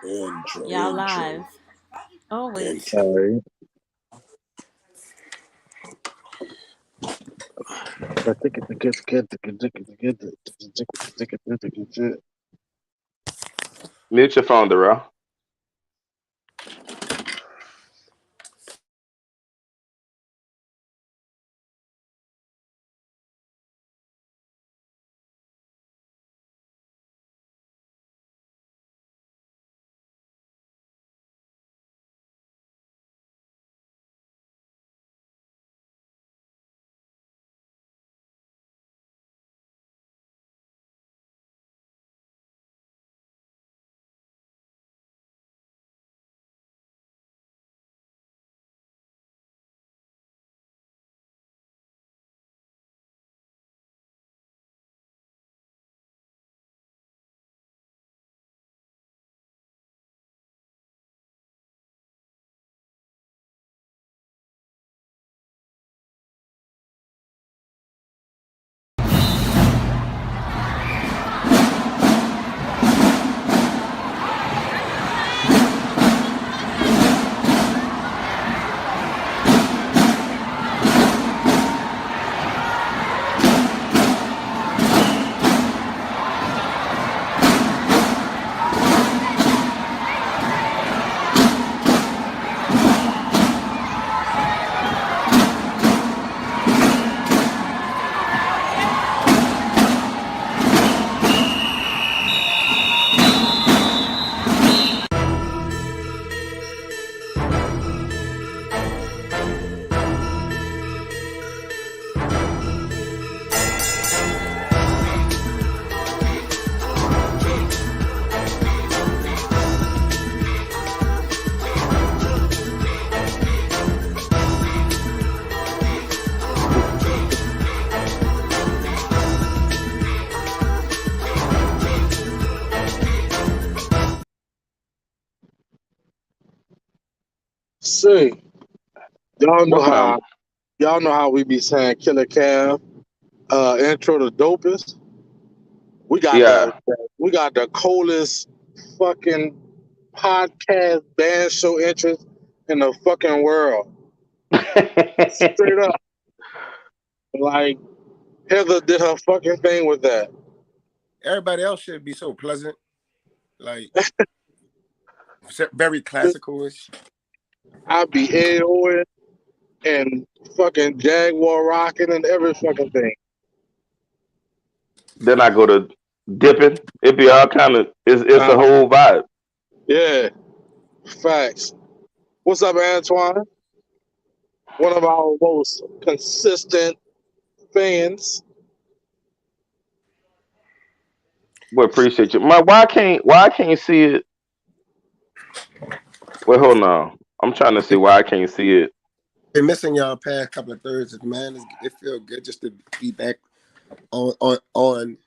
Y'all live. Oh wait. All right. Mute your phone, Darrell. See, y'all know What's how up? we be saying Killer Cav, intro to dopest. We got Yeah. the coldest fucking podcast band show interest in the fucking world. Straight up. Like Heather did her fucking thing with that. Everybody else should be so pleasant, like very classical-ish. I be AOing and fucking Jaguar rocking and every fucking thing. Then I go to dipping. It be all kind of. It's a whole vibe. Yeah, facts. What's up, Antoine? One of our most consistent fans. We appreciate you. Why I can't see it? Wait, hold on. I'm trying to see why I can't see it. Been missing y'all past couple of Thursdays, man. It feel good just to be back on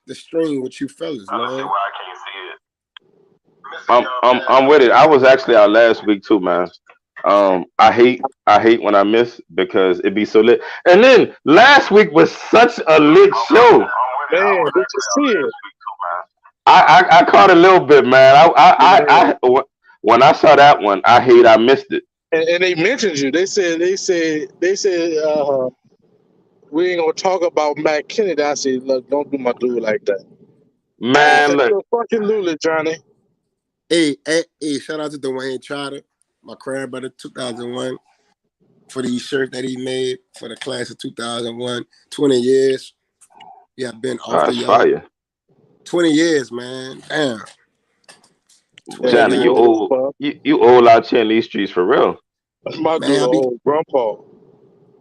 the stream with you fellas, Trying to see man. why I can't see it. I'm with it. I was actually out last week too, man. I hate when I miss because it be so lit. And then last week was such a lit show. Man, did you see it? I caught a little bit, man. When I saw that one, I missed it. And they mentioned you. They said we ain't gonna talk about Matt Kennedy. I said, look, don't do my dude like that. Man, look. You're fucking Lula, Johnny. Hey, shout out to Dwayne Trotter, my crab brother, 2001, for these shirts that he made for the class of 2001. 20 years. Yeah, been off the yard. Fire. 20 years, man. Damn. Johnny, you old. You old out here in these streets for real. My dude, old grandpa.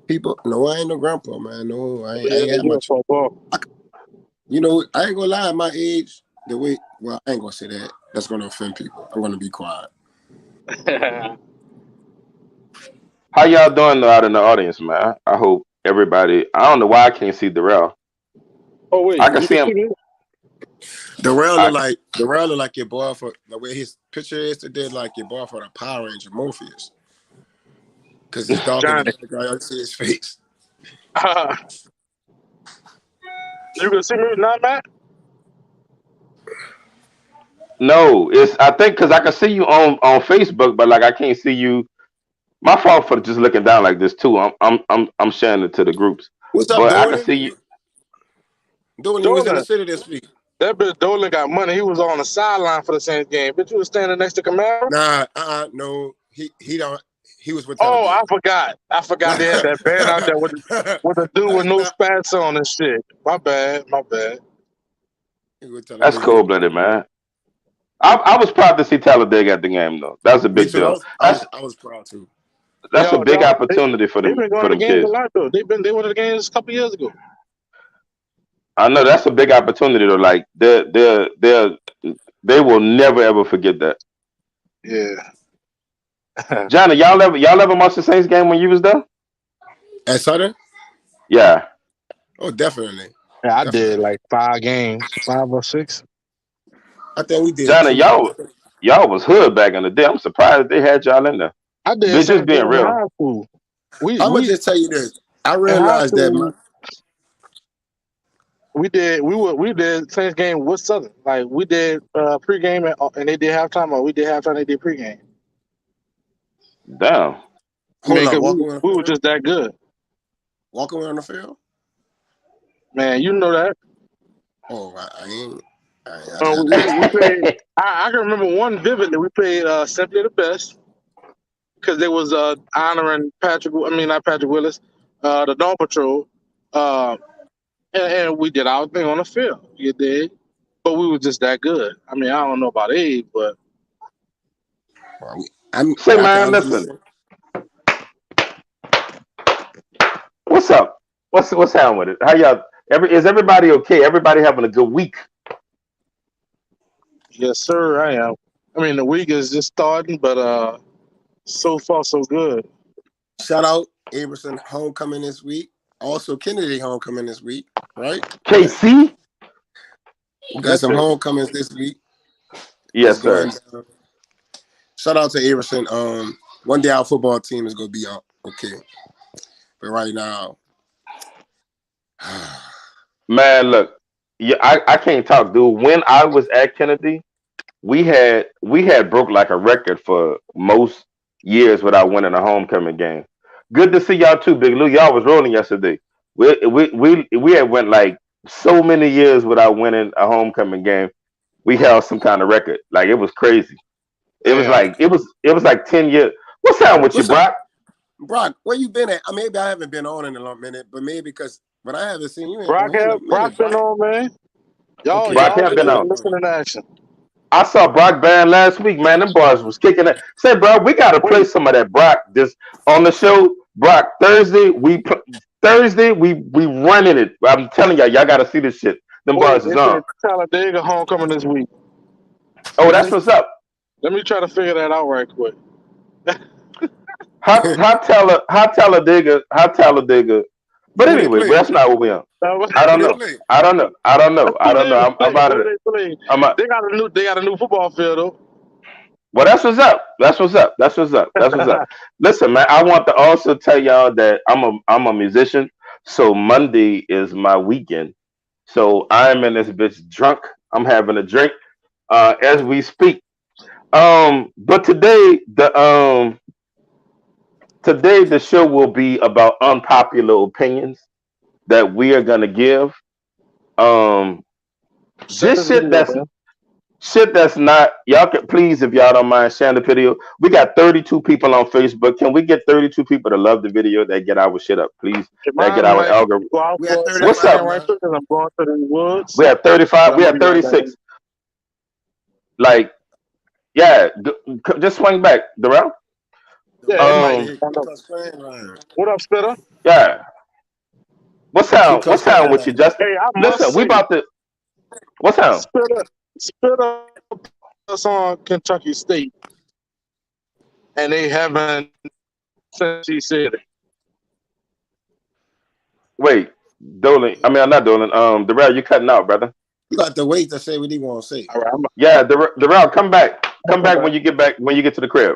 People, no, I ain't no grandpa, man. No, I ain't got much. You know, I ain't gonna lie. At my age, the way, well, I ain't gonna say that. That's gonna offend people. I'm gonna be quiet. How y'all doing out in the audience, man? I hope everybody. I don't know why I can't see Darrell. Oh wait, I can see him. Darrell look like your boy for the way his picture is today, like your boy for the Power Ranger Morpheus. Because he's darker than the guy. I see his face. You can see me now, Matt? No, it's I think because I can see you on Facebook, but like I can't see you. My fault for just looking down like this too. I'm sharing it to the groups, What's up, but I can Dolan? see you. Dolan, you was in the Dolan, city this week. that bitch Dolan got money. He was on the sideline for the Saints game. But you was standing next to Camaro? Nah, no. He don't. He was with Oh, I Talladega. forgot. I forgot they had that band out there with the dude with no Nah, spats on and shit. My bad. he with That's Talladega. cold blooded, man. I was proud to see Talladega at the game though. That's a Me big too. deal. I was proud too. That's a big opportunity They've been going for to the them games a kids. lot though. They went to the games a couple years ago. I know that's a big opportunity though. Like they will never ever forget that. Yeah. Johnny, y'all ever watch the Saints game when you was there? At Southern? Yeah. Oh, definitely. Yeah, I did Definitely. like 5 games, 5 or 6. I think we did Johnny, 2. y'all was hood back in the day. I'm surprised they had y'all in there. I did Bitch, just Saints being games in real. high school. We I'm gonna we just tell you this. I in high realized that school we did Saints game with Southern. Like we did pregame and they did halftime, or we did halftime. They did pregame. Damn. I mean, hold up, cause walking on the we were field. just that good, Walking on the field. man. You know that. Oh, I ain't. I We didn't. played. I can remember one vividly. We played Simply the Best because they was honoring Patrick. I mean, not Patrick Willis, the Dawn Patrol, uh, and we did our thing on the field. You did, but we were just that good. I mean, I don't know about age, but Say I can man, honestly listen. say. What's up? What's happening with it? How y'all is everybody okay? Everybody having a good week? yes, sir, I am. I mean, the week is just starting, but so far so good. Shout out Aberson homecoming this week. Also Kennedy homecoming this week, right? KC? We got Yes, some sir. homecomings this week. That's Yes, going sir. down. Shout out to Aberson. One day our football team is gonna be out. Okay. But right now, Man, look, yeah, I can't talk, dude. When I was at Kennedy, we had broke like a record for most years without winning a homecoming game. Good to see y'all too, Big Lou. Y'all was rolling yesterday. We had went like so many years without winning a homecoming game. We held some kind of record. Like it was crazy. It was Damn. like it was like 10 years. What's down with you, what's up, Brock? Brock? Where you been at? Maybe I haven't been on in a long minute, but maybe because but I haven't seen you in a Brock minute, been Brock. on, man. Y'all, Okay, Brock y'all have niggas been been on. missing in action. I saw Brock Band last week, man. Them boys was kicking it. Say, bro, we gotta play Wait, some of that Brock just on the show. Brock Thursday we running it. I'm telling y'all gotta see this shit. Them wait, boys they is on. said Talladega homecoming this week. Oh, that's really? what's up. Let me try to figure that out right quick. How Talladega. But Who they anyway, play? that's not what we on. Who I don't Who they know. play? I don't know. I don't know. they I'm play? out of Who it. they play? I'm out. They got a new football field though. Well, that's what's up. That's what's up. That's what's up. That's what's up. Listen, man, I want to also tell y'all that I'm a musician. So Monday is my weekend. So I'm in this bitch drunk. I'm having a drink as we speak. But today the show will be about unpopular opinions that we are gonna give. Um, Send just this video, man. shit that's not y'all can please if y'all don't mind sharing the video. We got 32 people on Facebook. Can we get 32 people to love the video that get our shit up, please? Your That get mom our might algorithm. go out We at for a What's second 35, up? right man. quick because I'm going to the woods, We have but 35. I'm We gonna have be right back. 36. Like, yeah, just swing back, Darrell. The Yeah, it room might. might Um, hit I Ku know. Klux Klan line. What up, Spitter? yeah. What's The Ku down? Klux What's down Klan with you, line. Justin? Hey, I Listen, must we say, about to. What's down? Spitter us on Kentucky State, and they haven't since he said it. Wait, Dolan. I mean, I'm not Dolan. Darrell, you cutting out, brother. You got to wait to say what he want to say. All right, Yeah, Darrell, come back. I'm Come gonna come back back. when you get to the crib.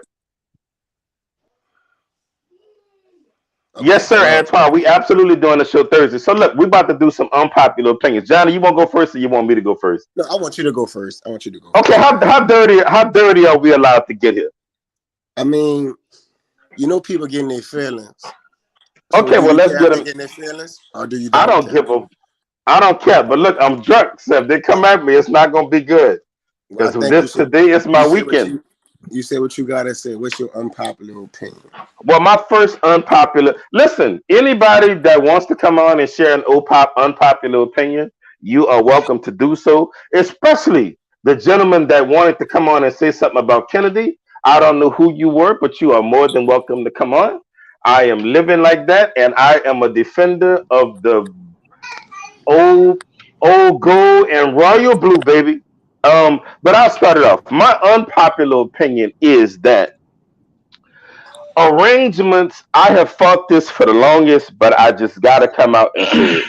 Yes, sir, Antoine. We absolutely doing the show Thursday. So look, we about to do some unpopular opinions. Johnny, you want to go first, or you want me to go first? No, I want you to go first. I want you to go. Okay, how dirty are we allowed to get here? I mean, you know, people getting their feelings. So okay, well let's get them. Getting their feelings, or do you? I don't give a. I don't care. But look, I'm drunk. So if they come at me, it's not gonna be good. Because today is my weekend. You say what you gotta say. What's your unpopular opinion? Well, my first unpopular. Listen, anybody that wants to come on and share an unpopular opinion, you are welcome to do so. Especially the gentleman that wanted to come on and say something about Kennedy. I don't know who you were, but you are more than welcome to come on. I am living like that, and I am a defender of the old gold and royal blue, baby. But I'll start it off. My unpopular opinion is that arrangements, I have fought this for the longest, but I just gotta come out and say it.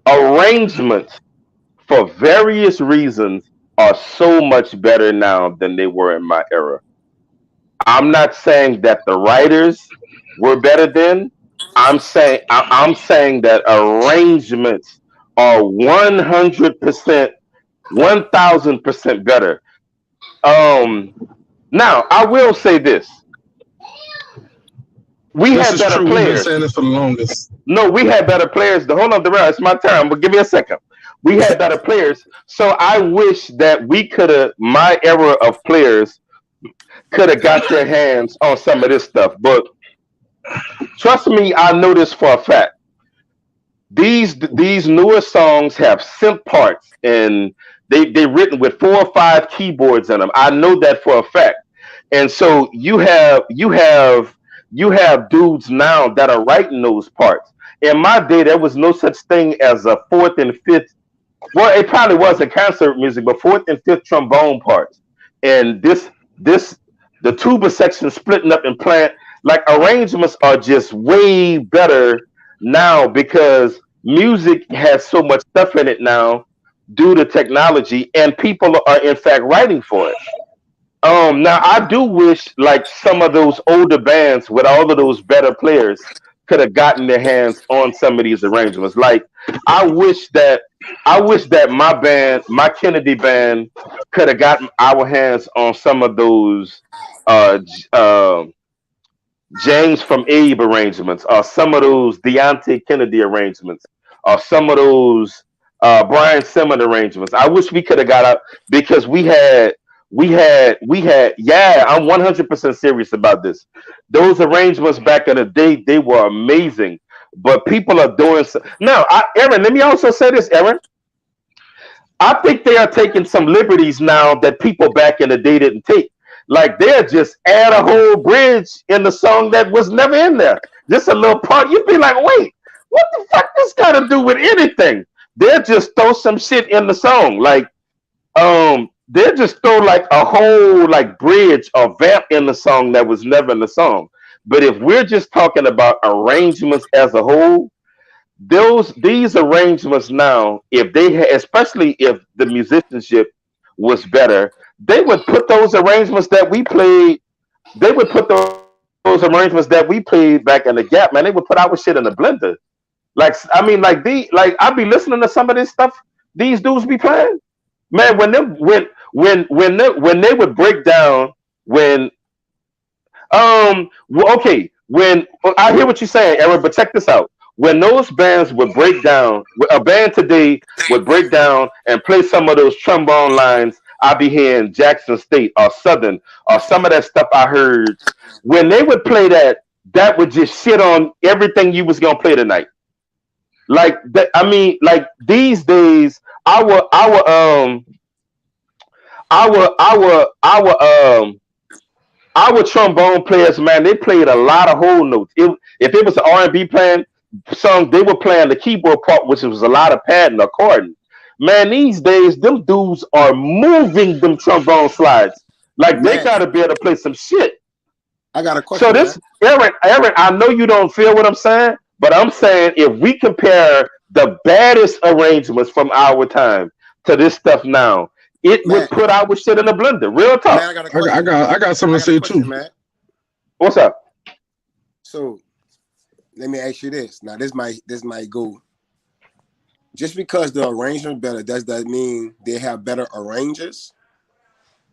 Arrangements, for various reasons, are so much better now than they were in my era. I'm not saying that the writers were better then. I'm saying that arrangements are 100%, 1000% better. Now I will say this: we had better players. We've been saying this for the longest. No, we had better players. Hold on, it's my turn. But give me a second. We had better players, so I wish that we could have. My era of players could have got their hands on some of this stuff. But trust me, I know this for a fact. These newer songs have synth parts, and they're written with 4 or 5 keyboards in them. I know that for a fact. And so you have dudes now that are writing those parts. In my day, there was no such thing as a 4th and 5th. Well, it probably was in concert music, but 4th and 5th trombone parts. And the tuba section splitting up and playing, like, arrangements are just way better now because music has so much stuff in it now due to technology, and people are in fact writing for it. Now I do wish like some of those older bands with all of those better players could have gotten their hands on some of these arrangements. Like I wish that my band, my Kennedy band, could have gotten our hands on some of those James from Abe arrangements, or some of those Deontay Kennedy arrangements, or some of those Brian Simmons arrangements. I wish we could have got out because we had. Yeah, I'm 100% serious about this. Those arrangements back in the day, they were amazing. But people are doing so now. Aaron, let me also say this, Aaron. I think they are taking some liberties now that people back in the day didn't take. Like they'll just add a whole bridge in the song that was never in there. Just a little part. You'd be like, wait, what the fuck this got to do with anything? They'll just throw some shit in the song. Like, they'll just throw like a whole like bridge or vamp in the song that was never in the song. But if we're just talking about arrangements as a whole, these arrangements now, if they especially if the musicianship was better, they would put those arrangements that we played. They would put those arrangements that we played back in the Gap, man. They would put our shit in the blender. Like I mean, like I be listening to some of this stuff these dudes be playing. Man, when they would break down when okay, when I hear what you're saying, Aaron, but check this out. When those bands would break down, a band today would break down and play some of those trombone lines I be hearing Jackson State or Southern or some of that stuff I heard. When they would play that would just shit on everything you was gonna play tonight. Like that, I mean, like these days, our trombone players, man, they played a lot of whole notes. If it was an R&B playing song, they were playing the keyboard part, which was a lot of pad and accordion. Man, these days, them dudes are moving them trombone slides. Like man, they gotta be able to play some shit. I got a question. So this, Aaron, I know you don't feel what I'm saying, but I'm saying if we compare the baddest arrangements from our time to this stuff now, it would put our shit in the blender. Real talk. Man, I got something to say too. Matt. What's up? So let me ask you this. Now, this might go. Just because the arrangement better, does that mean they have better arrangers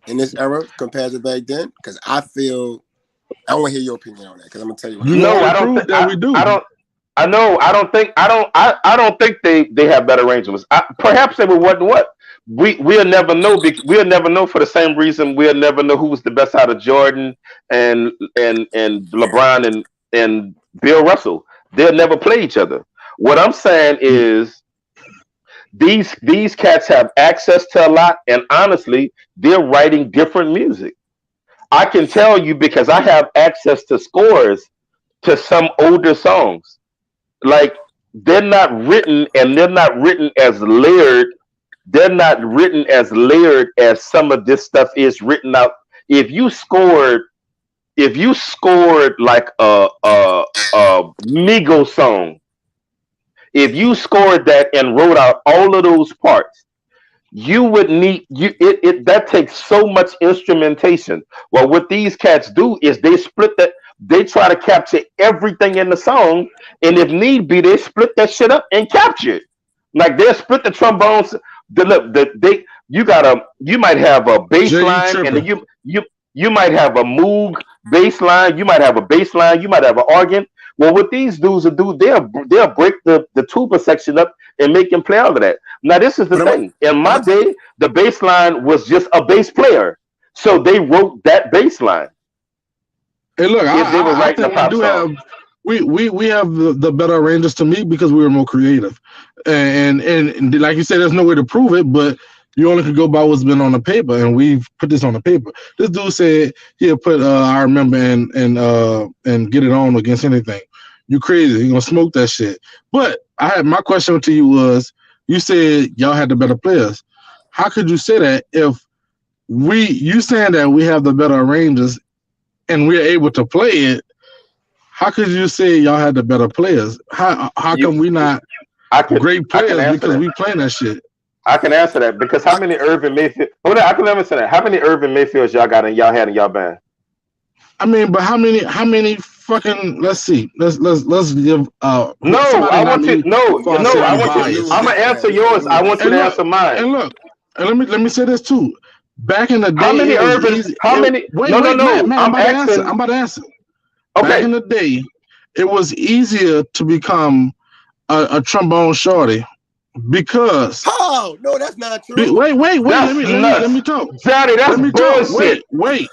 in this era compared to back then? Because I want to hear your opinion on that. Because I'm gonna tell you what I No, already I don't proved think that we do. I don't. I know. I don't think they have better arrangements. Perhaps they would. What we'll never know. We'll never know for the same reason we'll never know who was the best out of Jordan and LeBron and Bill Russell. They'll never play each other. What I'm saying is these cats have access to a lot, and honestly, they're writing different music. I can tell you because I have access to scores to some older songs. Like they're not written as layered. They're not written as layered as some of this stuff is written out. If you scored like a Migos song, if you scored that and wrote out all of those parts, you would need it that takes so much instrumentation. Well, what these cats do is they try to capture everything in the song, and if need be, they split that shit up and capture it. Like they'll split the trombones. You might have a bass line, and then you might have a moog bass line, you might have a bass line, you might have an organ. Well, what these dudes will do, they'll break the tuba section up and make them play all of that. Now, this is the thing. In my day, the bass line was just a bass player, so they wrote that bass line. Hey, look, I think we do have we have the better arrangers to me because we were more creative, and like you said, there's no way to prove it, but you only can go by what's been on the paper, and we've put this on the paper. This dude said he'll put I remember and get it on against anything. You crazy? You gonna smoke that shit? But my question to you was, you said y'all had the better players. How could you say that if you saying that we have the better arrangers and we're able to play it? How could you say y'all had the better players? How come we not great players because we playing that shit? I can answer that because how many Urban Mayfield? Hold on, I can answer that. How many Urban Mayfields y'all had in y'all band? I mean, but how many fucking? Let's see. Let's give. I want you. I'm gonna answer yours. I want you to answer mine. And look, and let me say this too. Back in the day, how many Urban? How many? Wait, man, I'm about to answer. Okay. Back in the day, it was easier to become a trombone shorty. Because no, that's not true. Wait. Let me talk. Johnny, that's bullshit. Wait.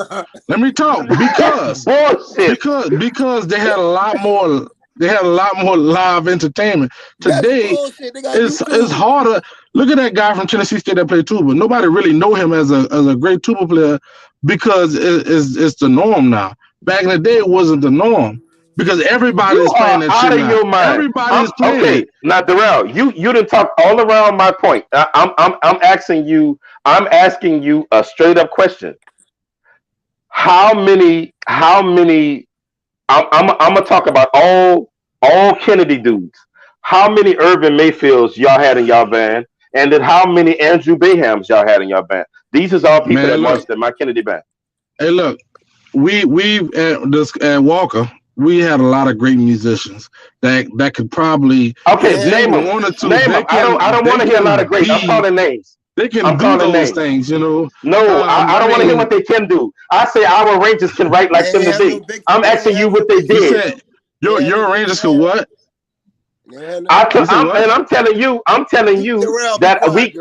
Let me talk. Because bullshit. Because they had a lot more. They had a lot more live entertainment. Today, it's harder. Look at that guy from Tennessee State that played tuba. Nobody really know him as a great tuba player because it's the norm now. Back in the day, it wasn't the norm. Because everybody's playing that shit now. Your mind. Everybody's playing it. Now, Darrell, you didn't talk all around my point. I'm asking you a straight up question. How many? I'm gonna talk about all Kennedy dudes. How many Urban Mayfields y'all had in y'all band, and then how many Andrew Bahams y'all had in y'all band? These is all people that marched in my Kennedy band. Hey, look, we at Walker. We had a lot of great musicians that could probably name them. One or two. Name them. I don't want to hear a lot of great. I'm calling names. They can do those things, you know. No, I don't want to hear what they can do. I say our arrangers can write like them today. I'm asking you what they did. Your arrangers can what? I'm telling you that we.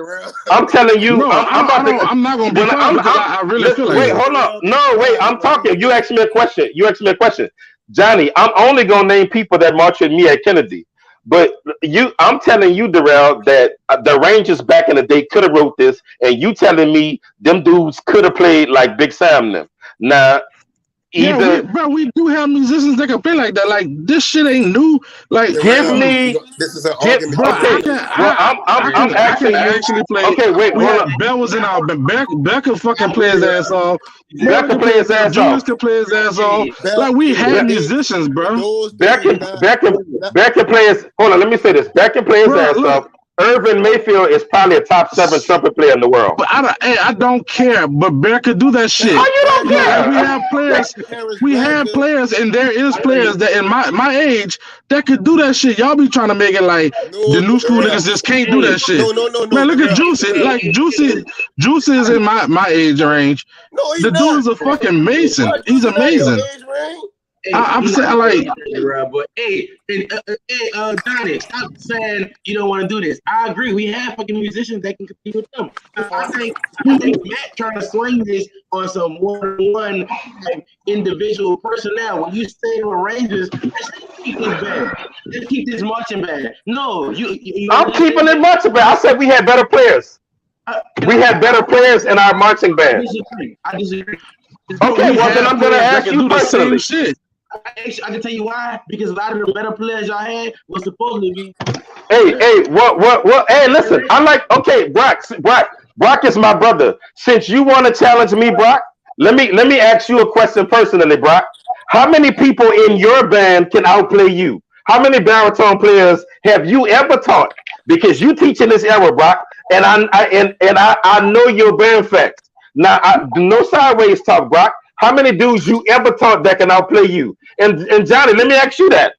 I'm telling you. No, I'm not gonna be quiet because I really feel like. Wait, hold on. No, wait. I'm talking. You asked me a question. Johnny, I'm only gonna name people that marched with me at Kennedy. But I'm telling you, Darrell, that the Rangers back in the day could have wrote this, and you telling me them dudes could have played like Big Sam them. Now, we do have musicians that can play like that. Like this shit ain't new. Like give me. This is an argument. I'm asking you. Actually play. Okay, wait. Bell was in our Bell can fucking play his ass off. Bell can play his ass off. Julius can play his ass off. Like we had musicians, bro. Bell can play his. Hold on, let me say this. Bell can play his ass off. Irvin Mayfield is probably a top 7 trumpet player in the world. But I don't care. But Bear could do that shit. How you don't care? Like, we have players. We have players, and there is players that in my age that could do that shit. Y'all be trying to make it like the new school niggas just can't do that shit. No. Man, look at Juicy. Like Juicy is in my age range. No, he's the not. dude is a fucking Mason. He's amazing. I'm saying like, but hey, Johnny, stop saying you don't want to do this. I agree. We have fucking musicians that can compete with them. I think Matt trying to swing this on some one-on-one individual personnel. When you say to Rangers, let's keep this band. Let's keep this marching band. No, you I'm keeping it marching band. I said we had better players. We had better players in our marching band. I disagree. Okay, well then I'm gonna ask you personally. Shit. I can tell you why. Because a lot of the better players y'all had was supposed to be. Hey, what? Hey, listen. I like. Okay, Brock is my brother. Since you want to challenge me, Brock, let me ask you a question personally, Brock. How many people in your band can outplay you? How many baritone players have you ever taught? Because you teach in this era, Brock, and I know your band facts. Now, no sideways talk, Brock. How many dudes you ever taught that can outplay you? And Johnny, let me ask you that.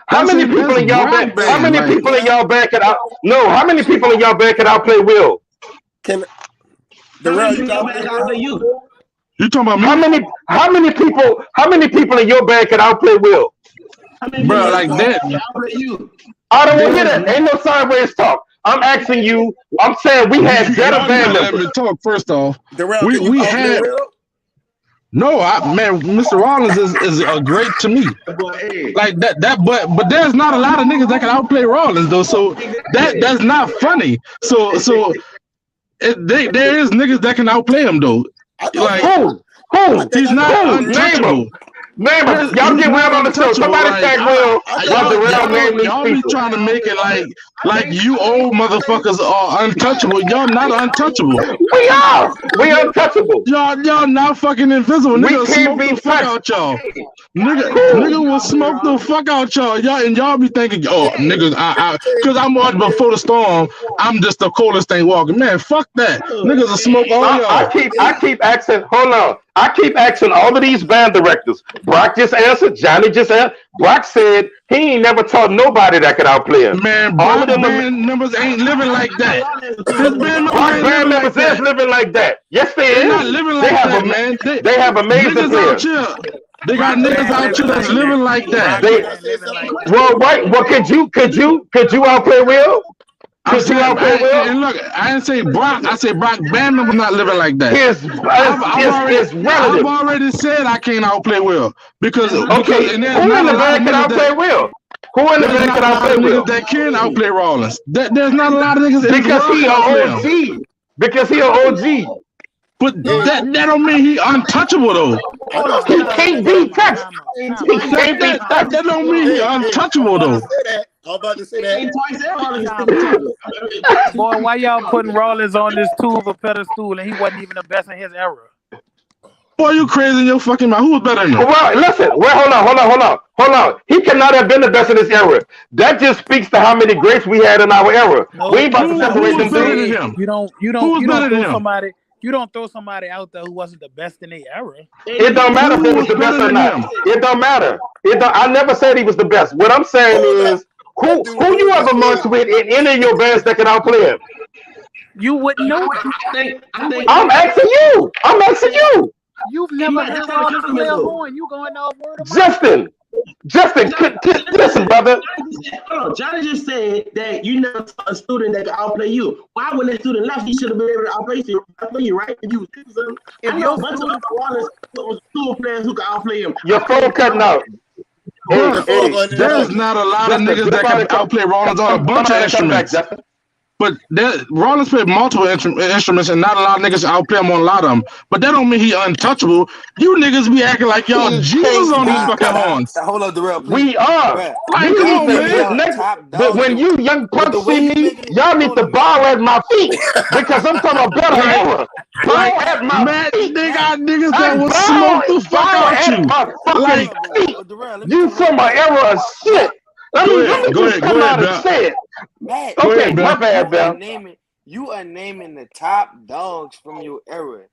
How many people in y'all band? How many people in y'all band can out? No, how many people in y'all band can outplay Will? Can you talking about me? How many people in your band can outplay Will? Bro, like that. I don't want to hear that. Ain't no sideways talk. I'm asking you. I'm saying we had better band members. Let me talk first off. We had. No, man, Mr. Rollins is a great to me. Like that, but there's not a lot of niggas that can outplay Rollins though. So that's not funny. So there is niggas that can outplay him though. Like who? He's not untouchable. Name him. Y'all get Will on the show. Somebody tag Will. Y'all be trying to make it like you old motherfuckers are untouchable. Y'all not untouchable. We are. We untouchable. Y'all not fucking invisible. Nigga smoke the fuck out y'all. Nigga will smoke the fuck out y'all. Y'all be thinking, oh niggas, cause I'm on before the storm. I'm just the coldest thing walking. Man, fuck that. Niggas will smoke all y'all. I keep asking. Hold on. I keep asking all of these band directors. Brock just answered. Johnny just answered. Brock said he ain't never taught nobody that could outplay him. Man, Brock band members ain't living like that. His band members is living like that. Yes, they is. Not living like that, man. They have amazing players. They got niggas out here that's living like that. Well, could you outplay Will? And look, I didn't say Brock. I said Brock band members not living like that. I've already said I can't outplay Will because who in the band can outplay Will? Who in the band can outplay Will? That can outplay Rollins. There's not a lot of niggas because he an OG. Because he an OG. But that don't mean he untouchable though. He can't be touched. That don't mean he untouchable though. I'm about to say that. Boy, why y'all putting Rollins on this tuba pedestal and he wasn't even the best in his era? Boy, you crazy in your fucking mind. Who was better than him? Well, listen. Hold on. He could not have been the best in his era. That just speaks to how many greats we had in our era. No, we ain't about to separate them dudes. You don't throw somebody out there who wasn't the best in their era. It don't matter if he was the best or not. It don't matter. I never said he was the best. What I'm saying is, who you ever marched with in any of your bands that can outplay him? You wouldn't know. I'm asking you. You've never heard all the player horn. You going off word of Justin, listen, brother. Johnny just said that you never saw a student that could outplay you. Why when that student left, he should have been able to outplay you, right? If your bunch of Wallace was two players who could outplay him. Your phone cutting out. There's not a lot of niggas that can outplay Rollins on a bunch of instruments. But Rollins played multiple instruments, and not a lot of niggas outplay him on a lot of them. But that don't mean he untouchable. You niggas be acting like y'all Jesus on these fucking horns. Hold on, Darrell. We are. Like, come on, man. But when you young punks see me, y'all need to bow at my feet because I'm talking about better era. Bow at my feet. They got niggas that will smoke the fuck out you. Like, you from an era of shit. Let me come out and say it. Matt, Okay, my bad, Bell. You are naming the top dogs from your era.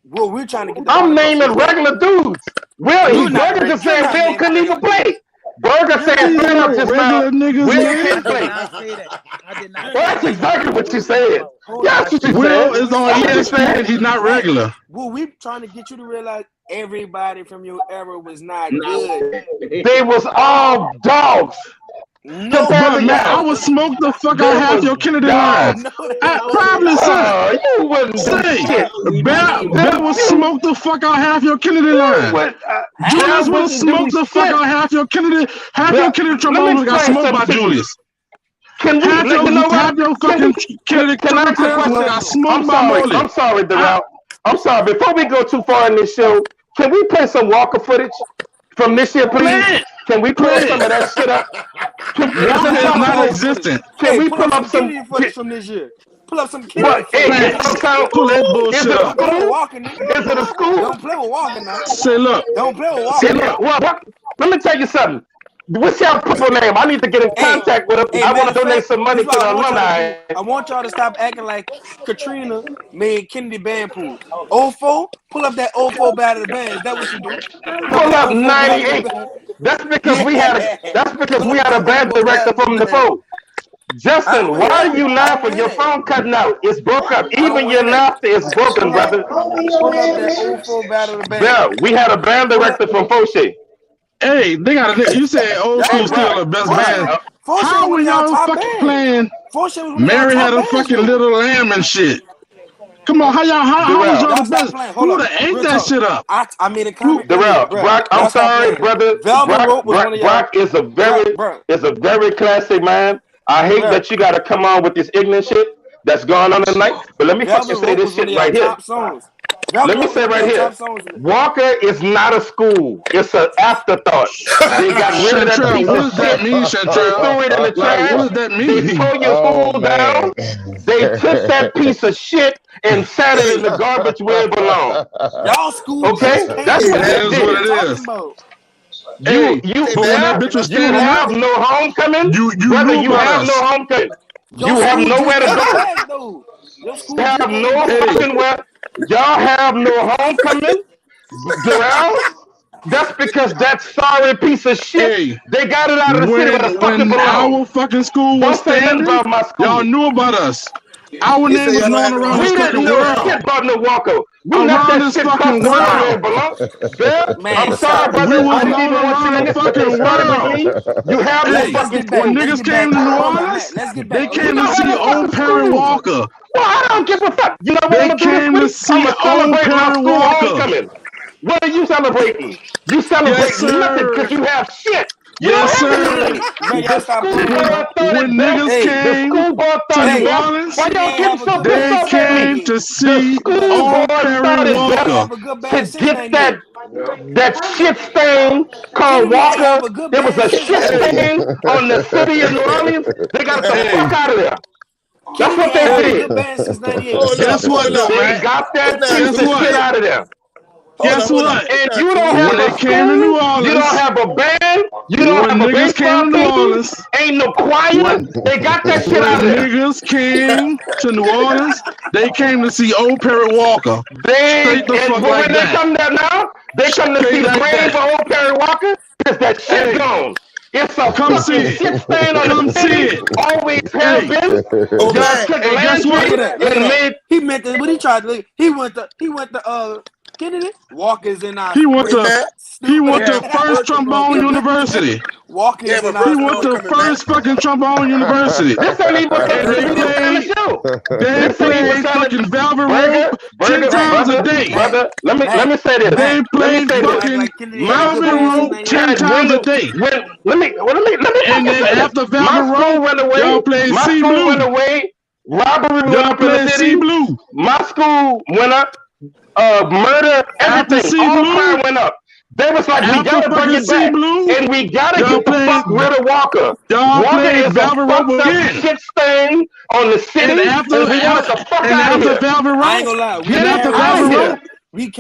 Well, we're trying to get. I'm naming regular dudes. Will Burger just said Will couldn't even play. Burger said straight up just now, Will can't play. I did not. Well, that's exactly what you said. That's what you said. Will is on ESPN. He's not regular. Well, we're trying to get you to realize everybody from your era was not good. They was all dogs. No, bro, man, I would smoke the fuck out half your Kennedy lines. I probably say. You wouldn't say. Bell would smoke the fuck out half your Kennedy line. Julius would smoke the fuck out half your Kennedy. Half your Kennedy trombones got smoked by Julius. Can we? Half your fucking Kennedy players got smoked by Molly. I'm sorry, Darrell. I'm sorry. Before we go too far in this show, can we play some Walker footage from this year, please? Can we pull some of that shit up? Walker is not existent. Can we pull up some footage from this year? Pull up some kids. Pull that bullshit up. Is it a school? Don't play with Walker now. Say look. Don't play with Walker. Say look. Well, let me tell you something. What's your people name? I need to get in contact with him. I want to donate some money to the alumni. I want y'all to stop acting like Katrina made Kennedy band pool. 04, pull up that 04 battle of the band. Is that what you do? Pull up 98. That's because we had a band director from the phone. Justin, why are you laughing? Your phone cutting out. It's broke up. Even your laughter is broken, brother. Pull up that 04 battle of the band. Yeah, we had a band director from Fauché. Hey, they got a. You said old school still the best band. How were y'all fucking playing? Mary had a fucking little lamb and shit. Come on, how was y'all the best? Who would have ate that shit up? I made a comment. Darrell, Brock, I'm sorry, brother. Brock is a very classic man. I hate that you got to come on with this ignorant shit that's going on tonight. But let me fucking say this shit right here. Let me say right here, Walker is not a school. It's an afterthought. They got rid of that piece of shit. They threw it in the trash. What does that mean? They tore your school down. They took that piece of shit and sat it in the garbage where it belongs. Y'all school. Okay? That's what it is. Hey, you that bitch was standing have no homecoming. Brother, you have no homecoming. You have nowhere to go. You have no fucking where. Y'all have no homecoming, Darrell. That's because that sorry piece of shit. They got it out of the city where the fucking belong. Our fucking school was standing, y'all knew about us. Our name was known around this fucking world. Shit about no Walker. We around this fucking world. I'm sorry, brother. I didn't even want you in this fucking world. You have no fucking. When niggas came to New Orleans, they came to see old Perry Walker. Well, I don't give a fuck. You know what I'm gonna do this week? I'm gonna celebrate my school homecoming. What are you celebrating? You celebrating nothing because you have shit. Yes, sir. When niggas came to New Orleans, they came to see old Perry Walker. To get that shit stain called Walker. There was a shit stain on the city of New Orleans. They got the fuck out of there. That's what they did. Guess what, though, man? They got that piece of shit out of there. Guess what? And you don't have when they came to New Orleans, you don't have a band, you don't have a baseball team, ain't no choir. They got that shit out of there. Niggas came to New Orleans, they came to see old Perry Walker. They come there now, they come to see the grave of old Perry Walker because that shit gone. It's a come see it. Shit stain on the city. Always have been. Guess what? He meant that when he tried to leave, he went to Kennedy. Walker's in our. He went to First Trombone University. Walker's in our. He went to First fucking Trombone University. This ain't even they played fucking Velvet Rope 10 times a day. Brother, let me say this. They played fucking Velvet Rope 10 times a day. Let me. And then after Velvet Rope went away, y'all played my C school Blue. went away. Robbery went Y'all up in the played city. C Blue. My school went up. Murder, everything, all crime went up. They was like, we gotta bring it back, and we gotta get the fuck rid of Walker. Walker is a fucked up shit stain on the city, and after Velvet Rope, I ain't gonna lie,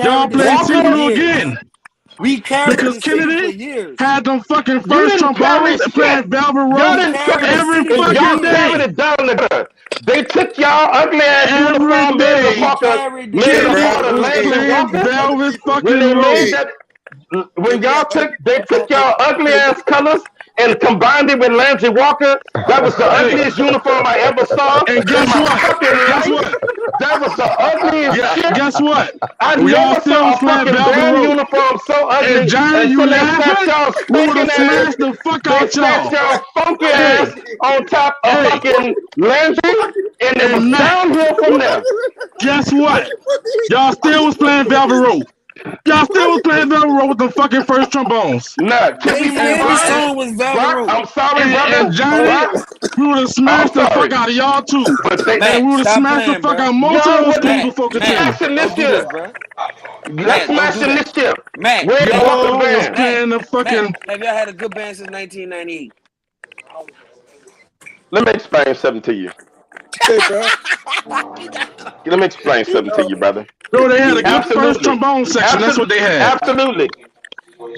y'all played C Blue again. We carried because the city for Kennedy years. had them fucking first trombones and playing Velvet Rope every fucking day. It down the They took y'all ugly ass uniform, day. Kennedy was playing Velvet when fucking they made Rope. that, when y'all they took y'all ugly ass colors and combined it with Landry Walker. That was the ugliest uniform I ever saw. And guess what? Guess what? That was the ugliest shit. Guess what? I We all never still saw a playing fucking Velvet damn Rope. uniform so ugly. And Johnny, you laughing? We would have smashed the fuck out y'all. Y'all funky ass on top of fucking Landry, and it was downhill from there. Guess what? Y'all still was playing Velvet Rope. Y'all still was playing Velvet Rope with the fucking first trombones. Nah, song was Velvet Rope. I'm sorry, brother. And Johnny, we would have smashed the fuck out of y'all too. And we would have smashed the fuck out of most of those schools before Katrina. Let's smash them this year. Matt, y'all was playing the fucking. Have y'all had a good band since 1998? Let me explain something to you. Let me explain something to you, brother. No, they had a good first trombone section. That's what they had. Absolutely.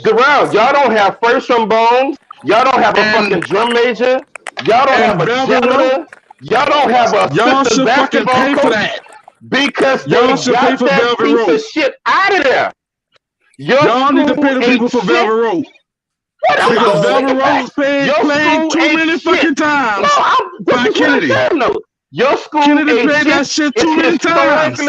Durrell, y'all don't have first trombones. Y'all don't have a fucking drum major. Y'all don't have a janitor. Y'all don't have a y'all should fucking pay for that. Because y'all should pay for that Velvet piece Rope. of shit out of there. Y'all need to pay the people for Velvet Rope. Because Velvet Rope played too many fucking times by Kennedy. Your school Kennedy played that shit too many times.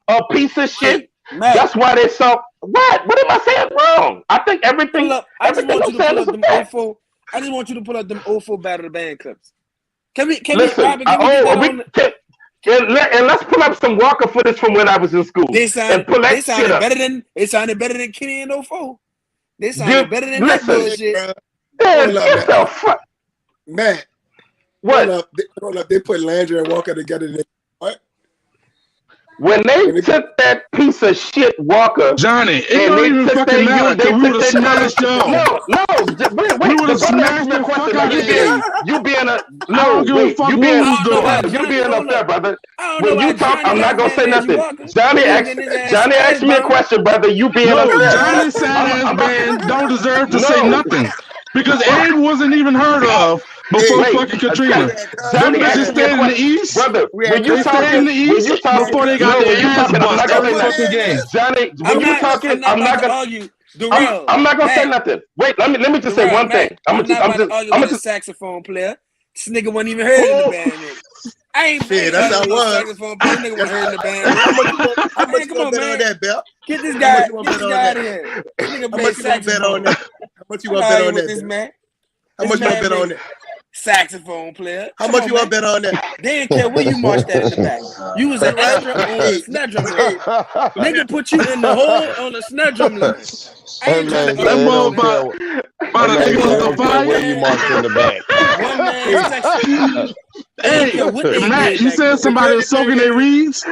A piece of shit. That's why they saw. What? What am I saying wrong? I think everything. I just want you to pull up them 04. I just want you to pull up them 04 Battle of the Band clips. Can we? Listen, and let's pull up some Walker footage from when I was in school. They sounded better than Kenny in 04. They sounded better than that bullshit. Man, what? Hold up. They put Landry and Walker together. What? When they took that piece of shit Walker, Johnny, it don't even fucking matter because we would have smashed y'all. We would have smashed the fuck out of you. You being a I don't give a fuck who was doing. You being up there, brother. When you talk, I'm not gonna say nothing. Johnny asked me a question, brother. You being up there. Johnny sad ass band don't deserve to say nothing because Abe wasn't even heard of. Before fucking Katrina, them bitches stayed in the East. Brother, when you stayed in the East before they got their ass bust every fucking game. Johnny, when you talking, I'm not gonna argue. I'm not gonna say nothing. Wait, let me just say one thing. I'm just saxophone player. This nigga wasn't even heard in the band. I ain't shit. That's how it was. Saxophone player. Nigga wasn't heard in the band. How much you want to bet on that, Bell? Get this guy out of here. Nigga play saxophone. How much you want to bet on that, man? How much you want to bet on that? Saxophone player. How much you want to bet on that? They didn't care where you marched at in the back. You was an extra on the snare drum line. Nigga put you in the hole on the snare drum line. I ain't trying to that motherfucker about to take us to fire. Where you marched in the back. One man Hey, Matt, you said somebody was soaking their reeds?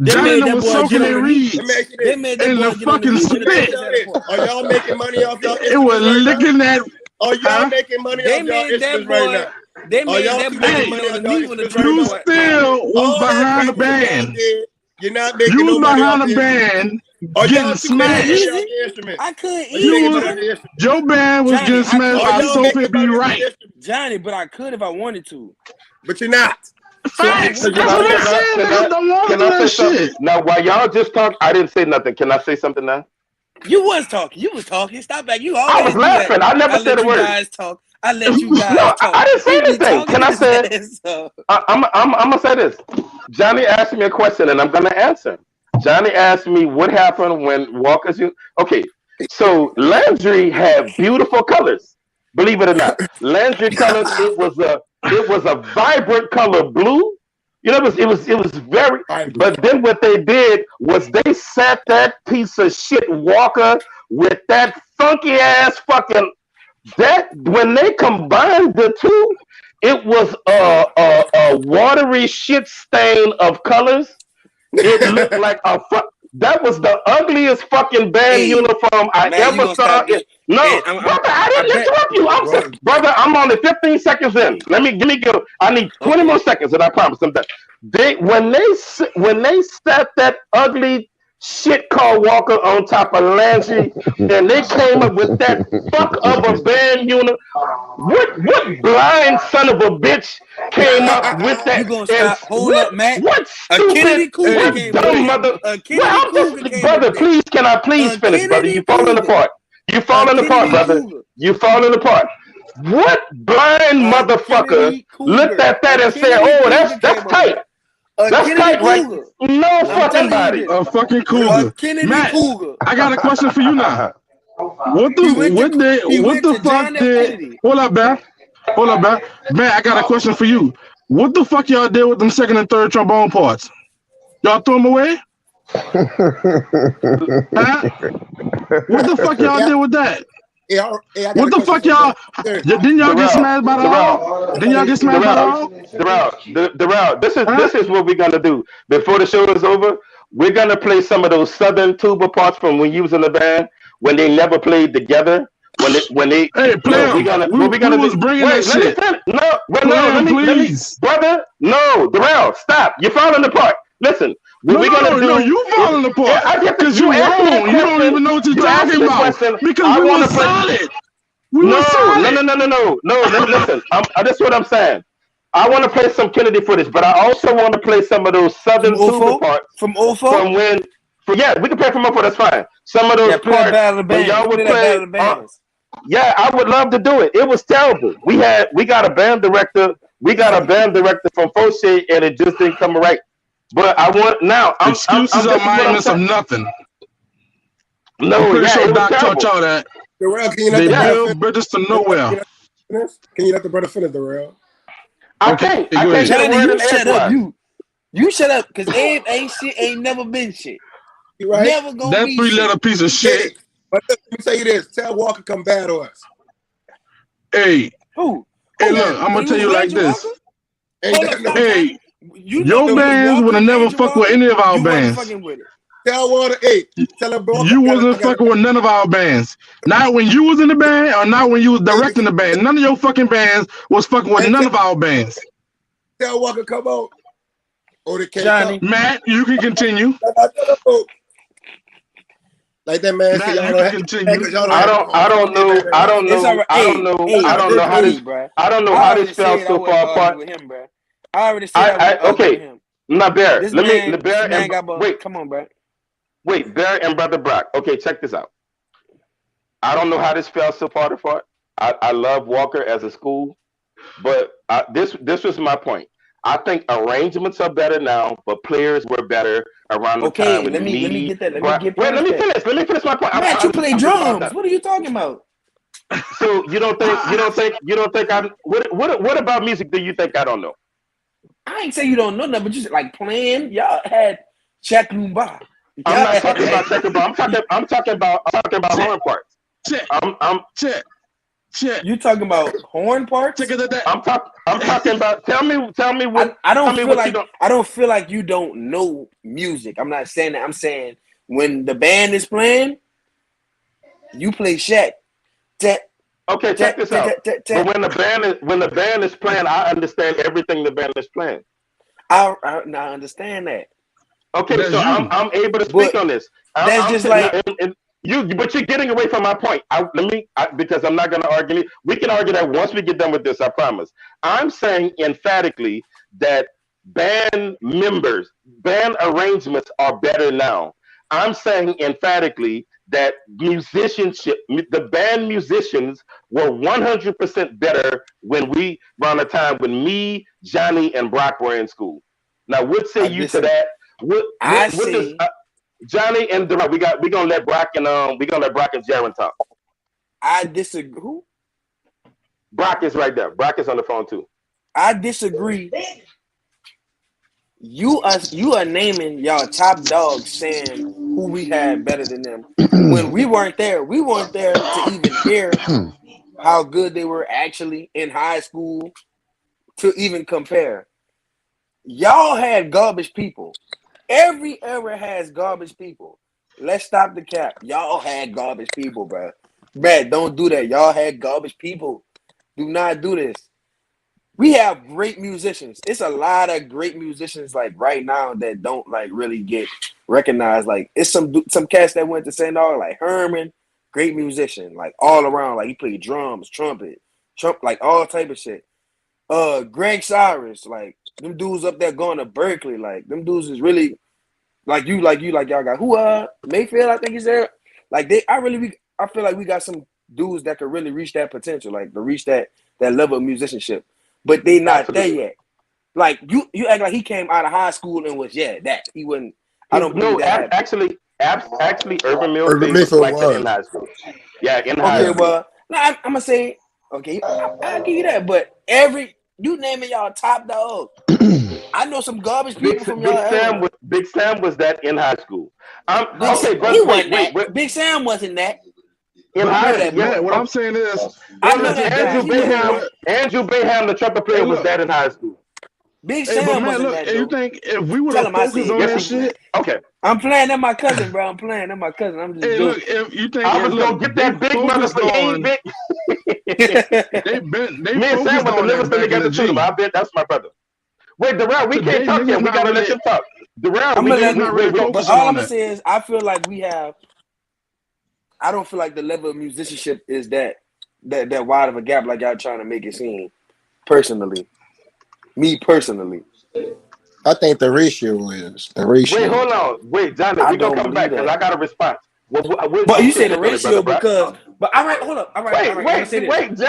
Johnny was soaking their reeds in the fucking spit. Are y'all making money off y'all? It was licking that. Are y'all making money off y'all instruments right now? They made that boy money on the knee when the drum. You still was behind the band. You're not making you no money behind off the band Are getting smashed. I couldn't eat. Your band was getting smashed by Sophie B. Wright. Johnny, but I could if I wanted to. But you're not. Facts. That's what I'm saying. I don't want to do that shit. Now, while y'all just talk, I didn't say nothing. Can I say something now? You was talking. You was talking. Stop back. You always I was laughing. I never said a word. Guys talk. I let you guys talk. I didn't say anything. Can I say? I'm gonna say this. Johnny asked me a question, and I'm gonna answer. Johnny asked me what happened when Walker's. Okay, so Landry had beautiful colors. Believe it or not, Landry colors. It was a vibrant color blue. You know, it was very. But then what they did was they sat that piece of shit Walker with that funky ass fucking. That when they combined the two, it was a watery shit stain of colors. It looked like that was the ugliest fucking band uniform I ever saw. Brother, I didn't interrupt you. Brother, I'm only 15 seconds in. Let me go. I need 20 more seconds, and I promise I'm done. When they set that ugly shit called Walker on top of Lansky, and they came up with that fuck of a band unit. What blind son of a bitch came up with You that? gonna And stop? Hold up, Matt. what A stupid, Kennedy Cougar what came up dumb there. mother? A Well, Kennedy I'm Cougar just, came brother. up there. Please, can I please A finish, brother? Kennedy You falling Cougar. apart. You A falling apart, Kennedy brother. Cougar. You falling apart. What blind A motherfucker Kennedy looked Cougar. at that A and said, Kennedy "Oh, Cougar that's came up tight. there. A That's Kennedy tight, right?" Cougar. No I'm fucking telling you, he body. did. A fucking A cougar. Kennedy Matt, Cougar. I got a question for you now. What He went to the fuck John F. did? Kennedy. Hold up, man. Hold up, man. Man, I got a question for you. What the fuck y'all did with them second and third trombone parts? Y'all threw them away? Huh? What the fuck y'all did with that? What the fuck y'all? Didn't y'all get smashed by the hall? Didn't y'all get smashed by the hall? Darrell, this Huh? is what we're gonna do. Before the show is over, we're gonna play some of those southern tuba parts from when you was in the band when they never played together. When they Hey, play we them. gonna what we We gonna was do? bringing that Wait, let me shit. finish. No, wait, Play no, them, let me, please. brother. No, Darrell, stop. You're falling apart. Listen, what we're gonna do? No, you falling apart. I get Cause you you asked me a wrong. You don't question. even know what you're You asked talking me a about. question. Because I we want were to play. solid. No. Listen, that's what I'm saying. I want to play some Kennedy footage, but I also want to play some of those From southern tuba 04? parts From 04? from when. Yeah, we can play from up. That's fine. Some of Yeah, those play that parts Battle of the when Bands. y'all would Play that play. Battle of the Bands. Yeah, I would love to do it. It was terrible. We got a band director. We got a band director from Fauché, and it just didn't come right. But I want now. Excuses are This is what I'm mindless of saying. nothing. I'm No, pretty yeah, sure it was Doc taught terrible. y'all that. Darrell, can you let They the brother build bridges to nowhere. finish? Can you let the brother finish, Darrell? Okay, I go can't ahead. get a Johnny, word you in shut up. edgewise. You shut up, because Abe ain't never been shit. You right? Never gonna That be three-letter shit. piece of shit. Hey, but let me tell you this. Tell Walker come battle us. Hey, Who? look, I'm gonna tell you like this. Ain't Hold that up, no? stop time. Hey, You thought your it was bands Walker, would have never Ranger fucked with Walker? any of our You wasn't bands. fucking with it. Tell Walker, hey, tell him Walker. You wasn't fucking with none of our bands. Not when you was in the band or not when you was directing the band. None of your fucking bands was fucking with none of our bands. Tell Walker come on. Oh, they can't Johnny. come. Matt, you can continue. Like that man Matt, said, y'all you don't can have. continue. I don't know It's all right. I don't know how this. Bro. I don't know I how already this fell said I so wouldn't far argue apart. with him, bro. I already said I wouldn't argue with Okay. him. Now, Bear, This let man me got wait. come on, bro. Wait, Bear and Brother Brock. Okay, check this out. I don't know how this fell so far apart. I love Walker as a school, but this was my point. I think arrangements are better now, but players were better around the time when let me get that. Let me get Wait, past that. Let me finish my point. Matt, you play I'm just about drums. done. What are you talking about? So you don't think I'm what about music do you think I don't know? I ain't say you don't know nothing, but just like playing. Y'all had Jack Lumba. I'm not talking about checkerboard. I'm talking about horn parts. Check. You talking about horn parts? I'm talking about. Tell me what. I don't feel like you don't know music. I'm not saying that. I'm saying when the band is playing, you play Shaq. Okay, check this out. But when the band is playing, I understand everything the band is playing. I understand that. Okay, that's so I'm able to speak on this. But you're getting away from my point. Because I'm not going to argue. We can argue that once we get done with this. I promise. I'm saying emphatically that band arrangements are better now. I'm saying emphatically that the band musicians were 100% better around the time when me, Johnny, and Brock were in school. Now, what say you to that? What does Johnny and Durant? We're gonna let Brock and Jaron talk. I disagree. Who? Brock is right there. Brock is on the phone too. I disagree. You are naming y'all top dogs, saying who we had better than them. When we weren't there to even hear how good they were actually in high school to even compare. Y'all had garbage people. Every era has garbage people. Let's stop the cap. Y'all had garbage people, bro. Brad, don't do that. Y'all had garbage people. Do not do this. We have great musicians. It's a lot of great musicians like right now that don't like really get recognize, like, it's some cats that went to St. Aug, like Herman, great musician, like all around, like he played drums, trumpet, like all type of shit. Greg Cyrus, like them dudes up there going to Berkeley, like them dudes is really like y'all got who Mayfield, I think he's there. Like I feel like we got some dudes that could really reach that potential, like to reach that level of musicianship, but they not there yet. Like you act like he came out of high school and was that he wouldn't. I don't believe that. Actually, Urban Millfield was like that in high school. Yeah, in high school. Okay, well, I'm gonna say okay, I'll give you that, but you naming y'all top dog. I know some garbage people from y'all. Big Sam was that in high school. Okay, but wait. Big Sam wasn't that. In high school, yeah. What I'm saying is, Andrew Bayham, the trumpet player, was that in high school. Big Sam wasn't that. You think if we would have focused on that shit? Okay, I'm playing at my cousin, bro. I'm just hey, look, if you think I was gonna get that big motherfucker, big. Me and Sam with the Livingston together too. I bet that's my brother. Wait, Darrell, we can't talk yet. We gotta let you talk. Darrell, but all I'm gonna say is, I feel like we have. I don't feel like the level of musicianship is that wide of a gap like y'all trying to make it seem. Personally, me personally, I think the ratio is the ratio. Wait, hold on. Wait, Johnny, we gonna come back because I got a response. But you say the ratio because. But all right, hold up. All right. Wait, Jared,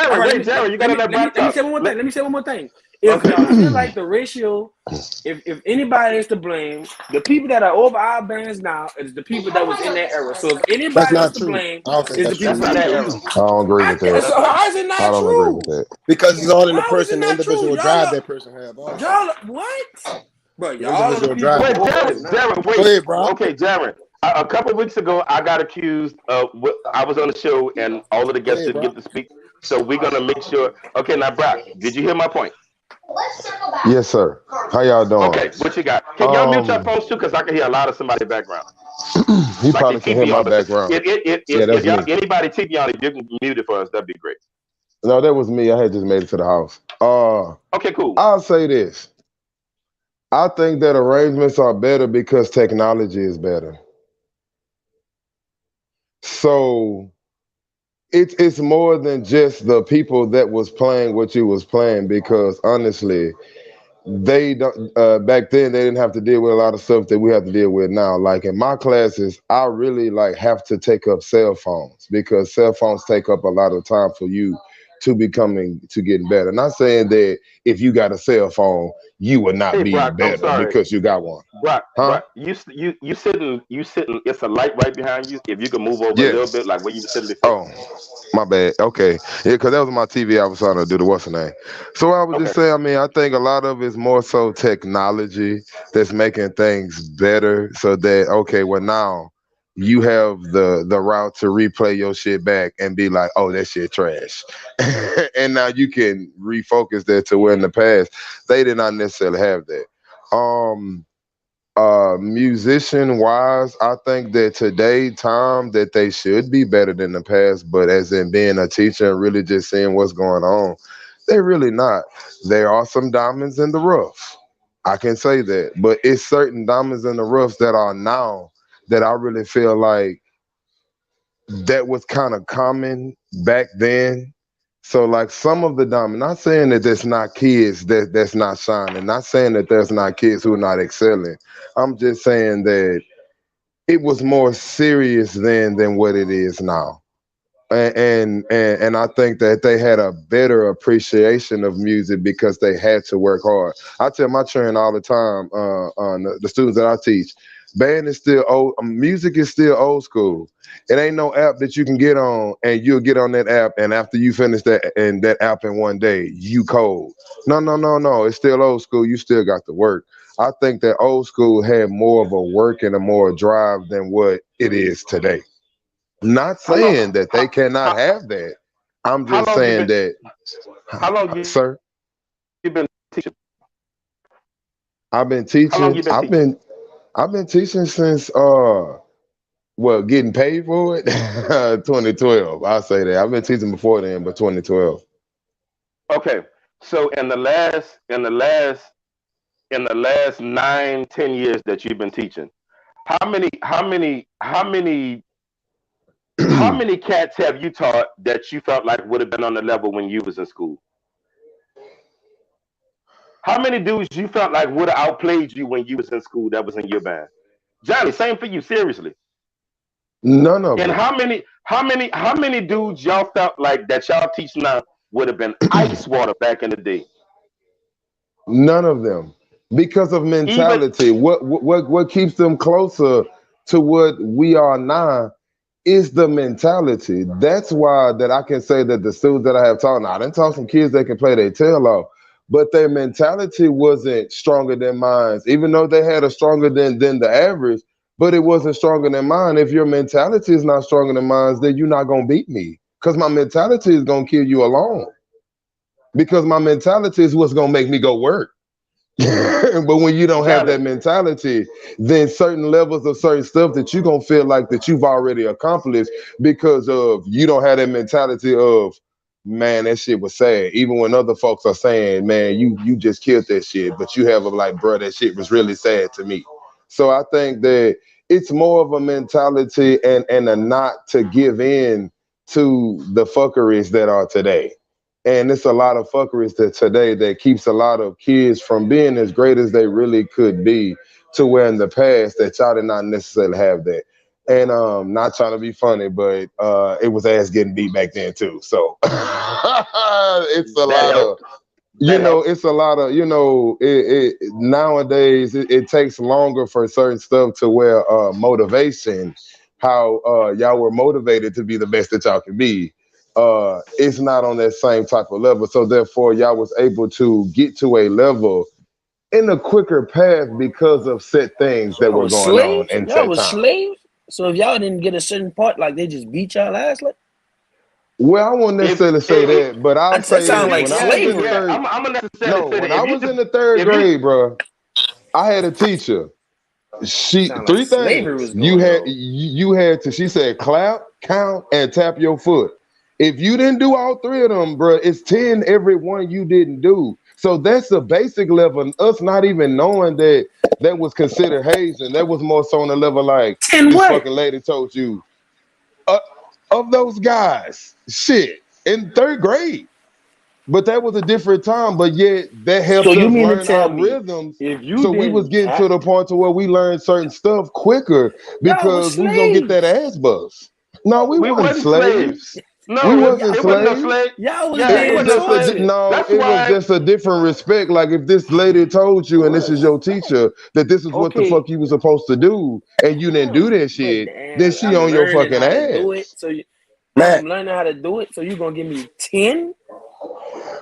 you gotta let me say one more thing. Let me say one more thing. If y'all feel like the ratio, if anybody is to blame, the people that are over our bands now is the people that was in that era. So if anybody is to blame, is the people in that era. I don't agree with that. So how is it not true? I don't agree with that. Because it's all in the person, the individual drive that person have. Y'all, what? Bro, y'all individual drive. Wait, Jared, wait. Go ahead, bro. Okay, Jared. A couple of weeks ago, I got accused of I was on the show and all of the guests didn't get to speak. So we're gonna make sure. Okay, now Brock, did you hear my point? Yes, sir. How y'all doing? Okay, what you got? Can y'all mute your phones too? Because I can hear a lot of somebody's background. He probably can hear my background. If anybody TV on it, you can mute it for us. That'd be great. No, that was me. I had just made it to the house. Okay, cool. I'll say this. I think that arrangements are better because technology is better. So it's more than just the people that was playing what you was playing, because honestly, they don't back then they didn't have to deal with a lot of stuff that we have to deal with now. Like in my classes, I really have to take up cell phones because cell phones take up a lot of time for you to getting better. Not saying that if you got a cell phone, you will not be Brock, better because you got one. Brock, you sitting. It's a light right behind you. If you can move over a little bit, like where you sitting before. Oh, my bad. Okay, yeah, because that was my TV. I was trying to do the what's the name. So I was just saying. I mean, I think a lot of it's more so technology that's making things better. So that now you have the route to replay your shit back and be like, oh, that shit trash. And now you can refocus that to where in the past they did not necessarily have that. Musician wise, I think that today time that they should be better than the past, but as in being a teacher and really just seeing what's going on, they're really not. There are some diamonds in the rough. I can say that, but it's certain diamonds in the rough that are now that I really feel like that was kind of common back then. So like some of the diamonds, not saying that there's not kids that's not shining, not saying that there's not kids who are not excelling. I'm just saying that it was more serious then than what it is now. And I think that they had a better appreciation of music because they had to work hard. I tell my children all the time, on the students that I teach, band is still old, music is still old school. It ain't no app that you can get on and you'll get on that app and after you finish that app in one day, you cold. No. It's still old school. You still got to work. I think that old school had more of a work and a more drive than what it is today. Not saying that they cannot have that. I'm just saying that. How long you, sir? You been teaching? I've been teaching. How long you been teaching? I've been teaching since getting paid for it. 2012. I'll say that. I've been teaching before then, but 2012. Okay. So in the last 9-10 years that you've been teaching, How many cats have you taught that you felt like would have been on the level when you was in school? How many dudes you felt like would have outplayed you when you was in school that was in your band? Johnny, same for you, seriously. None of And them. how many dudes y'all felt like that y'all teach now would have been ice water back in the day? None of them. Because of Even mentality. What keeps them closer to what we are now is the mentality. That's why that I can say that the students that I have taught, now I didn't talk some kids that can play their tail off, but their mentality wasn't stronger than mine, even though they had a stronger than the average, but it wasn't stronger than mine. If your mentality is not stronger than mine, then you're not gonna beat me. Because my mentality is gonna kill you alone. Because my mentality is what's gonna make me go work. But when you don't have that mentality, then certain levels of certain stuff that you're gonna feel like that you've already accomplished because of you don't have that mentality of, man, that shit was sad. Even when other folks are saying, man, you just killed that shit, but you have a like, bro, that shit was really sad to me. So I think that it's more of a mentality and a not to give in to the fuckeries that are today. And it's a lot of fuckeries that today that keeps a lot of kids from being as great as they really could be, to where in the past that y'all did not necessarily have that. And not trying to be funny, but it was ass getting beat back then too. So it's a lot of, it's a lot of, nowadays it takes longer for certain stuff to where motivation, how y'all were motivated to be the best that y'all can be. It's not on that same type of level. So therefore, y'all was able to get to a level in a quicker path because of set things that were going on in Y'all set was time. slaves. So if y'all didn't get a certain part, like they just beat y'all ass, like. Well, I won't necessarily say that, but I'll say sound this. like When I was in the slavery. third, I'm necessarily say when that I was in the third grade, bro, I had a teacher. She Sound like three slavery was things you going had on. you had to. She said clap, count, and tap your foot. If you didn't do all three of them, bro, it's 10 every one you didn't do. So that's the basic level. Us not even knowing that that was considered hazing. That was more so on the level like 10 this what? fucking lady told you. Of those guys, shit, in third grade. But that was a different time. But yet that helped So you us mean to learn tell our me rhythms. if you So we was didn't getting tap, to the point to where we learned certain stuff quicker y'all was because we was gonna get that slaves. ass buzz. No, we wasn't slaves. No, We wasn't it wasn't no slaves. slave. Y'all was Yeah, It it being was wasn't no just slave. tortured. That's it was why. just a different respect. Like if this lady told you and this is your teacher that this is what the Okay, fuck you was supposed to do and you didn't do that but shit, then damn, she I'm on your learning fucking how to do it. ass. So Matt, I'm learning how to do it. So you gonna give me 10?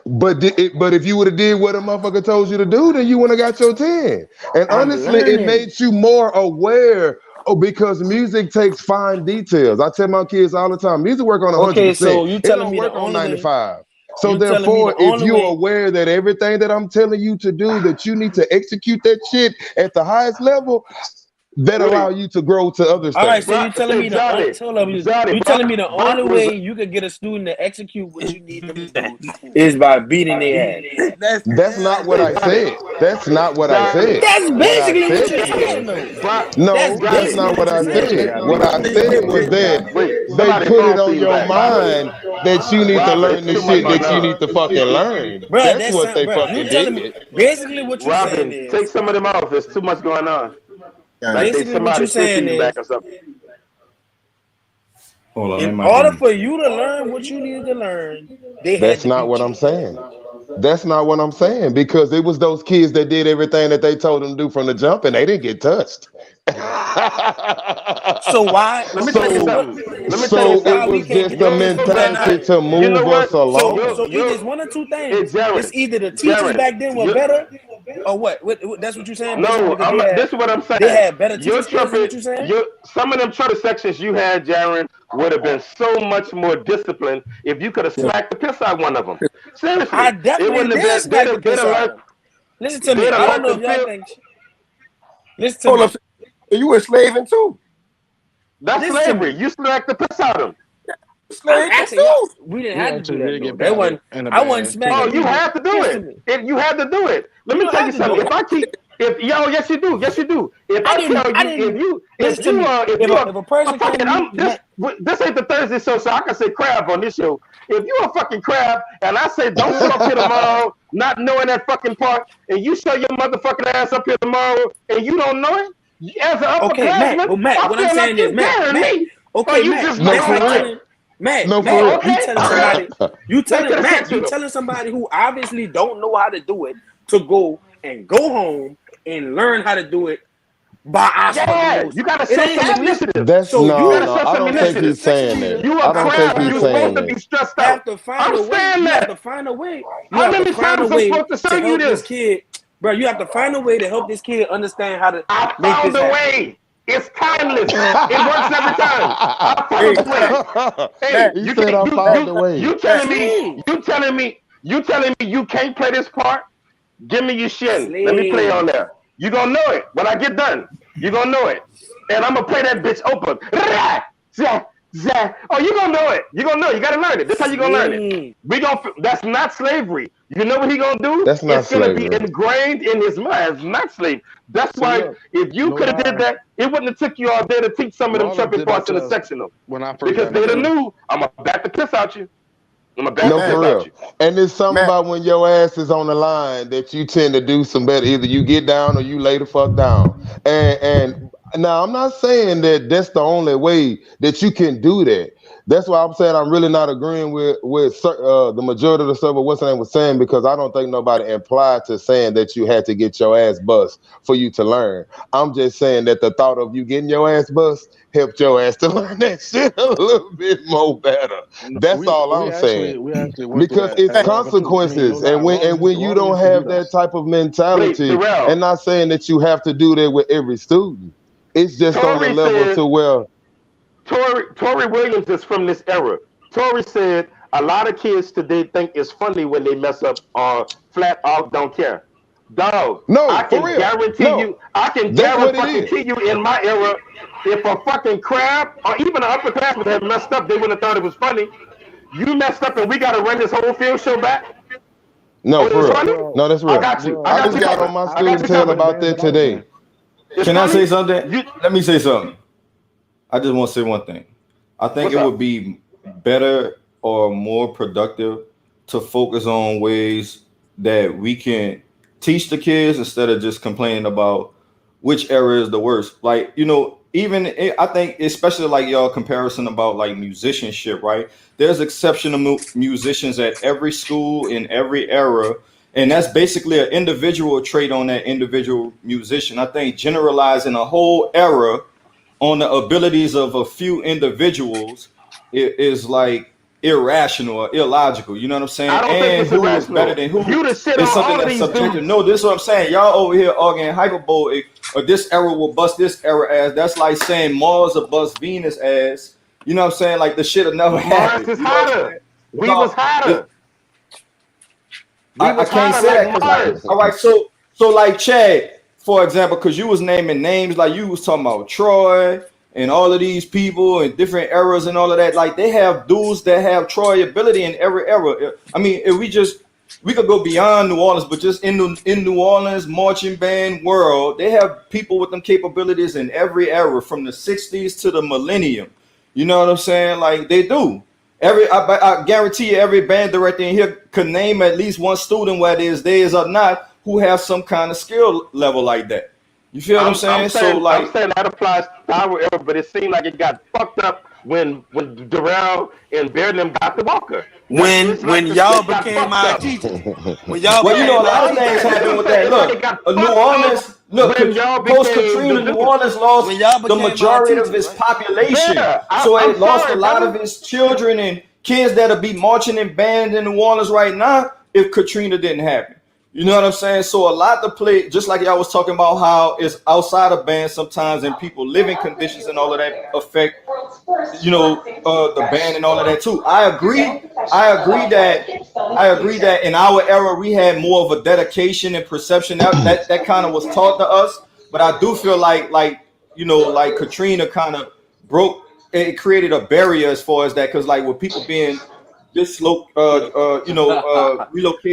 But if you would have did what a motherfucker told you to do, then you would have got your 10. And I'm honestly, it learning. made you more aware. Oh, because music takes fine details. I tell my kids all the time, music work on 100%. Okay, so you It telling don't me the work on only way? 95. So You telling me the therefore, if only you're way? aware that everything that I'm telling you to do, that you need to execute that shit at the highest level, that allow you to grow to other All right, things. so you telling me the only you telling me the only was way you could get a student to execute what you need them to do is by beating their ass. That's not what I said. That's not what I said. That's What I basically what said you're saying, was, though. That's no, that's basically not what what you're I saying. said. What I said was that wait, they somebody put it phone on your feedback. mind that you need to Robin, learn it's the too much shit going that you on. need to fucking learn. Bruh, That's that's what they bruh. You fucking telling me did. basically what you're saying Robin, take is some of them off. There's too much going on. Like they basically what somebody you're shit saying feedback is or something. Hold on, in let my order for you to learn what you needed to learn, they had That's to not beat what you. I'm saying. That's not what I'm saying because it was those kids that did everything that they told them to do from the jump and they didn't get touched. So why? Let me tell you So what? something. Let me tell you So it Why something. we was can't just get the a You're kids who better not? mentality to you know move us what? So along. either it's one or two Hey, things. Jared. It's either the teachers Jared, back then were better, or what? That's what you're saying, basically, no, because this is what I'm they saying. had better Your teacher skills. Is what trumpet, you're saying? some of them trumpet sections you had, Jared, would have been so much more disciplined if you could have smacked the piss out one of them. I Seriously, it definitely wouldn't have did been. smack the They'd piss have out of learned. them. Listen to me. They'd have I don't learned know to if y'all feel. think. Listen to hold me. up. You were slaving too. That's Listen to slavery. me. You smacked the piss out of them. I'm Slave asking y'all. too. We didn't We have to do actually that did though. get That battered wasn't. in the I wasn't band. smacking Oh, you people. have to do Listen to it. me. You have to do it. Let You me don't tell have you to do something. it. Yes you do. If I tell you, if a person this ain't the Thursday show, so I can say crab on this show. If you a fucking crab, and I say don't show up here tomorrow, not knowing that fucking part, and you show your motherfucking ass up here tomorrow, and you don't know it, as an upperclassman, Matt, what I'm saying is, Matt, you telling somebody who obviously don't know how to do it to go home and learn how to do it by osmosis. You gotta show some initiative. I don't think he's saying that. I don't think he's saying that. You have to find a way. You have to find a way. You have to find a way to help this kid. Bro, you have to find a way to help this kid understand how to make this happen. It's timeless. It works every time. I found a way. Hey, you found a way. You telling me you can't play this part? Give me your shin. Let me play on there. You gonna know it when I get done. You gonna know it, and I'm gonna play that bitch open. Oh, you gonna know it. You gonna know it. You gotta learn it. That's how you gonna learn it. That's not slavery. You know what he gonna do? That's not slavery. It's gonna be ingrained in his mind. It's not slavery. That's why if you could have did that, it wouldn't have took you all day to teach some of them tripping parts in the sectional. Because they'd have knew I'm gonna bat the piss out you. For real. And there's something about when your ass is on the line that you tend to do some better. Either you get down or you lay the fuck down. And now I'm not saying that that's the only way that you can do that. That's why I'm saying I'm really not agreeing with the majority of the stuff of what's the name was saying, because I don't think nobody implied to saying that you had to get your ass bust for you to learn. I'm just saying that the thought of you getting your ass bust helped your ass to learn that shit a little bit more better. That's all I'm saying. Because it's consequences, and when you don't have that type of mentality, and not saying that you have to do that with every student, it's just on the level to where. Tory Williams is from this era. Tory said a lot of kids today think it's funny when they mess up or flat out don't care. Dog, I can guarantee you in my era, if a fucking crab or even an upperclassman had messed up, they wouldn't have thought it was funny. You messed up and we got to run this whole field show back? No, for real. No, that's real. I just got on my student tell about that today. Can I say something? Let me say something. I just want to say one thing. I think it would be better or more productive to focus on ways that we can teach the kids instead of just complaining about which era is the worst. Like, even I think, especially like y'all comparison about like musicianship, right? There's exceptional musicians at every school in every era. And that's basically an individual trait on that individual musician. I think generalizing a whole era on the abilities of a few individuals is like irrational or illogical. You know what I'm saying? I don't think it's irrational. Is better than who? It's something that's subjective. No, this is what I'm saying. Y'all over here arguing hyperbole, or this era will bust this era ass. That's like saying Mars will bust Venus ass. You know what I'm saying? Like the shit will never happen. Mars is hotter. We was hotter. I can't say that. All right, so like Chad, for example, because you was naming names, like you was talking about Troy and all of these people and different eras and all of that. Like they have dudes that have Troy ability in every era. I mean, if we could go beyond New Orleans, but just in New Orleans marching band world, they have people with them capabilities in every era, from the 60s to the millennium. You know what I'm saying? Like they do. I guarantee you, every band director in here could name at least one student, whether it's theirs or not, who has some kind of skill level like that. You feel what I'm saying? I'm saying that applies to our era, but it seemed like it got fucked up when Darrell and Bear them got the Walker. When y'all became my teacher. When y'all a lot of things happened with that. Look, New Orleans, post-Katrina, New Orleans lost the majority of its population. So it lost a lot of its children and kids that'll be marching in bands in New Orleans right now if Katrina didn't happen. You know what I'm saying? So a lot to play, just like y'all was talking about how it's outside of bands sometimes and people living conditions and all of that affect, the band and all of that too. I agree that in our era we had more of a dedication and perception that kind of was taught to us. But I do feel like Katrina kind of broke, it created a barrier as far as that, because like with people being relocated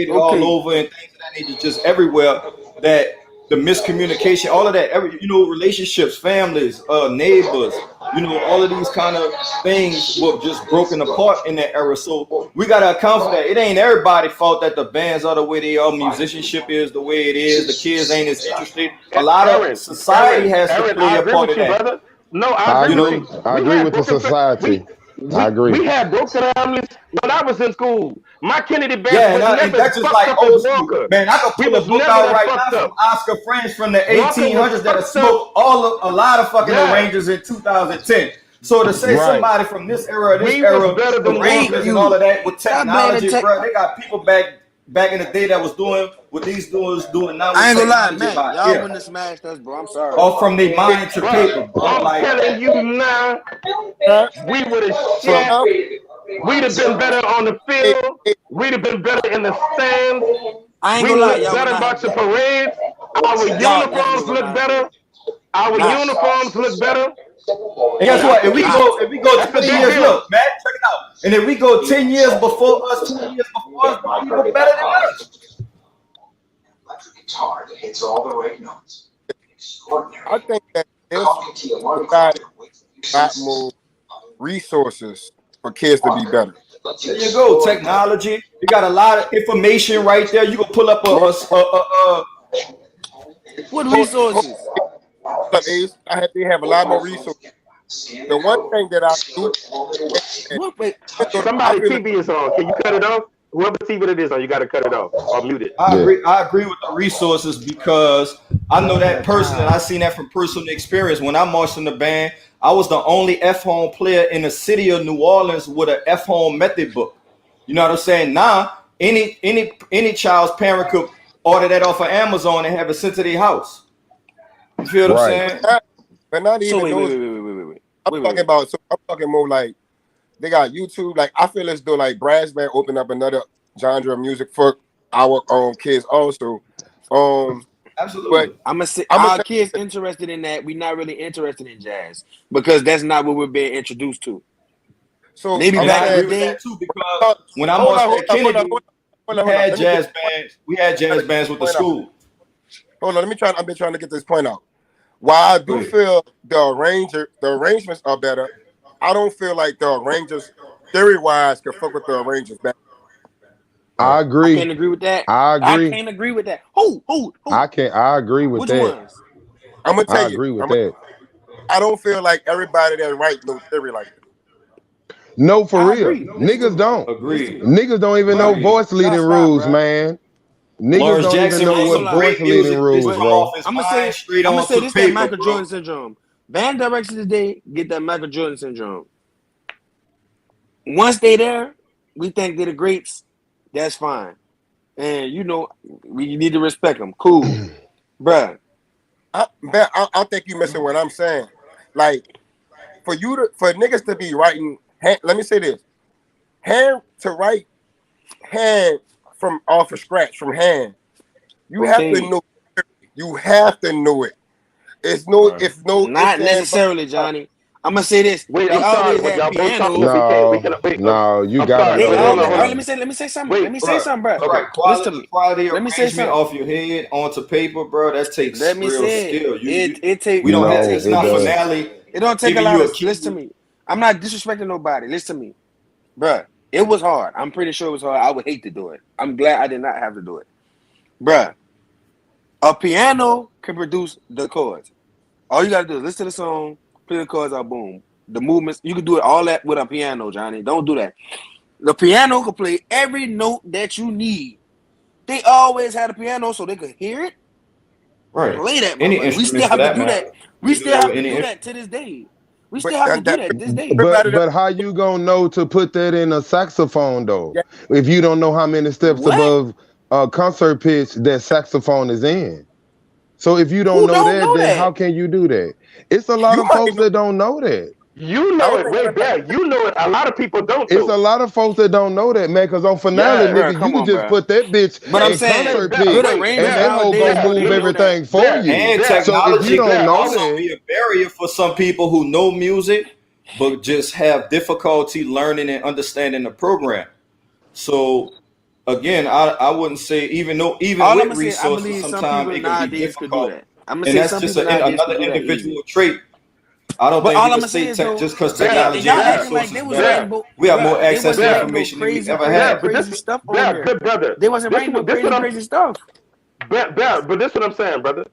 all over and things of that nature, just everywhere, that the miscommunication, all of that, relationships, families, neighbors, all of these kind of things were just broken apart in that era. So we got to account for that. It ain't everybody's fault that the bands are the way they are, musicianship is the way it is, the kids ain't as interested. A lot of society has to play a part of that. Brother. No, I agree. I agree with the society. I agree. We had broken families when I was in school. My Kennedy band and that's just like old school. Man, I could pull a book out right now from Oscar French from the 1800s that have smoked a lot of fucking arrangers in 2010. So to say somebody from this era, arrangements and all of that with technology, bro, they got people back in the day that was doing what these dudes doing now. I ain't gonna lie, man. Y'all wouldn't have smashed us, bro. I'm sorry. All from their mind to paper, bro. I'm telling you now, we would have shit. We'd have been better on the field. We'd have been better in the stands. I ain't gonna lie, y'all. Better about your parades. Our uniforms look better. Our uniforms look better. And guess what? If we go 20 years, look, man, check it out. And if we go 10 years before us, 2 years before us, people better than us. Electric guitar that hits all the right notes. Extraordinary. I think that if got more resources for kids to be better. There you go, technology. You got a lot of information right there. You can pull up what resources? They have a lot more resources. The one thing that I do, somebody TV is on. Can you cut it off? Whoever TV it is on, you got to cut it off or mute it. I agree with the resources because I know that personally. I seen that from personal experience. When I marched in the band, I was the only F-home player in the city of New Orleans with an F-home method book. You know what I'm saying? Now, any child's parent could order that off of Amazon and have it sent to their house. You feel what I'm saying? But not even wait. I'm talking more like they got YouTube. Like I feel as though like brass band opened up another genre of music for our kids also. Absolutely. But I'm gonna say our kids interested in that. We're not really interested in jazz because that's not what we're being introduced to. So maybe back in the day too, because when I was at Kennedy, we had jazz bands. We had jazz bands with the school. Hold on, I've been trying to get this point out. While I do feel the arrangements are better, I don't feel like the arrangers, theory-wise, can fuck with the arrangers better. I agree. I can't agree with that. I agree. I can't agree with that. Who? I agree with Which that. ones? I'm gonna tell you. I agree with that. I don't feel like everybody that writes no theory like that. No, for real. Niggas don't. Agree. Niggas don't even know voice leading rules, man. Niggas don't even know what voice leading rules, bro. I'm gonna say this that Michael Jordan syndrome. Band directors today get that Michael Jordan syndrome. Once they there, we think they're the greats. That's fine, and we need to respect them. Cool, bruh. I think you missing what I'm saying. Like for niggas to be writing. Let me say this: hand from off of scratch from hand. You have to know. You have to know it. Not necessarily, Johnny. I'm gonna say this. Wait, I'm sorry. No, you got it. Let me say something. Let me say something, bro. Right. Quality let me say something off your head onto paper, bro. That takes real skill. It takes. We don't have to. It's not finale. It don't take a lot of. Listen to me. I'm not disrespecting nobody. Listen to me, bro. It was hard. I'm pretty sure it was hard. I would hate to do it. I'm glad I did not have to do it, bro. A piano can produce the chords. All you gotta do is listen to the song, play the chords out, boom. The movements, you can do it all that with a piano, Johnny. Don't do that. The piano can play every note that you need. They always had a piano so they could hear it. Right. Play that. We still have to do that. We still have to do that to this day. We still have to do that this day. But how you gonna know to put that in a saxophone though? Yeah. If you don't know how many steps above concert pitch that saxophone is in. So if you don't know that, then how can you do that? It's a lot of folks that don't know that. You know it way better. You know it. A lot of people don't. It's a lot of folks that don't know that, man. Because on finale, nigga, you can just put that bitch in concert pitch, and that hoe gonna move everything for you. And technology can also be a barrier for some people who know music, but just have difficulty learning and understanding the program. So again, I wouldn't say even All with I'm gonna say, I resources, believe some sometimes people it can be nowadays could do difficult, that. I'm gonna and say that's some just people nowadays another could do that individual easy. trait. I don't But think all we I'm can gonna say say is though, just because and technology y'all and acting like resources they was better, writing, we have more bruh, they access wasn't to writing no information than we crazy, ever crazy, had. But crazy stuff on there. good brother. They wasn't writing no This crazy, what I'm. crazy stuff. But this what I'm saying, brother.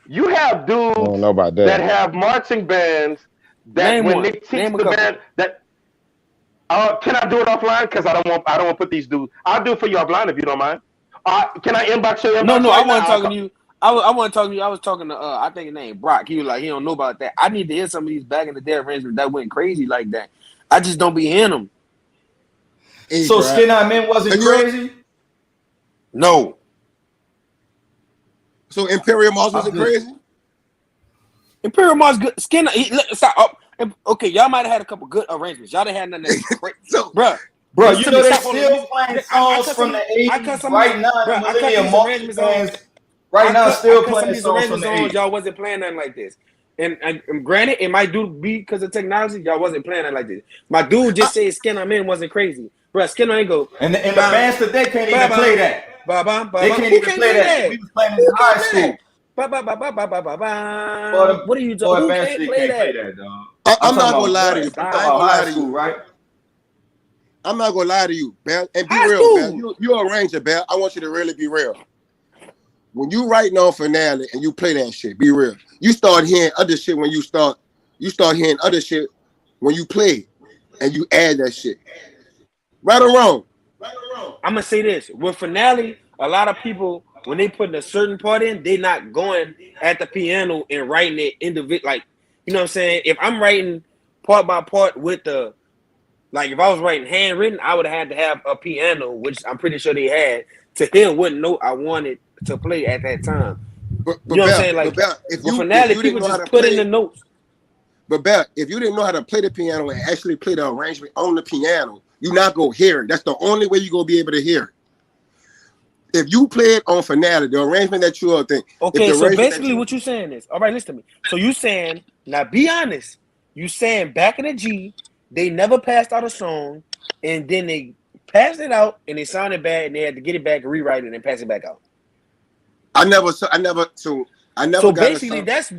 You have I don't dudes know about that that. have marching bands that Name when they one. teach Name a the couple. band that can I do it offline? Because I don't want to put these dudes. I'll do it for you offline if you don't mind. Can I inbox your No, inbox no, I right now? wasn't talking to you. I wasn't talking to you. I was talking to I think his name Brock. He was like, he don't know about that. I need to hear some of these back in the day arrangements that went crazy like that. I just don't be hearing them. Hey, So bro. Skin Eye Men wasn't crazy. No. So Imperial Moss wasn't crazy? Imperial Mars good. Skin. Stop. Okay, y'all might have had a couple good arrangements. Y'all didn't have nothing that's crazy, bruh. Bro, Listen you to know me. they Stop. Hold on. still playing songs from the I cut 80s some right now. bruh, The I cut Millennium these March arrangements bands on. right now I still cut some of playing these songs from arrangements the on. 80s. Y'all wasn't playing nothing like this. And granted, it might be because of technology. Y'all wasn't playing nothing like this. My dude just said Skin on Men wasn't crazy, bruh. Skin on Men go. And the bands today can't even play that. They can't Who even can't play play that. that? We was playing this Who in high can't play school. that? What Boy, are you boy, talking? Who Band can't Street play can't play that? that, dog. I'm talking not gonna about lie to what? you. I'm I talking ain't about gonna high lie to school, you. right? I'm not gonna lie to you, Bell. And be High real, Bell. school. You're a arranger, Bell. I want you to really be real. When you writing on finale and you play that shit, be real. You start hearing other shit when you start hearing other shit when you play and you add that shit. Right or wrong? I'm gonna say this with finale. A lot of people when they putting a certain part in, they not going at the piano and writing it individual. Like you know what I'm saying. If I'm writing part by part with the like, if I was writing handwritten, I would have had to have a piano, which I'm pretty sure they had to hear what note I wanted to play at that time. But You know what I'm Bell, saying? Like if with you finale, didn't people know how just to put in play, the notes. but Bell, if you didn't know how to play the piano and actually play the arrangement on the piano, you're not gonna hear it. That's the only way you're gonna be able to hear it. If you play it on finale, the arrangement that you all think. Okay, so basically what you're saying is, all right, listen to me. So you saying, now be honest, you saying back in the G, they never passed out a song, and then they passed it out and it sounded bad and they had to get it back and rewrite it and pass it back out. I never So got basically that's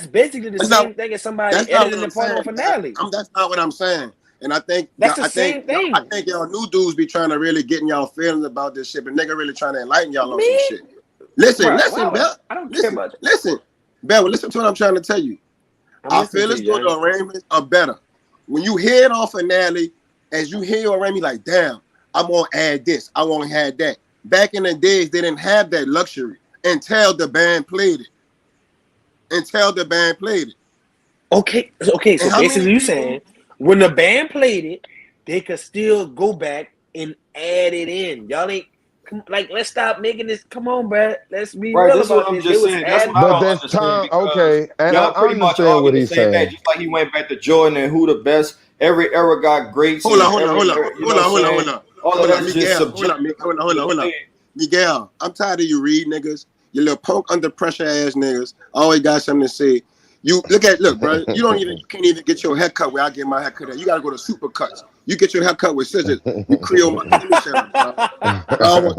basically the same thing as somebody that's not what editing the I'm part on saying. finale. That's not what I'm saying. And I think That's the same thing. I think y'all new dudes be trying to really get in y'all feelings about this shit, but nigga really trying to enlighten y'all on some shit. Listen, Bell. I don't care about that. Listen, Bell. Listen to what I'm trying to tell you. I feel as though the arrangements are better when you hear it on finale. As you hear your arrangement, like, damn, I'm gonna add this. I want to add that. Back in the days, they didn't have that luxury until the band played it. Okay. So basically you saying when the band played it, they could still go back and add it in. Y'all ain't let's stop making this. Come on, bro. Let's be Right, real this is what about I'm this. just saying. That's what I But don't that's understand time. because Okay, and I y'all pretty much understand argue what the he's same thing. saying. Just like he went back to Jordan and who the best. Every era got greats. Hold on. All of that's just subjective. Hold on. Miguel, I'm tired of you read niggas. You little punk under pressure ass niggas. Always got something to say. Look, bro. You can't even get your hair cut where I get my hair cut at. You gotta go to Supercuts. You get your hair cut with scissors. You Creole. Let me shut up, bro. All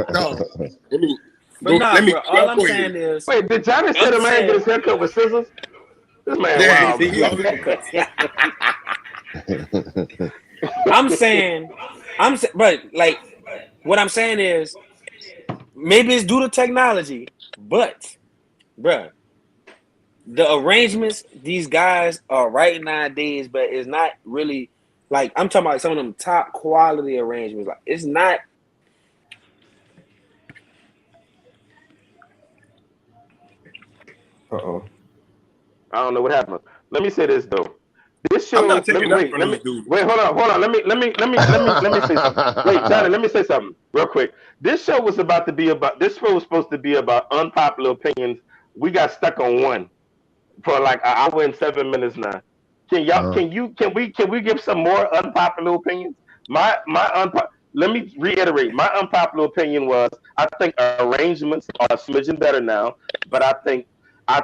I'm saying is, wait, did Johnny say the man get his haircut with scissors? This man, wow. but like, what I'm saying is, maybe it's due to technology, but, bruh, the arrangements these guys are writing nowadays, but it's not really like I'm talking about some of them top quality arrangements. Like it's not. I don't know what happened. Let me say this though. This show. I'm not taking Wait. Hold on. Let me say something. Wait, Johnny. Let me say something real quick. This show was about to be about. This show was supposed to be about unpopular opinions. We got stuck on one for like an hour and 7 minutes now. Can we give some more unpopular opinions? Let me reiterate. My unpopular opinion was I think arrangements are a smidgen better now, but I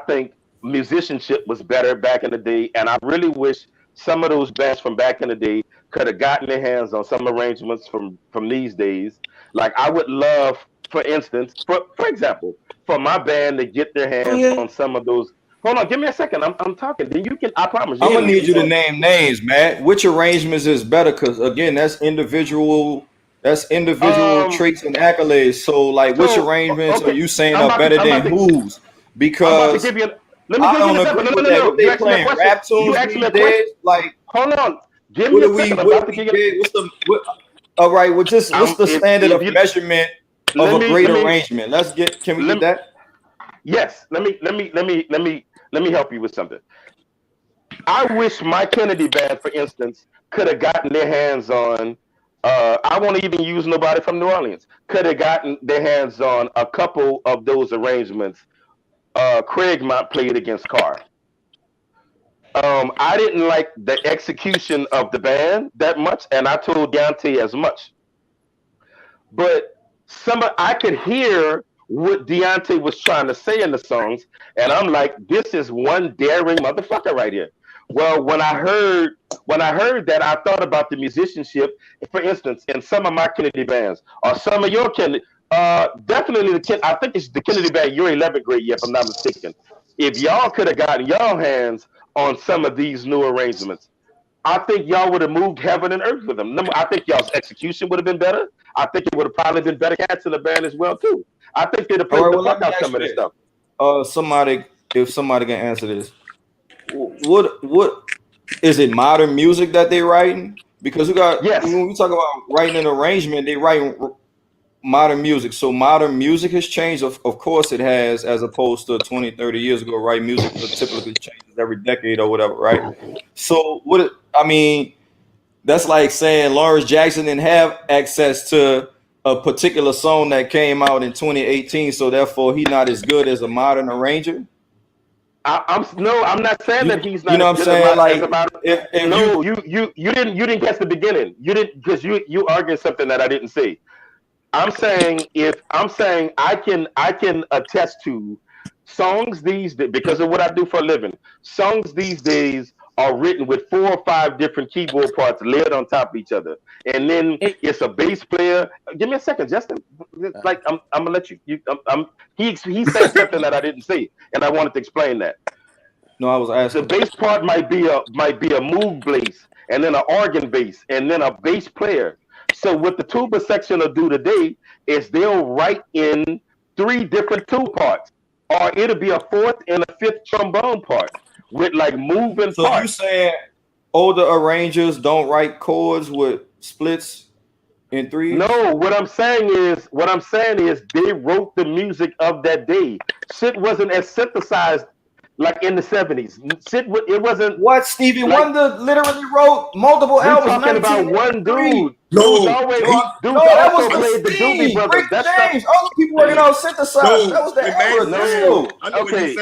think musicianship was better back in the day, and I really wish some of those bands from back in the day could have gotten their hands on some arrangements from these days. Like I would love, for instance, for example, for my band to get their hands on some of those. Hold on, give me a second. I'm talking. Then you can. I promise. I'm gonna need you to name names, Matt. Which arrangements is better? Because again, that's individual. That's individual traits and accolades. So, like, which arrangements are you saying are better than whose? Because let me give I you don't an agree example. with that. What they playing rap tunes these days? Like, hold on. Give what me do a we? second. What do we get? What's the? All right. What's the standard of measurement of a great arrangement? Let's get. Can we get that? Yes. Let me help you with something. I wish my Kennedy band, for instance, could have gotten their hands on. I won't even use nobody from New Orleans. Could have gotten their hands on a couple of those arrangements. Craig Mott played against Carr. I didn't like the execution of the band that much, and I told Deontay as much. But I could hear what Deontay was trying to say in the songs, and I'm like, this is one daring motherfucker right here. Well, when I heard that, I thought about the musicianship. For instance, in some of my Kennedy bands, or some of your Kennedy, definitely I think it's the Kennedy band, your 11th grade year, if I'm not mistaken. If y'all could have gotten y'all hands on some of these new arrangements, I think y'all would have moved heaven and earth with them. I think y'all's execution would have been better. I think it would have probably been better cats in the band as well too. I think they'd have played the fuck out some of this stuff. If somebody can answer this, what is it? Modern music that they writing? Because when we talk about writing an arrangement, they write modern music. So modern music has changed. Of course it has, as opposed to 20, 30 years ago, right? Music typically changes every decade or whatever, right? So that's like saying Lawrence Jackson didn't have access to a particular song that came out in 2018, so therefore he's not as good as a modern arranger. I'm not saying that he's not. You know what I'm saying? Like, you didn't catch the beginning. You didn't, because you arguing something that I didn't say. I'm saying I can attest to songs these days, because of what I do for a living. Songs these days are written with 4 or 5 different keyboard parts layered on top of each other, and then it's a bass player. Give me a second, Justin. Like I'm gonna let you. He said something that I didn't say, and I wanted to explain that. No, I was asking. The bass part might be a moog bass, and then an organ bass, and then a bass player. So what the tuba section will do today is they'll write in 3 different tuba parts, or it'll be a 4th and a 5th trombone part with like moving parts. So you saying older arrangers don't write chords with splits in 3s? No, what I'm saying is they wrote the music of that day. Shit wasn't as synthesized like in the 70s. It wasn't. What? Stevie Wonder literally wrote multiple albums. We're talking about one dude. That was played the Doobie Brothers. Rick James. All the people working on synthesizers. That was the era. Okay.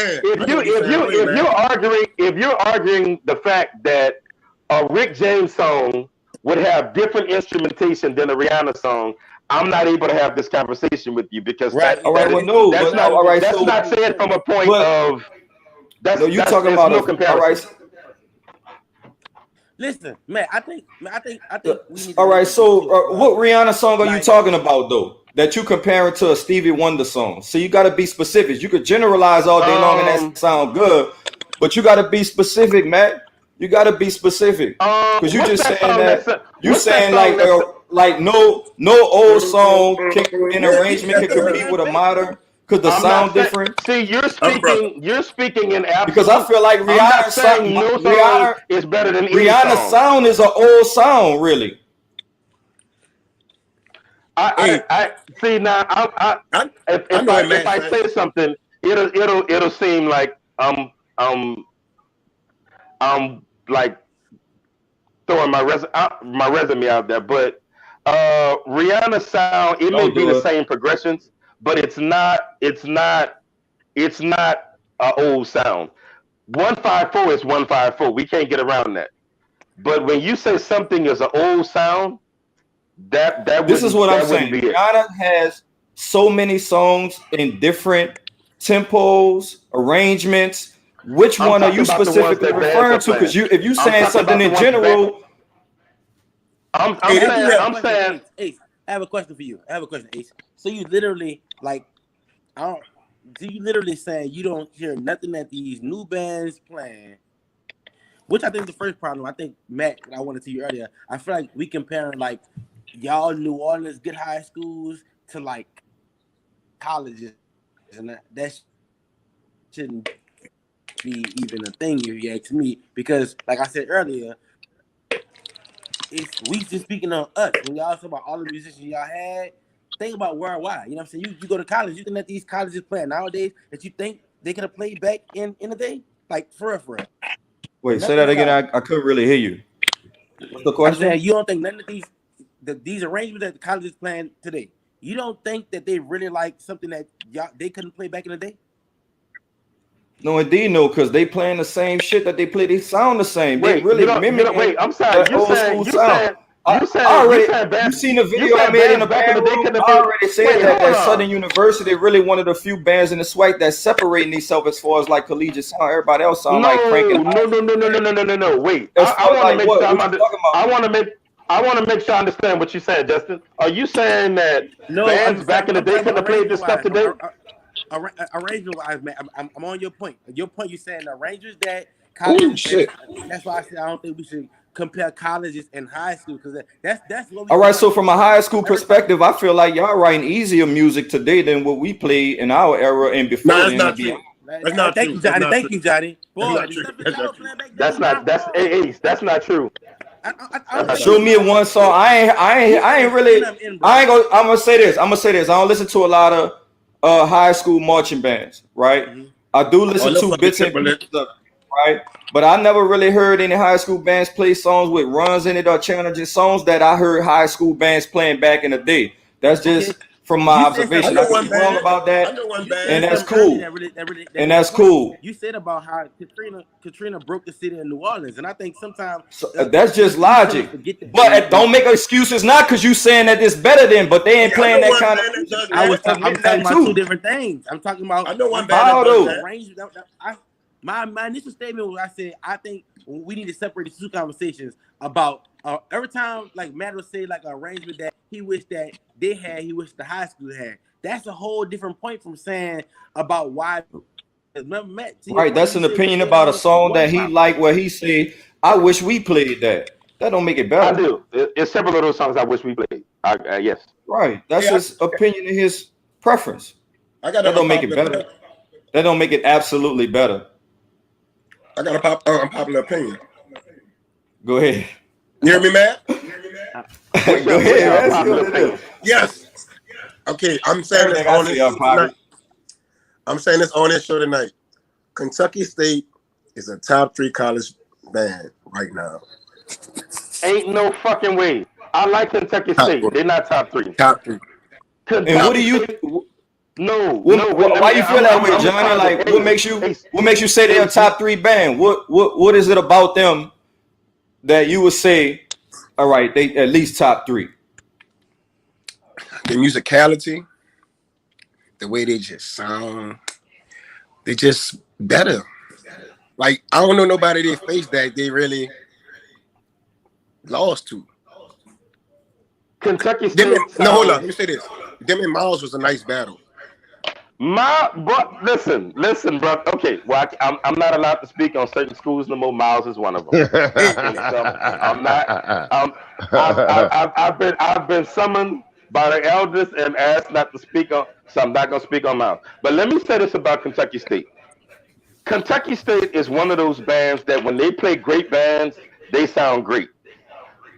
If you're arguing the fact that a Rick James song would have different instrumentation than a Rihanna song, I'm not able to have this conversation with you, because that's not said from a point of. You're talking about no comparison. All right. Listen, man, I think we need. All right, so what Rihanna song are you talking about though? That you compare it to a Stevie Wonder song? So you got to be specific. You could generalize all day long and that sound good, but you got to be specific, Matt. You got to be specific, because you just saying that you saying like no old song in arrangement can compete with a modern. Because the sound different. See, you're speaking in absolute. Because I feel like Rihanna's sound is better than Rihanna's sound is an old sound, really. I see now. If I say something, it'll seem like I'm like throwing my resume out there. But Rihanna's sound, it may be the same progressions, but it's not an old sound. 154 is 154. We can't get around that. But when you say something is an old sound, this is what I'm saying. Rihanna has so many songs in different tempos, arrangements, which one are you specifically referring to? Because if you saying something in general, I'm saying. Ace, I have a question for you. Ace. So you literally do you literally saying you don't hear nothing that these new bands playing? Which I think is the first problem. I think Matt, I wanted to you earlier. I feel like we comparing like y'all New Orleans good high schools to like colleges, and that shouldn't be even a thing if you ask me. Because like I said earlier, we just speaking on us. When y'all talk about all the musicians y'all had, think about worldwide. You know what I'm saying? You go to college, you can let these colleges play nowadays that you think they could have played back in the day, like for real. Wait, say that again. I couldn't really hear you. What's the question? I'm saying you don't think none of these arrangements that the college is playing today, you don't think that they really like something that they couldn't play back in the day? No, indeed, no, because they playing the same shit that they play. They sound the same. They really mimic. Wait, I'm sorry. You seen the video I made in the band room? I already said that Southern University really one of the few bands in the SWAC that's separating themselves as far as like collegiate sound. Everybody else sound like Frank and No. Wait, I want to make sure I understand what you said, Justin. Are you saying that bands back in the day could have played this stuff today? Arrangement wise, man, I'm on your point. Your point, you're saying the arrangements that colleges. That's why I said I don't think we should compare colleges and high school because that's what we. All right, so from a high school perspective, I feel like y'all writing easier music today than what we played in our era and before. No, that's not true. That's not true. Thank you, Johnny. Boy, That's Ace. That's not true. Show me one song. I ain't really. I'm gonna say this. I don't listen to a lot of high school marching bands, right? Mm-hmm. I do listen to bits and pieces of it, right? But I never really heard any high school bands play songs with runs in it or challenging songs that I heard high school bands playing back in the day. That's just from my observation. I could be wrong about that, and that's cool. And that's cool. You said about how Katrina broke the city of New Orleans, and I think sometimes that's just logic. But don't make excuses not because you saying that it's better than, but they ain't playing that kind of music. I'm talking about two different things. I'm talking about. I know one band. My initial statement was I said I think we need to separate the two conversations about every time like Matt will say like an arrangement that he wished that they had, he wished the high school had. That's a whole different point from saying about why. Right, that's an opinion about a song that he liked where he said, I wish we played that. That don't make it better. I do. It's several of those songs I wish we played. Yes. Right. That's his opinion and his preference. That don't make it better. That don't make it absolutely better. I got a unpopular opinion. Go ahead. You hear me, Matt? Go ahead. Yes. Okay, I'm saying this on this show tonight. I'm saying this on this show tonight. Kentucky State is a top 3 college band right now. Ain't no fucking way. I like Kentucky State. They're not top 3. Top 3. And what do you? No. Why you feel that way, Johnny? Like, what makes you say they're a top 3 band? What is it about them that you would say, all right, they at least top 3? The musicality, the way they just sound, they just better. Like I don't know nobody they face that they really lost to. Kentucky State. Hold on. Let me say this. Them and Miles was a nice battle. Listen, bro. Okay, well, I'm not allowed to speak on certain schools no more. Miles is one of them. I'm not. I've been summoned by the elders and asked not to speak on. So I'm not gonna speak on Miles. But let me say this about Kentucky State. Kentucky State is one of those bands that when they play great bands, they sound great.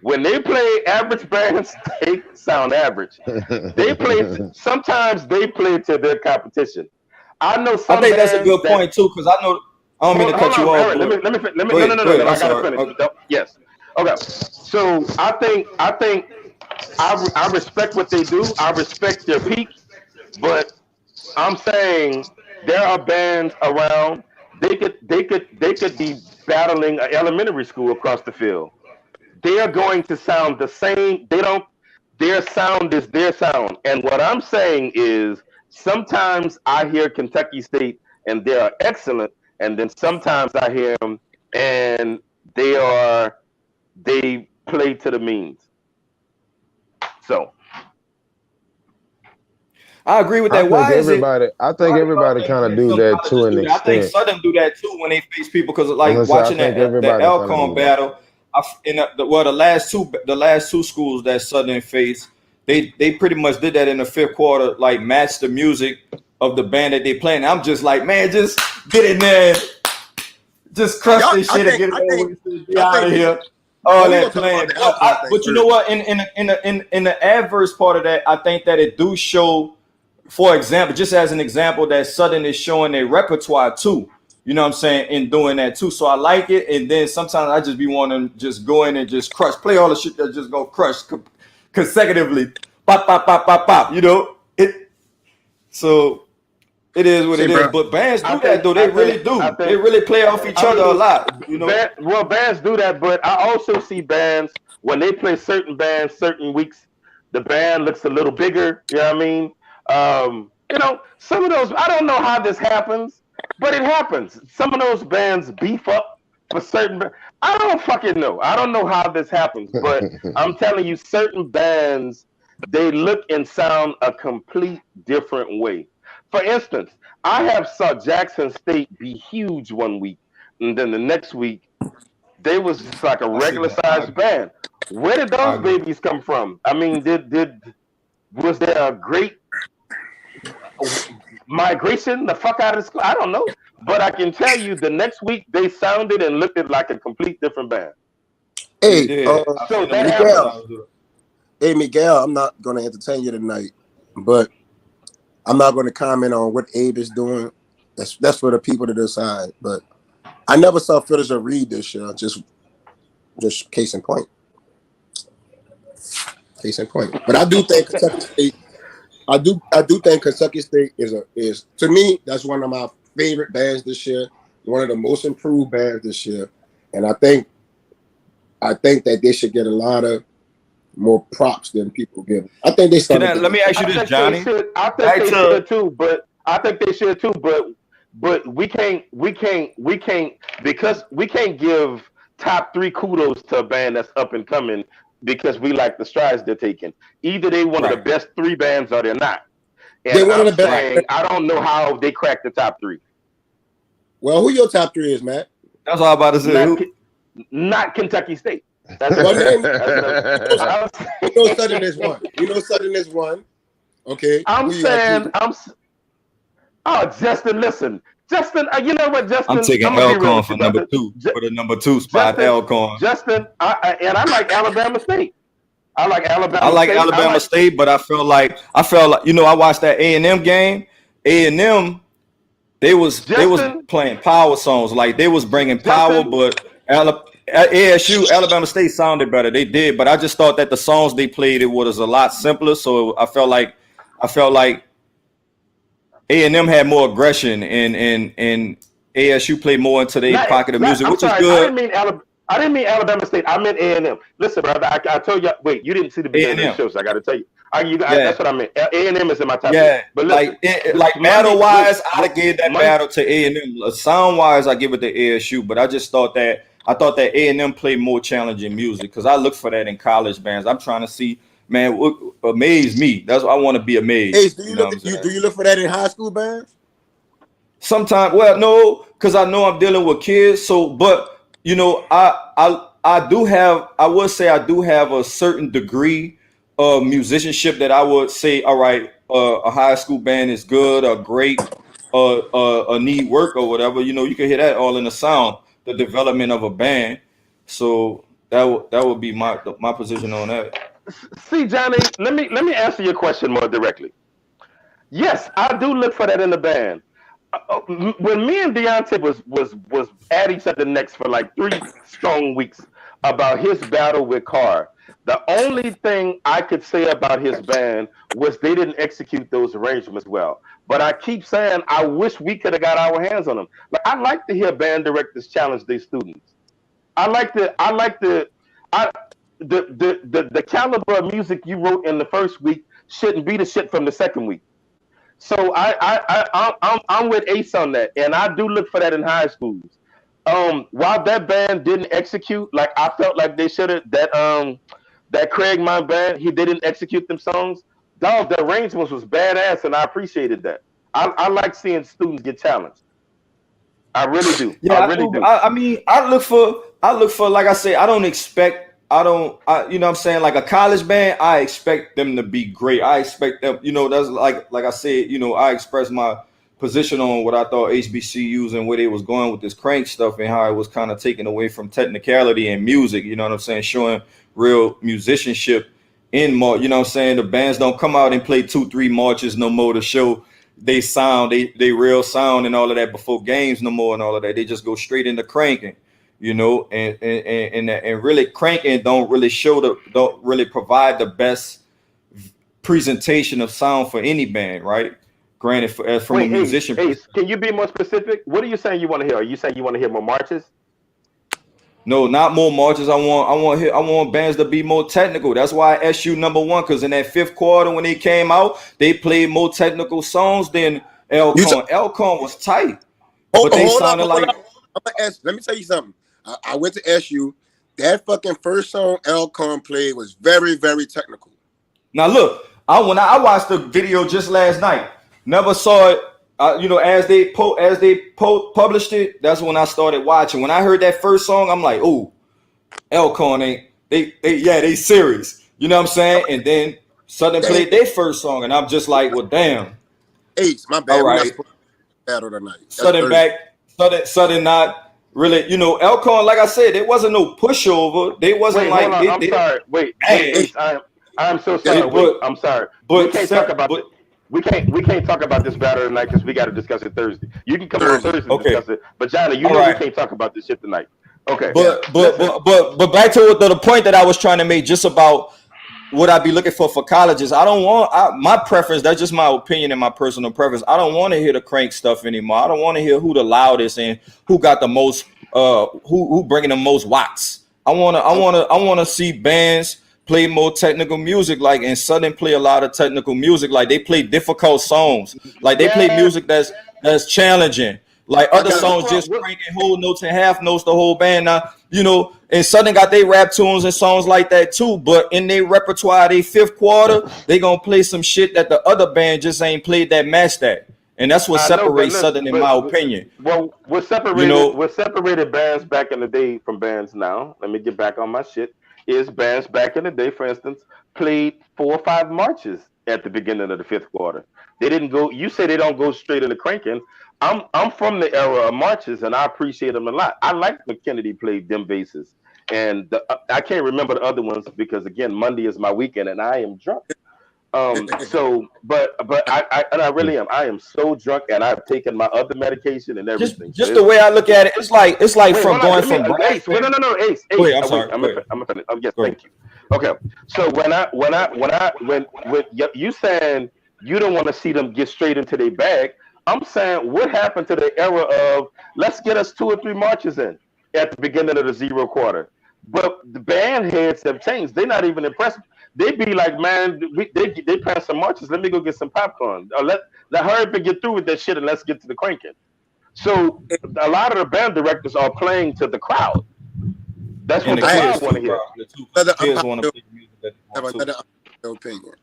When they play average bands, they sound average. Sometimes they play to their competition. I know some. I think that's a good point too, because I know. I don't mean to cut you off. Let me. No. I gotta finish. Yes. Okay. So I think I respect what they do. I respect their peak, but I'm saying there are bands around. They could be battling an elementary school across the field. They are going to sound the same. Their sound is their sound. And what I'm saying is sometimes I hear Kentucky State and they are excellent, and then sometimes I hear them and they play to the means. So I agree with I that. think Why is it? everybody. I think Why do y'all everybody think kind of that do some that to colleges an do that? I think extent. Southern do that too when they face people because I'm like gonna say I watching think that everybody kind of Alcon do that. battle. The last two schools that Southern faced, they pretty much did that in the fifth quarter, like match the music of the band that they playing. I'm just like, man, just get in there, just crush this shit and get it over with, be out of here. All that playing, but you know what? In the adverse part of that, I think that it do show. For example, just as an example, that Southern is showing their repertoire too. You know what I'm saying? In doing that too. So I like it. And then sometimes I just be wanting to just go in and just crush, play all the shit that just go crush consecutively. Pop, pop, pop, pop, pop. You know? So it is what it is. But bands do that though. They really do. They really play off each other a lot. You know? Well, bands do that, but I also see bands when they play certain bands certain weeks, the band looks a little bigger. You know what I mean? Some of those, I don't know how this happens, but it happens. Some of those bands beef up for certain. I don't fucking know. I don't know how this happens, but I'm telling you, certain bands, they look and sound a complete different way. For instance, I have saw Jackson State be huge one week, and then the next week they was just like a regular sized band. Where did those babies come from? I mean, was there a great migration the fuck out of the school? I don't know, but I can tell you the next week they sounded and looked like a complete different band. Hey, so that Miguel. Hey, Miguel, I'm not going to entertain you tonight, but I'm not going to comment on what Abe is doing. That's for the people to decide. But I never saw Phillips or Reed this year. Just case in point. Case in point. But I do think Kentucky State. I do think Kentucky State is to me, that's one of my favorite bands this year. One of the most improved bands this year, and I think that they should get a lot of more props than people give. I think they started. Let me ask you this, Johnny. I think they should too, but we can't because we can't give top 3 kudos to a band that's up and coming because we like the strides they're taking. Either they one of the best 3 bands or they're not. And they're one of the best. I don't know how they cracked the top 3. Well, who your top 3 is, Matt? That's all I'm about to say. Not Kentucky State. That's Southern is one. You know Southern is one. Okay. Justin, listen. Justin, you know what, Justin? I'm taking Alcon for number 2 for the number 2 spot. Alcon. Justin, I like Alabama State. I like Alabama State, but I felt like I watched that A&M game. A&M, they was playing power songs, like they was bringing power, but ASU, Alabama State sounded better. They did, but I just thought that the songs they played, it was a lot simpler. So I felt like A&M had more aggression, and ASU played more into their pocket of music, which is good. I didn't mean Alabama State. I meant A&M. Listen, brother, I told you. Wait, you didn't see the beginning of the show, so I got to tell you. That's what I meant. A&M is in my top. Yeah, but listen, like battle wise, I gave that battle to A&M. Sound wise, I give it to ASU. But I just thought that A&M played more challenging music because I look for that in college bands. I'm trying to see, man, what amaze me. That's what I want to be amazed. Hey, do you look for that in high school bands? Sometimes, well, no, because I know I'm dealing with kids. So, but. You know, I do have a certain degree of musicianship that I would say, all right, a high school band is good or great or need work or whatever. You know, you can hear that all in the sound, the development of a band. So that would be my position on that. See, Johnny, let me answer your question more directly. Yes, I do look for that in the band. When me and Deontay was at each other necks for like 3 strong weeks about his battle with Carr, the only thing I could say about his band was they didn't execute those arrangements well. But I keep saying I wish we could have got our hands on them. Like, I like to hear band directors challenge their students. The caliber of music you wrote in the first week shouldn't be the shit from the second week. So I'm with Ace on that, and I do look for that in high schools. While that band didn't execute, like I felt like they should have. That Craig my band, he didn't execute them songs. Dog, the arrangements was badass, and I appreciated that. I like seeing students get challenged. I really do. Yeah, I really do. I mean, I look for, like I say, I don't, you know what I'm saying? Like a college band, I expect them to be great. I expect them, you know, that's like I said, you know, I expressed my position on what I thought HBCUs and where they was going with this crank stuff and how it was kind of taken away from technicality and music, you know what I'm saying? Showing real musicianship in more, you know what I'm saying? The bands don't come out and play 2-3 marches no more to show they sound, they real sound and all of that before games no more and all of that. They just go straight into cranking, you know, and really cranking don't really provide the best presentation of sound for any band, right? Granted, from a musician. Ace, can you be more specific? What are you saying you want to hear? Are you saying you want to hear more marches? No, not more marches. I want bands to be more technical. That's why SU #1, because in that 5th quarter when they came out, they played more technical songs than Elcon. Elcon was tight, but they sounded like. Let me tell you something. I went to SU. That fucking first song Elcon played was very, very technical. Now look, when I watched the video just last night, never saw it. You know, as they published it, that's when I started watching. When I heard that first song, I'm like, "Oh, Elcon ain't they serious." You know what I'm saying? And then Southern played their first song, and I'm just like, "Well, damn." Ace, my bad. All right. Battle tonight. Southern not really. You know, Elcon, like I said, it wasn't no pushover. They wasn't like. I'm sorry. Wait, Ace, I'm so sorry. I'm sorry. But we can't talk about it. We can't talk about this battle tonight because we got to discuss it Thursday. You can come on Thursday and discuss it, but Johnny, you know we can't talk about this shit tonight. Okay. But back to the point that I was trying to make, just about what I'd be looking for colleges. I don't want my preference. That's just my opinion and my personal preference. I don't want to hear the crank stuff anymore. I don't want to hear who the loudest and who got the most, who bringing the most watts. I want to see bands play more technical music, like, and Southern play a lot of technical music. Like they play difficult songs. Like they play music that's challenging. Like other songs just cranking whole notes and half notes the whole band. Now, you know, and Southern got their rap tunes and songs like that too. But in their repertoire, they 5th quarter, they gonna play some shit that the other band just ain't played that match that. And that's what separates Southern, in my opinion. Well, we're separated bands back in the day from bands now. Let me get back on my shit. Is bands back in the day, for instance, played 4 or 5 marches at the beginning of the 5th quarter. They didn't go. You say they don't go straight into cranking. I'm from the era of marches, and I appreciate them a lot. I like when Kennedy played them bases, and I can't remember the other ones because again, Monday is my weekend, and I am drunk. So, but I really am. I am so drunk, and I've taken my other medication and everything. Just the way I look at it, it's like Ace. No, Ace. Wait, I'm sorry. I'm offended. Oh, yes, thank you. Okay, so when you saying you don't want to see them get straight into their bag, I'm saying what happened to the era of let's get us 2 or 3 marches in at the beginning of the 0 quarter. But the band heads have changed. They're not even impressed. They be like, man, they pass some marches. Let me go get some popcorn. Or let hurry up and get through with that shit and let's get to the cranking. So a lot of the band directors are playing to the crowd. That's what the crowd want to hear. The kids want to play music that they want to. Opinion.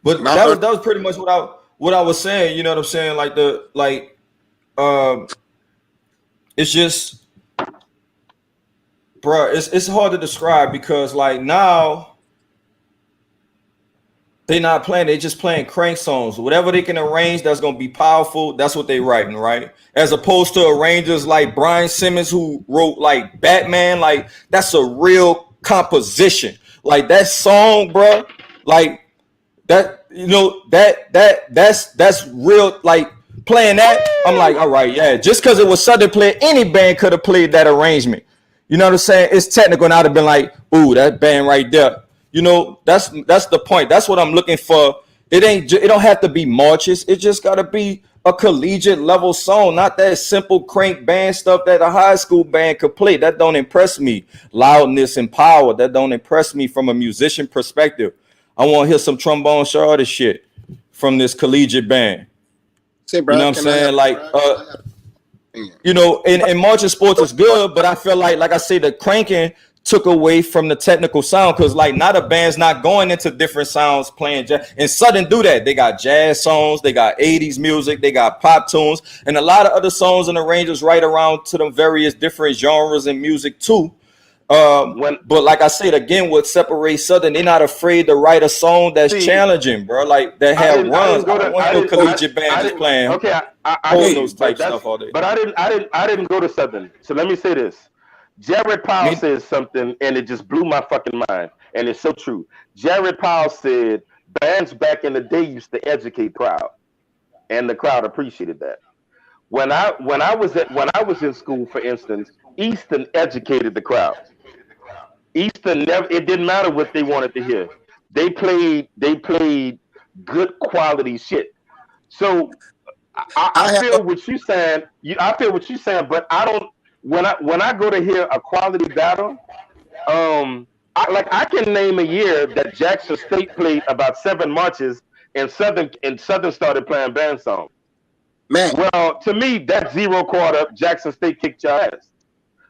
But that was pretty much what I was saying. You know what I'm saying? It's just, bro, it's hard to describe because like now they not playing, they just playing crank songs. Whatever they can arrange that's gonna be powerful, that's what they writing, right? As opposed to arrangers like Brian Simmons who wrote like Batman, like that's a real composition. Like that song, bro, like that, you know, that's real. Like playing that, I'm like, all right, yeah. Just because it was Southern play, any band could have played that arrangement. You know what I'm saying? It's technical, and I'd have been like, ooh, that band right there. You know, that's the point. That's what I'm looking for. It don't have to be marches. It just gotta be a collegiate level song, not that simple crank band stuff that a high school band could play. That don't impress me. Loudness and power, that don't impress me from a musician perspective. I want to hear some trombone shard shit. from this collegiate band. Say, bro, you know what I'm saying? Like, you know, and marching sports is good, but I feel like I say, the cranking took away from the technical sound, because like now the band's not going into different sounds playing jazz. And Southern do that. They got jazz songs, they got 80s music, they got pop tunes, and a lot of other songs and arrangements right around to the various different genres and music too. But like I said again, what separates Southern, they're not afraid to write a song that's challenging, bro. Like that have runs. I don't want no collegiate band just playing. Okay, I those type stuff all day. But I didn't go to Southern. So let me say this. Jared Powell says something, and it just blew my fucking mind, and it's so true. Jared Powell said bands back in the day used to educate the crowd, and the crowd appreciated that. When I was in school, for instance, Easton educated the crowd. Easton never. It didn't matter what they wanted to hear. They played good quality shit. So I feel what you're saying. I feel what you're saying, but I don't. When I go to hear a quality battle, I can name a year that Jackson State played about 7 marches and Southern started playing band songs. Man, well, to me, that 0 quarter, Jackson State kicked your ass.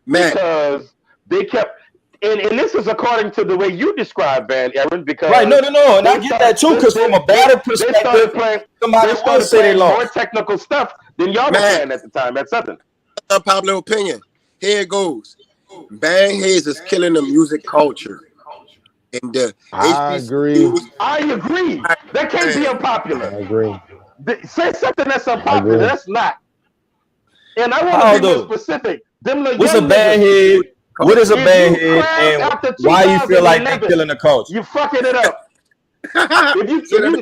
Man, because they kept. And this is according to the way you describe band, Aaron. Because right, no, and I get that too. Because from a battle perspective, somebody started say they lost more technical stuff than y'all were playing at the time at Southern. Unpopular opinion. Here it goes. Band heads is killing the music culture. And I agree. I agree. That can't be unpopular. I agree. Say something that's unpopular. That's not. And I want to be more specific. What's a band head? What is a band head, and why you feel like they're killing the culture? You fucking it up.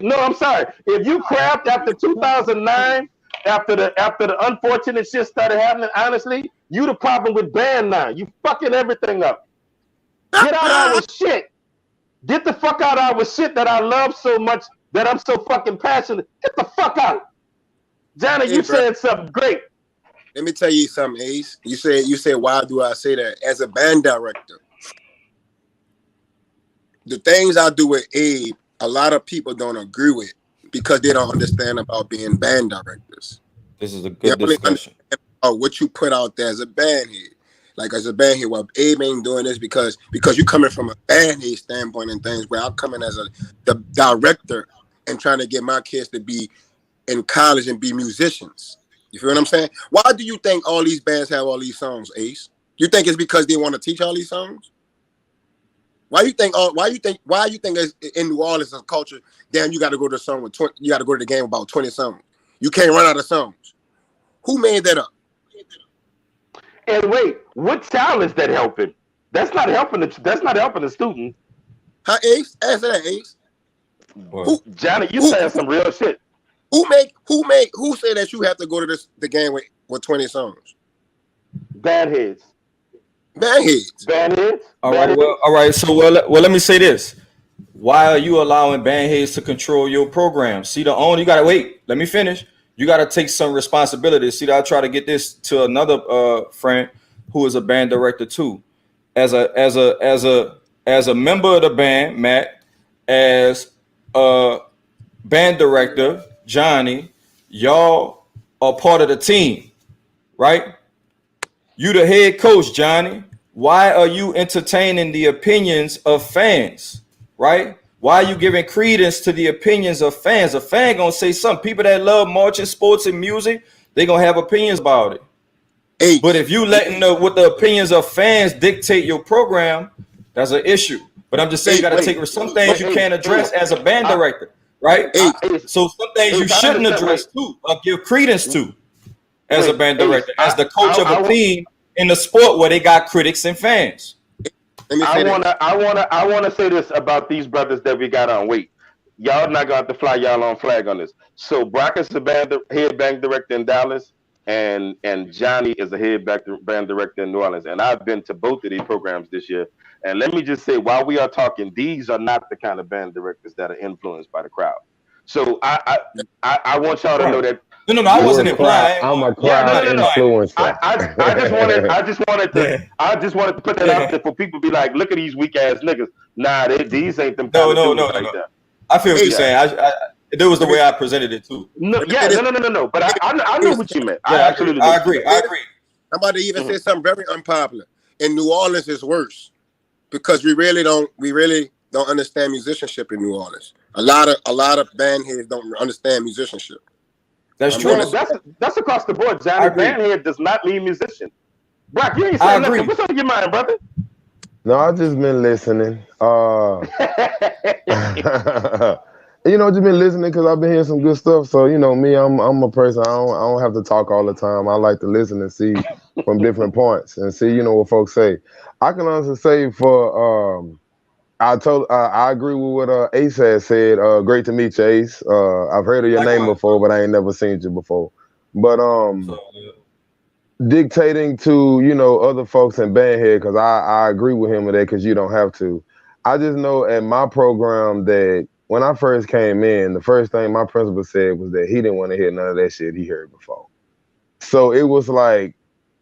No, I'm sorry. If you crapped after 2009, after the unfortunate shit started happening, honestly, you the problem with band now. You fucking everything up. Get out of our shit. Get the fuck out of our shit that I love so much, that I'm so fucking passionate. Get the fuck out. Johnny, you said something great. Let me tell you something, Ace. You said, why do I say that? As a band director, the things I do with Abe, a lot of people don't agree with because they don't understand about being band directors. This is a good discussion. What you put out there as a band head. Like as a band head, well, Abe ain't doing this because you coming from a band head standpoint and things, where I'm coming as the director and trying to get my kids to be in college and be musicians. You feel what I'm saying? Why do you think all these bands have all these songs, Ace? You think it's because they want to teach all these songs? Why you think in New Orleans as a culture, damn, you got to go to the song with 20, you got to go to the game about 20 songs. You can't run out of songs. Who made that up? And wait, what child is that helping? That's not helping the student. Huh, Ace? Answer that, Ace. Johnny, you saying some real shit. Who said that you have to go to the game with 20 songs? Band heads. All right. So let me say this. Why are you allowing band heads to control your program? See, you gotta wait. Let me finish. You gotta take some responsibility. See, I try to get this to another friend who is a band director too. As a member of the band, Matt, as a band director, Johnny, y'all are part of the team, right? You the head coach, Johnny. Why are you entertaining the opinions of fans, right? Why are you giving credence to the opinions of fans? A fan gonna say something. People that love marching, sports, and music, they gonna have opinions about it. Hey. But if you letting what the opinions of fans dictate your program, that's an issue. But I'm just saying, you gotta take some things you can't address as a band director, right? So some things you shouldn't address too, or give credence to as a band director, as the coach of a team in the sport where they got critics and fans. I wanna say this about these brothers that we got on. Wait, y'all not gonna have to fly y'all on flag on this. So Brock is the head band director in Dallas, and Johnny is the head band director in New Orleans. And I've been to both of these programs this year. And let me just say, while we are talking, these are not the kind of band directors that are influenced by the crowd. So I want y'all to know that. No, I wasn't implying. I'm a crowd influencer. I just wanted to put that out there for people to be like, look at these weak ass niggas. Nah, these ain't them. No. Like that. I feel what you're saying. That was the way I presented it too. No, yeah, no. But I know what you meant. Yeah, I agree. I'm about to even say something very unpopular. In New Orleans, it's worse because we really don't understand musicianship in New Orleans. A lot of band heads don't understand musicianship. That's true. That's across the board, Johnny. Band head does not mean musician. Brock, you ain't saying nothing. What's on your mind, brother? No, I've just been listening. Just been listening because I've been hearing some good stuff. So, me, I'm a person, I don't have to talk all the time. I like to listen and see from different points and see, what folks say. I can honestly say I agree with what Ace has said. Great to meet you, Ace. I've heard of your name before, but I ain't never seen you before. But dictating to, other folks in Bandhead, because I agree with him with that, because you don't have to. I just know at my program that when I first came in, the first thing my principal said was that he didn't want to hear none of that shit he heard before. So it was like,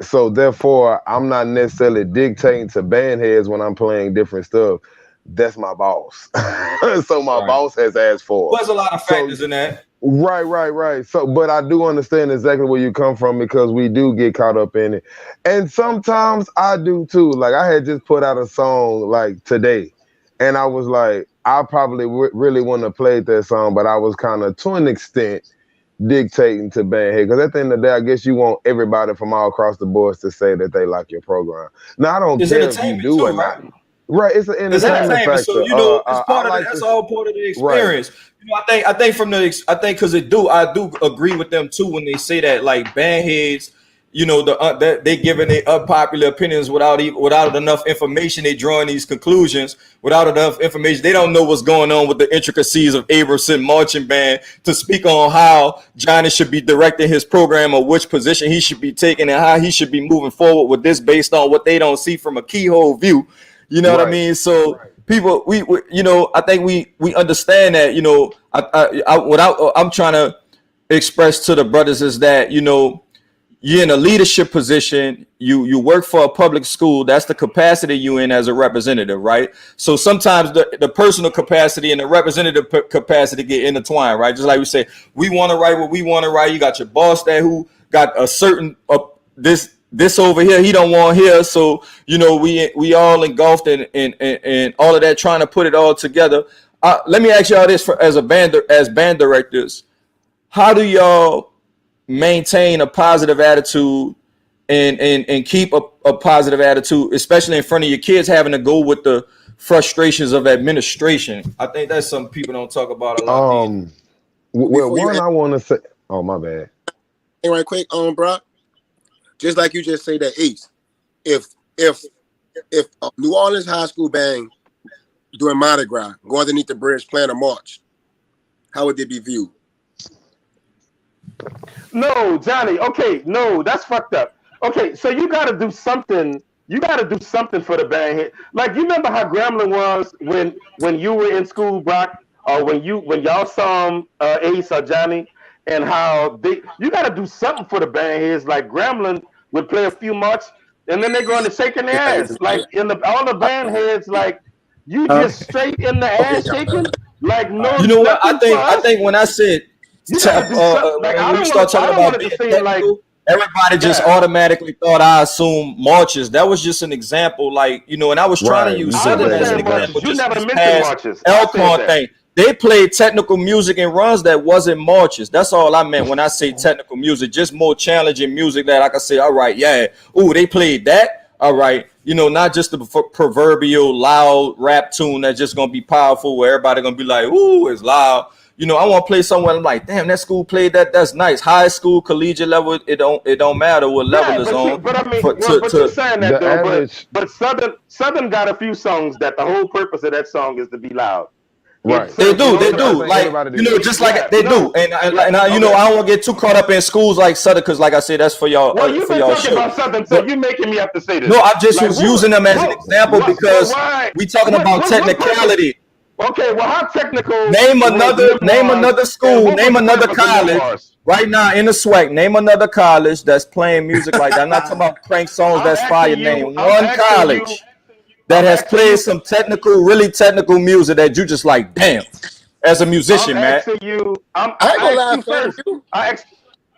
so therefore, I'm not necessarily dictating to bandheads when I'm playing different stuff. That's my boss. So my boss has asked for. There's a lot of factors in that. Right. So, but I do understand exactly where you come from because we do get caught up in it. And sometimes I do too. Like I had just put out a song like today. And I was like, I probably really wouldn't have played that song, but I was kind of, to an extent, dictating to Bandhead. Because at the end of the day, I guess you want everybody from all across the board to say that they like your program. Now, I don't care if you do or not. Right, it's an entertainment factor. So it's part of that's all part of the experience. Right. I think because I do agree with them too when they say that like bandheads, they giving their unpopular opinions without enough information. They drawing these conclusions without enough information. They don't know what's going on with the intricacies of Abramson Marching Band to speak on how Johnny should be directing his program or which position he should be taking and how he should be moving forward with this based on what they don't see from a keyhole view. You know what I mean? So people, we I think we understand that. I'm trying to express to the brothers is that you're in a leadership position. You work for a public school. That's the capacity you in as a representative, right? So sometimes the personal capacity and the representative capacity get intertwined, right? Just like we say, we want to write what we want to write. You got your boss there who got a certain this over here, he don't want here. So, we all engulfed in all of that, trying to put it all together. Let me ask y'all this as band directors. How do y'all maintain a positive attitude and keep a positive attitude, especially in front of your kids, having to go with the frustrations of administration? I think that's something people don't talk about a lot. I want to say, oh, my bad. Hey, right quick, bro. Just like you just say that, Ace, if New Orleans High School band doing Mardi Gras, go underneath the bridge playing a march, how would they be viewed? No, Johnny. Okay, no, that's fucked up. Okay, so you got to do something. You got to do something for the band here. Like, you remember how Gremlin was when you were in school, Brock, or when y'all saw him, Ace or Johnny, and how you got to do something for the band heads. Like Gremlin would play a few marches, and then they go into shaking their ass. Like all the band heads, like you just straight in the ass shaking. Like no. You know what? I think when I said when we start talking about being technical, everybody just automatically thought I assumed marches. That was just an example, like and I was trying to use Southern as an example. You never mentioned marches. Elkhorn thing. They played technical music and runs that wasn't marches. That's all I meant when I say technical music. Just more challenging music that I can say, all right, yeah. Ooh, they played that. All right. Not just the proverbial loud rap tune that's just going to be powerful where everybody going to be like, ooh, it's loud. I want to play somewhere. I'm like, damn, that school played that. That's nice. High school, collegiate level, it don't matter what level it's on. But I mean, you're saying that though. But Southern got a few songs that the whole purpose of that song is to be loud. Right. They do. Like, just like they do. And I don't want to get too caught up in schools like Southern because, like I said, that's for y'all. Well, you've been talking about Southern, so you're making me have to say this. No, I just was using them as an example because we talking about technicality. Okay, well, how technical? Name another school, name another college right now in the SWAC. Name another college that's playing music like that. I'm not talking about crank songs. That's fire. Name one college that has played some really technical music that you just like, damn. as a musician, Matt.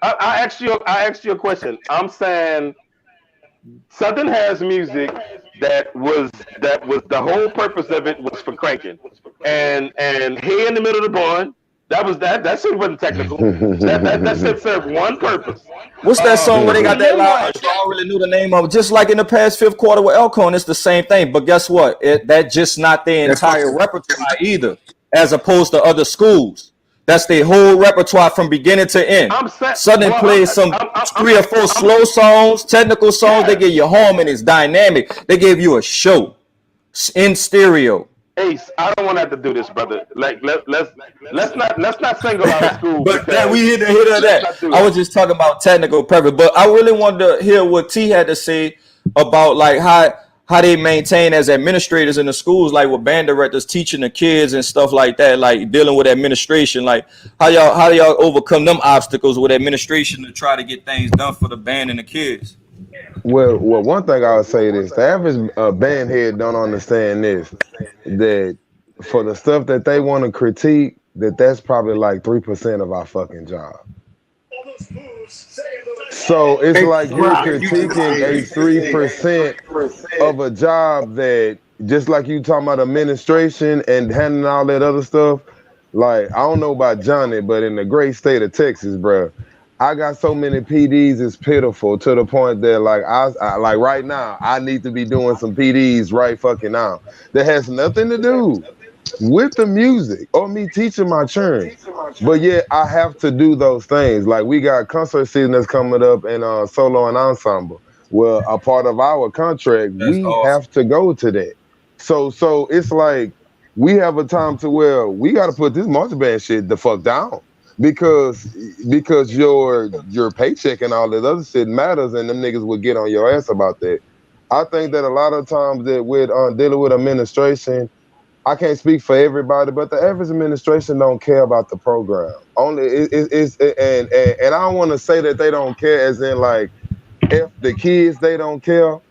I asked you a question. I'm saying Southern has music that was the whole purpose of it was for cranking, and Hey in the Middle of the Barn. That shit wasn't technical. that shit served one purpose. What's that song where they got that loud? I don't really know the name of it. Just like in the past fifth quarter with Elkhorn, it's the same thing. But guess what? That just not their entire repertoire either, as opposed to other schools. That's their whole repertoire from beginning to end. Southern plays some 3 or 4 slow songs, technical songs. Yeah. They give you harmonies, dynamic. They gave you a show in stereo. Ace, I don't want to have to do this, brother. Like let's not single out school. But that we hit of that. I was just talking about technical perfect, but I really wanted to hear what T had to say about like how they maintain as administrators in the schools, like with band directors teaching the kids and stuff like that, like dealing with administration, like how do y'all overcome them obstacles with administration to try to get things done for the band and the kids? Well, one thing I would say is the average band head don't understand this, that for the stuff that they want to critique, that's probably like 3% of our fucking job. So it's like you're critiquing a 3% of a job that, just like you talking about administration and handling all that other stuff. Like, I don't know about Johnny, but in the great state of Texas, bro, I got so many PDs, it's pitiful to the point that like I like right now, I need to be doing some PDs right fucking now. That has nothing to do with the music or me teaching my churn. But yet I have to do those things. Like we got concert season that's coming up in solo and ensemble. Well, a part of our contract, we have to go to that. So it's like we have a time to where we got to put this marching band shit the fuck down. Because your paycheck and all that other shit matters, and them niggas would get on your ass about that. I think that a lot of times that with dealing with administration, I can't speak for everybody, but the average administration don't care about the program. Only and I don't want to say that they don't care as in like if the kids they don't care.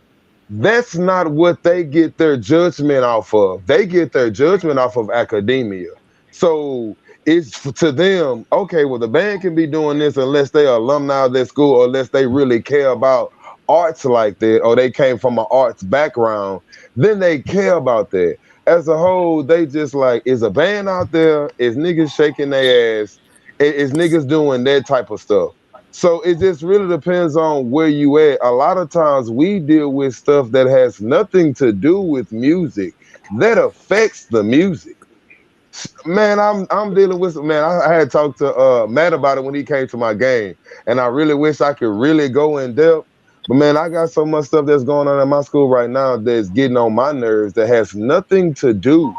That's not what they get their judgment off of. They get their judgment off of academia. So it's to them, okay, well, the band can be doing this unless they are alumni of their school or unless they really care about arts like that or they came from an arts background, then they care about that. As a whole, they just like, is a band out there? Is niggas shaking their ass? Is niggas doing that type of stuff? So it just really depends on where you at. A lot of times we deal with stuff that has nothing to do with music that affects the music. Man, I'm dealing with I had talked to Matt about it when he came to my game, and I really wish I could really go in depth. But man, I got so much stuff that's going on in my school right now that's getting on my nerves that has nothing to do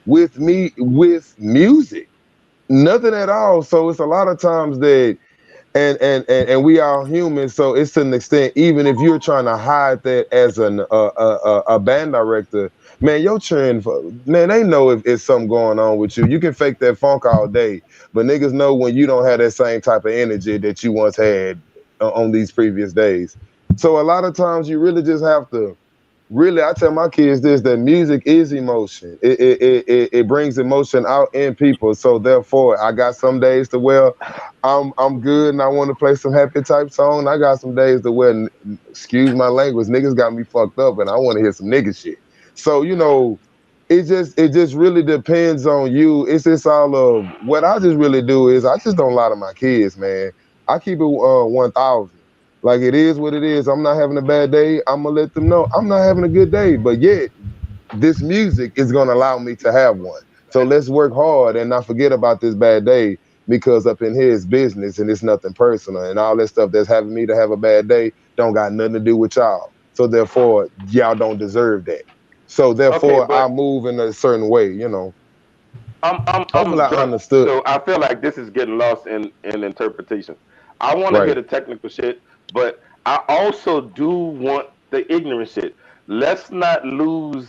with music, nothing at all. So it's a lot of times that, and we are human. So it's to an extent, even if you're trying to hide that as a band director. Man, your trend, man, they know if it's something going on with you. You can fake that funk all day, but niggas know when you don't have that same type of energy that you once had on these previous days. So a lot of times you really just have to, I tell my kids this, that music is emotion. It brings emotion out in people. So therefore, I got some days to where I'm good and I want to play some happy type song. I got some days to where, excuse my language, niggas got me fucked up and I want to hear some nigga shit. So, it just really depends on you. It's just all of what I just really do is I just don't lie to my kids, man. I keep it 1,000. Like it is what it is. I'm not having a bad day. I'm going to let them know I'm not having a good day. But yet, this music is going to allow me to have one. So let's work hard and not forget about this bad day because up in here is business and it's nothing personal. And all that stuff that's having me to have a bad day don't got nothing to do with y'all. So therefore, y'all don't deserve that. So therefore, I move in a certain way, Hopefully I understood. So I feel like this is getting lost in interpretation. I want to hear the technical shit, but I also do want the ignorant shit. Let's not lose.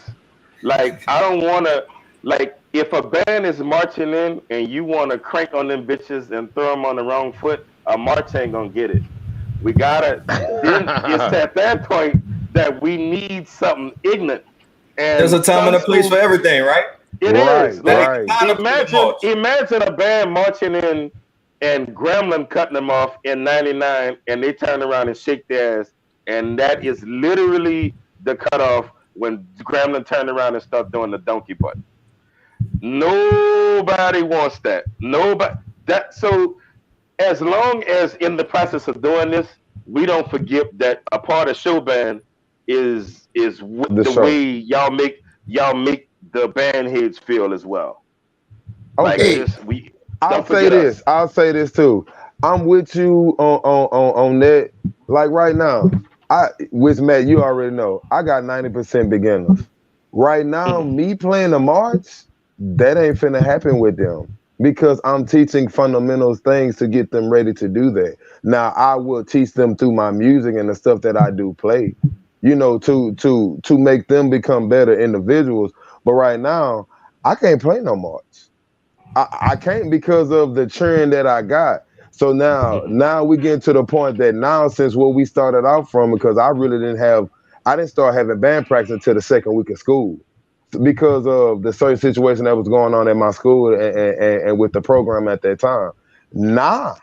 Like I don't want to. Like if a band is marching in and you want to crank on them bitches and throw them on the wrong foot, a march ain't gonna get it. We gotta. Then it's at that point that we need something ignorant. And there's a time and a place for everything, right? It is like imagine a band marching in and Gremlin cutting them off in '99, and they turn around and shake their ass, and that is literally the cutoff when Gremlin turned around and started doing the donkey butt. Nobody wants that. Nobody that so. As long as in the process of doing this, we don't forget that a part of show band is the way y'all make the band heads feel as well. Okay, I'll say this too. I'm with you on that. Like right now, with Matt, you already know I got 90% beginners. Right now, me playing the march, that ain't finna happen with them. Because I'm teaching fundamentals things to get them ready to do that. Now I will teach them through my music and the stuff that I do play, to make them become better individuals. But right now, I can't play no march. I can't because of the trend that I got. So now we get to the point that now, since what we started out from, because I didn't start having band practice until the second week of school. Because of the certain situation that was going on at my school and with the program at that time. Nah,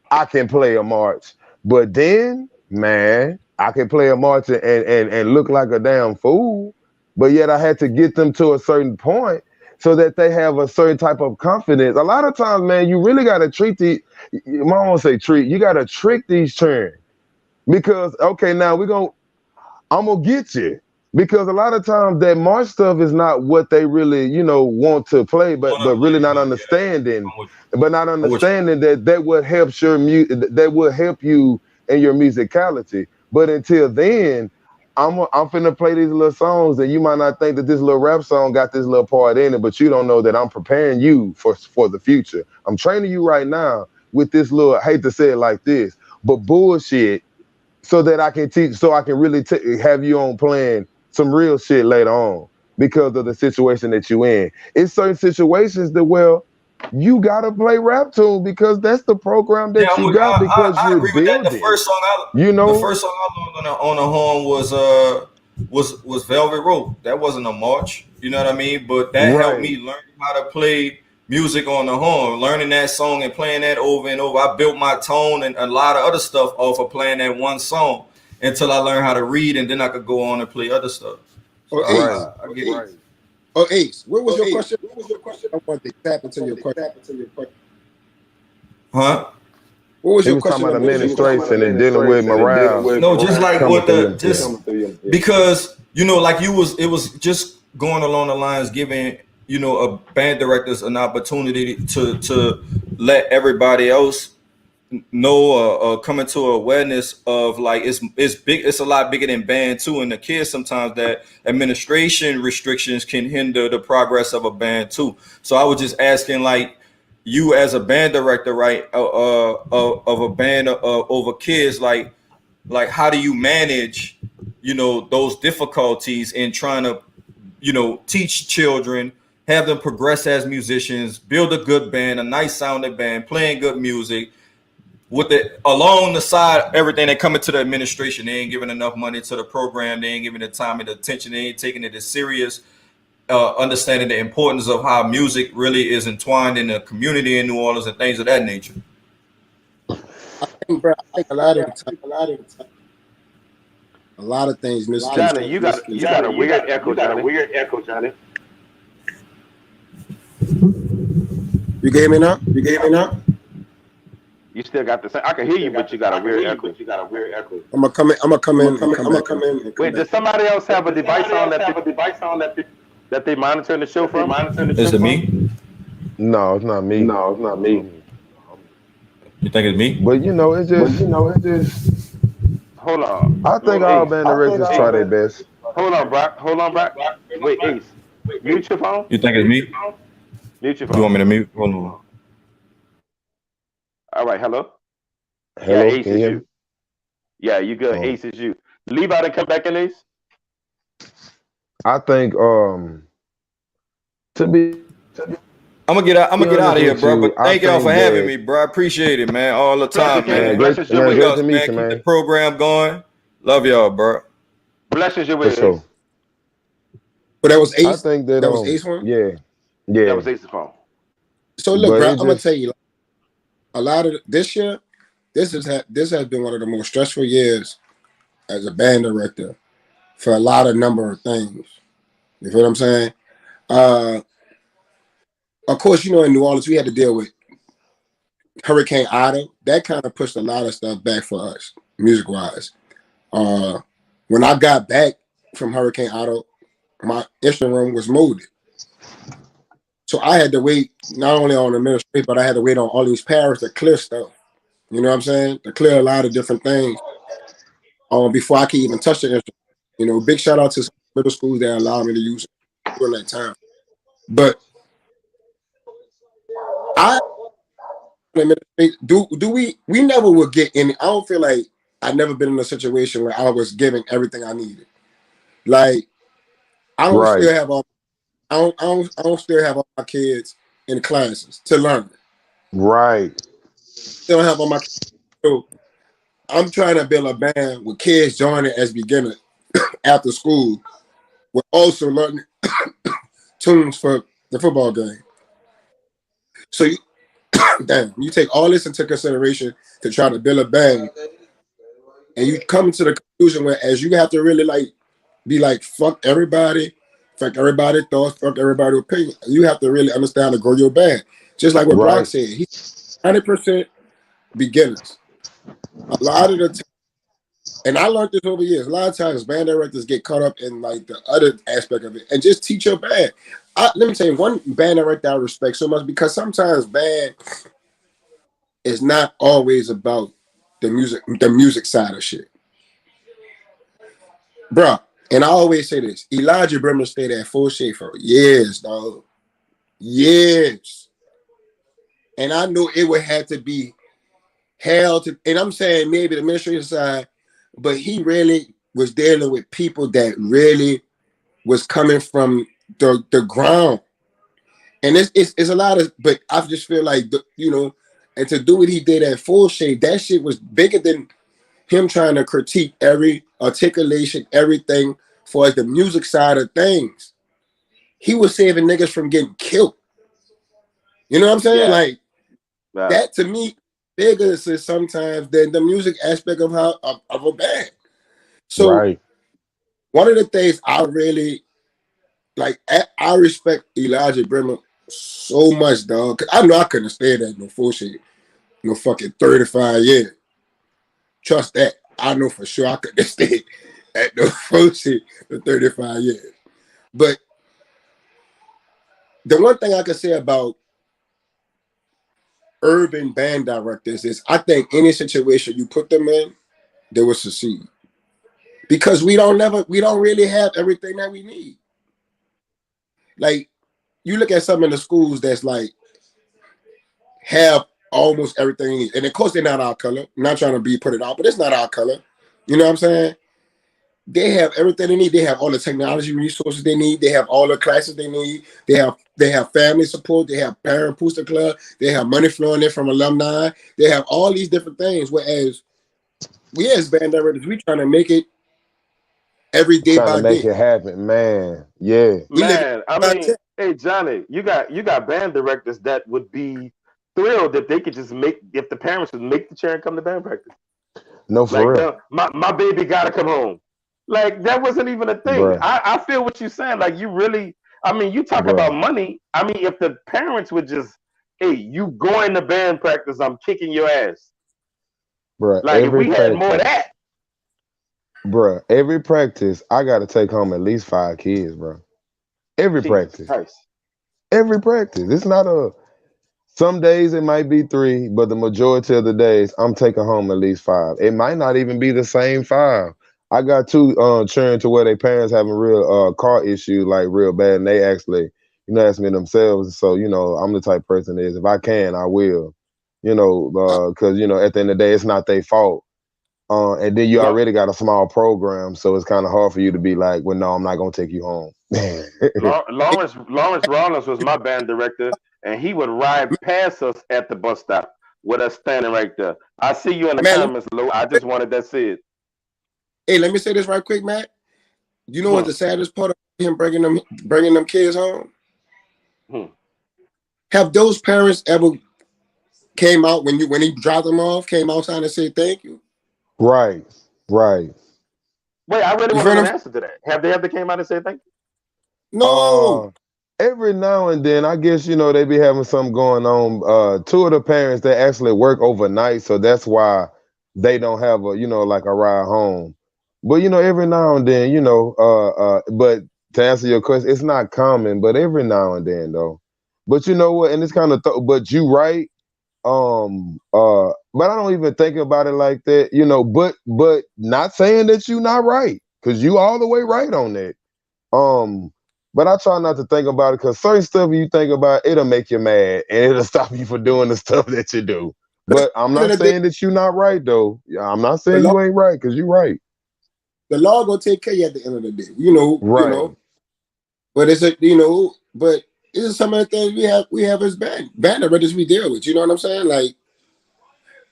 I can play a march. But then, man, I can play a march and look like a damn fool. But yet I had to get them to a certain point so that they have a certain type of confidence. A lot of times, man, you really got to you got to trick these children. Because, okay, now I'm going to get you. Because a lot of times that march stuff is not what they really, want to play, but really not understanding, that would help that would help you in your musicality. But until then, I'm finna play these little songs, and you might not think that this little rap song got this little part in it, but you don't know that I'm preparing you for the future. I'm training you right now with this little, I hate to say it like this, but bullshit, so that I can teach, so I can really have you on playing some real shit later on because of the situation that you in. It's certain situations that, well, you gotta play rap tune because that's the program that you got because you're building. The first song I learned on the horn was Velvet Rope. That wasn't a march, you know what I mean? But that helped me learn how to play music on the horn, learning that song and playing that over and over. I built my tone and a lot of other stuff off of playing that one song until I learned how to read, and then I could go on and play other stuff. Ace, what was your question? I want to tap into your question. Huh? What was your question? Talking about administration and dealing with morale. No, just like what because like it was just going along the lines, giving a band directors an opportunity to let everybody else know, come into awareness of like it's big, it's a lot bigger than band too, and the kids sometimes that administration restrictions can hinder the progress of a band too. So I was just asking, like, you as a band director, right, of a band over kids, like how do you manage those difficulties in trying to teach children, have them progress as musicians, build a good band, a nice sounding band, playing good music, with along the side, everything that coming to the administration, they ain't giving enough money to the program, they ain't giving the time and the attention, they ain't taking it as serious, understanding the importance of how music really is entwined in the community in New Orleans and things of that nature. I think a lot of the time, a lot of things. Johnny, you got a weird echo, Johnny. You gave me now? You still got the same. I can hear you, but you got a weird echo. I'm gonna come in. Wait, does somebody else have a device on that they monitoring the show from? Is it me? No, it's not me. You think it's me? But it's just. Hold on. I think all band directors try their best. Hold on, Brock. Wait, Ace. Mute your phone. You think it's me? Mute your phone. You want me to mute? Hold on. All right, hello? Hello, yeah, Ace is you. Yeah, you good. Oh. Ace is you. Leave out and come back in, Ace? I think I'm gonna get out of here, bro. But thank y'all for having me, bro. I appreciate it, man. All the time, man. Great to meet you, man. Keep the program going. Love y'all, bro. Blessings your way. Sure. But that was I Ace. think that That was Ace one. yeah, That yeah. was Ace's phone. So look, But bro, it I'm gonna just tell you, a lot of this year, this has been one of the most stressful years as a band director for a lot of number of things. You feel what I'm saying? Of course, in New Orleans we had to deal with Hurricane Ida. That kind of pushed a lot of stuff back for us, music wise. When I got back from Hurricane Ida, my instrument room was molded. So I had to wait not only on the administration, but I had to wait on all these paras to clear stuff. You know what I'm saying? To clear a lot of different things before I could even touch the instrument. Big shout out to middle schools that allowed me to use it during that time. But I we never would get any. I don't feel like I've never been in a situation where I was giving everything I needed. Like I don't right, still have all. I don't still have all my kids in classes to learn. right, Still don't have all my kids. So I'm trying to build a band with kids joining as beginners after school. We're also learning tunes for the football game. So you take all this into consideration to try to build a band, and you come to the conclusion where as you have to really be like fuck everybody thoughts, fuck everybody's opinion. You have to really understand to grow your band. Just like what Brock said, he's 100% beginners. A lot of the time, and I learned this over years. A lot of times, band directors get caught up in like the other aspect of it, and just teach your band. Let me tell you, one band director I respect so much because sometimes band is not always about the music side of shit, bro. And I always say this: Elijah Brimmer stayed at Full Shade for years, dog, years, and I knew it would have to be hell to. And I'm saying maybe the administration side, but he really was dealing with people that really was coming from the ground, and it's a lot of. But I just feel like and to do what he did at Full Shade, that shit was bigger than him trying to critique every articulation, everything for the music side of things. He was saving niggas from getting killed. You know what I'm saying? Yeah. Like that to me bigger sometimes than the music aspect of a band. So one of the things I really like, I respect Elijah Brimmer so much, dog. Cause I know I couldn't have stayed at no Full Shade, no fucking 35 years. Trust that. I know for sure I couldn't have stayed at no Full Shade for 35 years. But the one thing I can say about urban band directors is I think any situation you put them in, they will succeed. Because we don't really have everything that we need. Like you look at some of the schools that's like have almost everything you need. And of course they're not our color. I'm not trying to put it out, but it's not our color. You know what I'm saying? They have everything they need. They have all the technology resources they need. They have all the classes they need. They have family support. They have parent booster club. They have money flowing in from alumni. They have all these different things. Whereas we as band directors, we trying to make it every day trying by to make day. it happen, man. Yeah, Man, I mean, hey Johnny, you got band directors that would be thrilled if they could just if the parents would make the chair and come to band practice. No, for Like, real. no, my baby gotta come home. Like that wasn't even a thing. Bruh. I feel what you're saying. Like you really, I mean, you talk about money. I mean, if the parents would just, hey, you going to band practice, I'm kicking your ass. Bruh, Like if we had more of that. Bruh, every practice, I gotta take home at least 5 kids, bro. Every practice. Christ. Every practice. It's not some days it might be 3, but the majority of the days I'm taking home at least 5. It might not even be the same 5. I got 2 children to where their parents having real car issues, like real bad, and they actually, ask me themselves. So, I'm the type of person that is, if I can, I will. Because, at the end of the day, it's not their fault. And then you already got a small program, so it's kind of hard for you to be like, well, no, I'm not gonna take you home. Lawrence Rollins was my band director, and he would ride past us at the bus stop with us standing right there. I see you in the comments, Lou. I just wanted that said. Hey, let me say this right quick, Matt. You know what the saddest part of him bringing them kids home? Hmm. Have those parents ever came out when he dropped them off? Came outside and say thank you? Right. Wait, I really You want to feel know what the I'm answer to that. Have they ever came out and said thank you? No. Every now and then, I guess, they be having something going on. Two of the parents, they actually work overnight, so that's why they don't have like a ride home. But every now and then, but to answer your question, it's not common, but every now and then though. But you know what? And it's kind of but you right. But I don't even think about it like that, but not saying that you not right, because you all the way right on that. But I try not to think about it, because certain stuff you think about, it'll make you mad and it'll stop you from doing the stuff that you do. But I'm not saying that you're not right though. I'm not saying you ain't right, because you're right. The law gonna take care of you at the end of the day. Right. But but this is some of the things we have as band directors we deal with. You know what I'm saying? Like,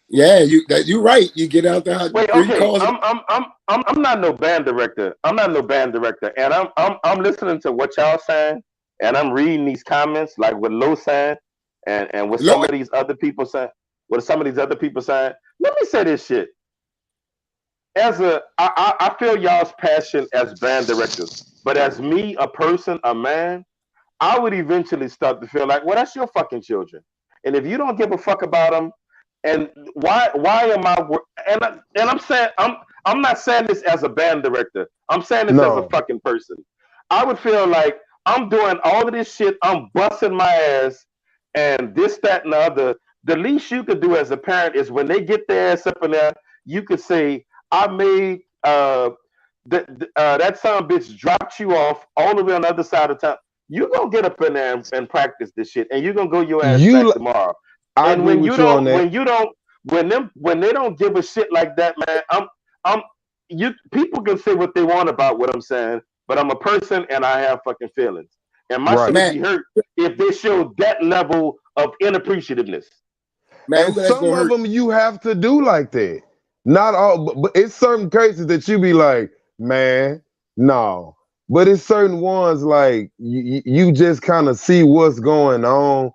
yeah, you're right. You get out there. Wait, 3 okay. calls. I'm not no band director. And I'm listening to what y'all saying, and I'm reading these comments like what Lo saying, and what some of these other people saying. Let me say this shit. I feel y'all's passion as band directors, but as me, a person, a man, I would eventually start to feel like, well, that's your fucking children, and if you don't give a fuck about them, and why am I? And I'm saying I'm not saying this as a band director. I'm saying this as a fucking person. I would feel like I'm doing all of this shit. I'm busting my ass, and this, that, and the other. The least you could do as a parent is when they get their ass up in there, you could say, I made that son of a bitch dropped you off all the way on the other side of town. You're gonna get up in there and practice this shit, and you're gonna go your ass back tomorrow. I And agree with you on that. when they don't give a shit like that, man, people can say what they want about what I'm saying, but I'm a person and I have fucking feelings. And my shit would be hurt if they show that level of inappreciativeness. Man, and some of them you have to do like that. Not all, but it's certain cases that you be like, man, no. But it's certain ones like you just kind of see what's going on.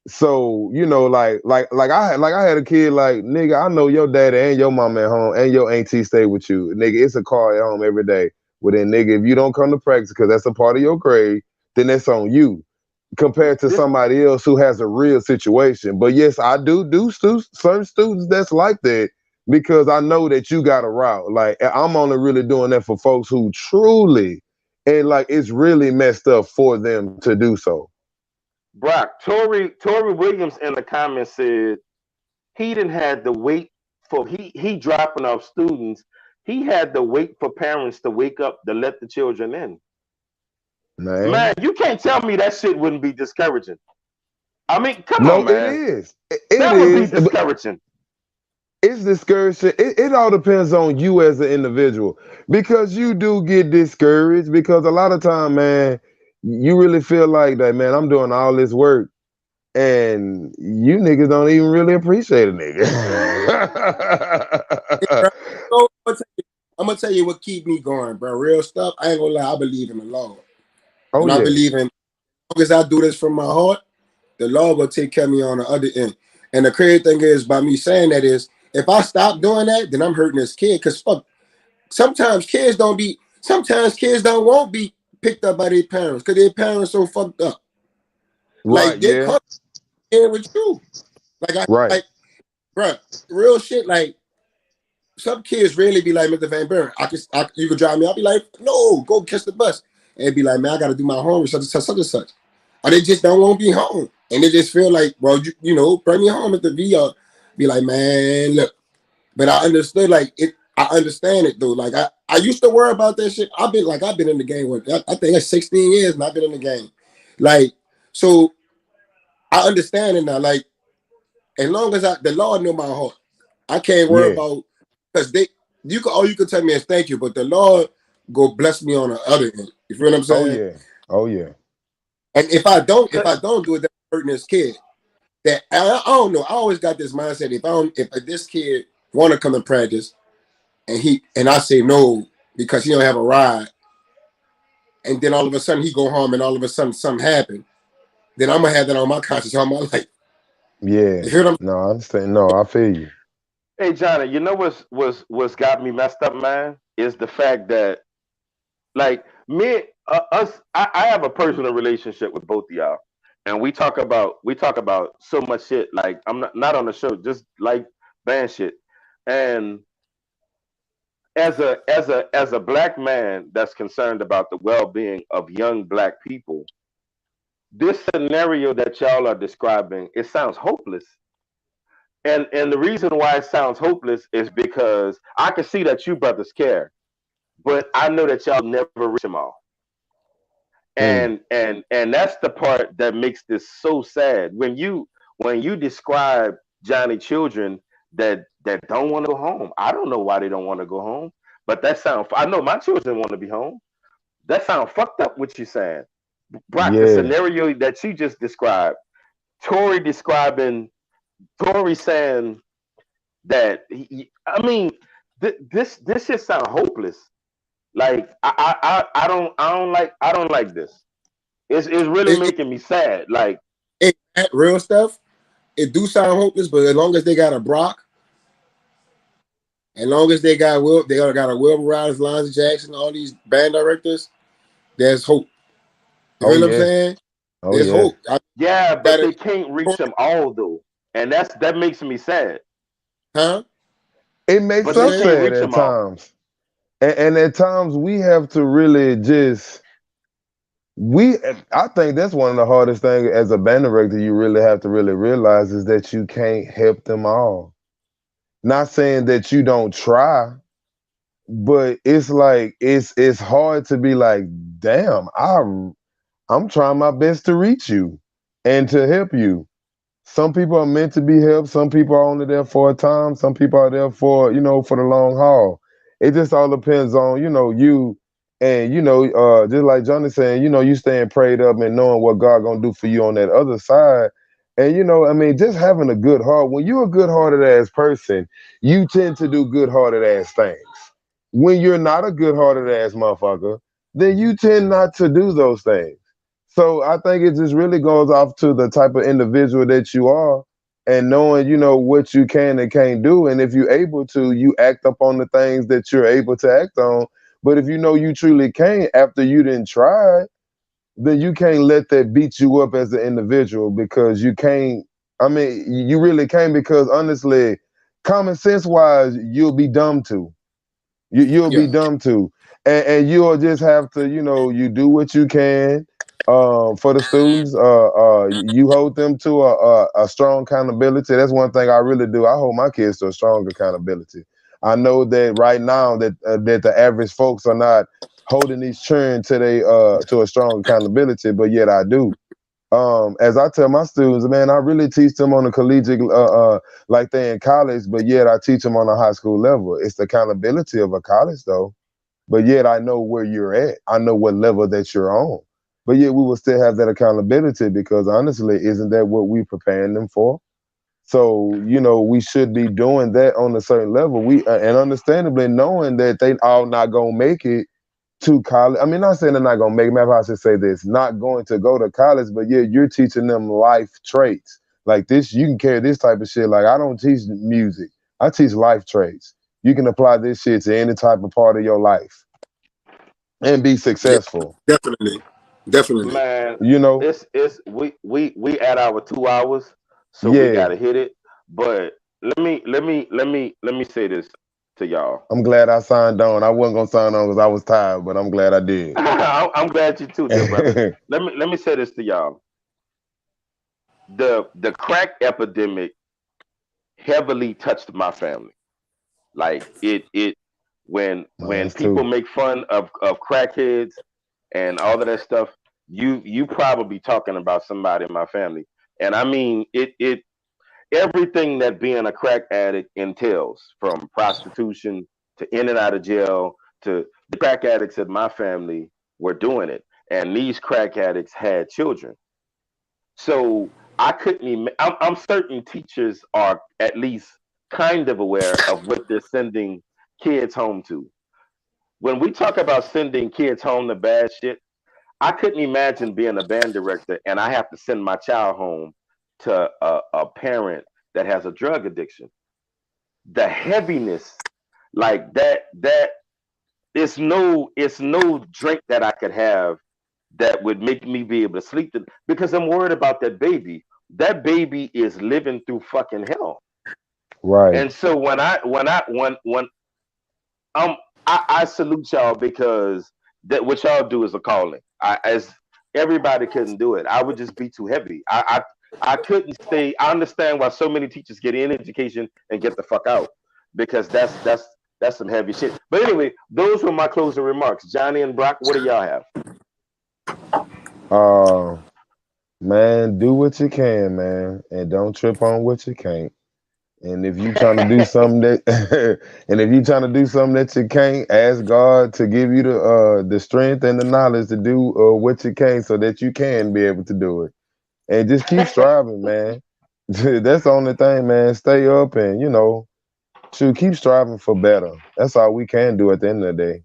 So like I had a kid like, nigga, I know your daddy and your mama at home and your auntie stay with you, nigga. It's a call at home every day. Well then, nigga, if you don't come to practice because that's a part of your grade, then that's on you, compared to somebody else who has a real situation. But yes, I do certain students that's like that, because I know that you got a route. Like, I'm only really doing that for folks who truly, and like, it's really messed up for them to do so. Brock, Tory Williams in the comments said he didn't have to wait for he dropping off students. He had to wait for parents to wake up to let the children in. Man, you can't tell me that shit wouldn't be discouraging. I mean, come on, man. It is. That would be discouraging. It's discouraging. It all depends on you as an individual, because you do get discouraged, because a lot of time, man, you really feel like that, man, I'm doing all this work and you niggas don't even really appreciate a nigga. I'm gonna tell you what keep me going, bro. Real stuff. I ain't gonna lie. I believe in the Lord. Oh, I believe in, as long as I do this from my heart, the Lord will take care of me on the other end. And the crazy thing is, by me saying that is, if I stop doing that, then I'm hurting this kid. Cause fuck, sometimes kids don't won't be picked up by their parents because their parents so fucked up. Right, like they come here with you. Like, bro, real shit. Like, some kids really be like, Mr. Van Buren, you can drive me. I'll be like, no, go catch the bus. And be like, man, I got to do my homework, such and such. Or they just don't want to be home. And they just feel like, well, bring me home at the VR. Be like, man, look. But I understood, like, I understand it, though. Like, I used to worry about that shit. I've been in the game with, I think that's 16 years and I've been in the game. Like, so I understand it now. Like, as long as the Lord know my heart, I can't worry about, because all you can tell me is thank you, but the Lord go bless me on the other end. You feel what I'm saying? Oh yeah. And if I don't do it, that's hurting this kid. That I don't know. I always got this mindset. If this kid want to come and practice, and I say no because he don't have a ride, and then all of a sudden he go home and all of a sudden something happened, then I'm gonna have that on my conscience all my life. Yeah. You hear them? No, I understand. No, I feel you. Hey Johnny, you know what's got me messed up, man, is the fact that like I have a personal relationship with both of y'all, and we talk about so much shit. Like I'm not on the show, just like band shit. And as a black man that's concerned about the well being of young black people, this scenario that y'all are describing, it sounds hopeless. And the reason why it sounds hopeless is because I can see that you brothers care, but I know that y'all never reach them all. And that's the part that makes this so sad. When you describe Johnny children that don't want to go home. I don't know why they don't want to go home, but I know my children want to be home. That sounds fucked up what you're saying. Brock, the Yeah. scenario that you just described, Tori describing Tori saying that I mean this just sound hopeless. Like I don't like this. It's really making me sad. Like That real stuff. It do sound hopeless, but as long as they got a Brock, as long as they got a Wilbur Riders, Lance Jackson, all these band directors, there's hope. You Oh know what I'm yeah. saying? Oh There's yeah. hope. yeah, but they can't reach them all though, and that makes me sad. Huh? It makes But they us can't sad reach at them all. times. And at times we have to really just I think that's one of the hardest things as a band director you really have to really realize is that you can't help them all. Not saying that you don't try, but it's like it's hard to be like, damn, I'm trying my best to reach you and to help you. Some people are meant to be helped. Some people are only there for a time. Some people are there for, for the long haul. It just all depends on, you and, just like Johnny saying, you staying prayed up and knowing what God gonna do for you on that other side. And, I mean, just having a good heart. When you're a good-hearted ass person, you tend to do good-hearted ass things. When you're not a good-hearted ass motherfucker, then you tend not to do those things. So I think it just really goes off to the type of individual that you are and knowing, what you can and can't do. And if you're able to, you act up on the things that you're able to act on. But if you know you truly can't after you didn't try, then you can't let that beat you up as an individual because you can't. I mean, you really can't because honestly, common sense wise, you'll be dumb to. You'll be Yeah. dumb too, and you'll just have to, you do what you can for the students. You hold them to a strong accountability. That's one thing I really do. I hold my kids to a strong accountability. I know that right now that the average folks are not holding these children to a strong accountability, but yet I do. As I tell my students, man, I really teach them on a collegiate, like they're in college, but yet I teach them on a high school level. It's the accountability of a college, though. But yet I know where you're at. I know what level that you're on. But yet we will still have that accountability because honestly, isn't that what we're preparing them for? So, we should be doing that on a certain level. And understandably knowing that they all not gonna make it to college. I mean, not saying they're not gonna make. Maybe I should say this: not going to go to college, but yeah, you're teaching them life traits like this. You can carry this type of shit. Like I don't teach music; I teach life traits. You can apply this shit to any type of part of your life and be Yeah. successful. Definitely. Definitely. Man, You know? it's we at our 2 hours, so we Yeah. gotta hit it. But let me say this to y'all. I'm glad I signed on. I wasn't gonna sign on because I was tired, but I'm glad I did. I'm glad you too, dear brother. Let me say this to y'all. The crack epidemic heavily touched my family. Like it when Mine's people too. make fun of crackheads and all of that stuff, you probably talking about somebody in my family. And I mean it everything that being a crack addict entails, from prostitution to in and out of jail, to the crack addicts in my family were doing it. And these crack addicts had children. So I couldn't even, I'm certain teachers are at least kind of aware of what they're sending kids home to. When we talk about sending kids home to bad shit, I couldn't imagine being a band director and I have to send my child home to a parent that has a drug addiction. The heaviness, like that it's no drink that I could have that would make me be able to sleep because I'm worried about that baby. That baby is living through fucking hell. Right. And so when um I salute y'all because that what y'all do is a calling. As everybody couldn't do it. I would just be too heavy. I couldn't stay. I understand why so many teachers get in education and get the fuck out because that's some heavy shit. But anyway, those were my closing remarks. Johnny and Brock, what do y'all have? Man, do what you can, man, and don't trip on what you can't. And if you trying to do something that, and if you trying to do something that you can't, ask God to give you the strength and the knowledge to do what you can, so that you can be able to do it. And just keep striving, man. That's the only thing, man. Stay up and keep striving for better. That's all we can do at the end of the day.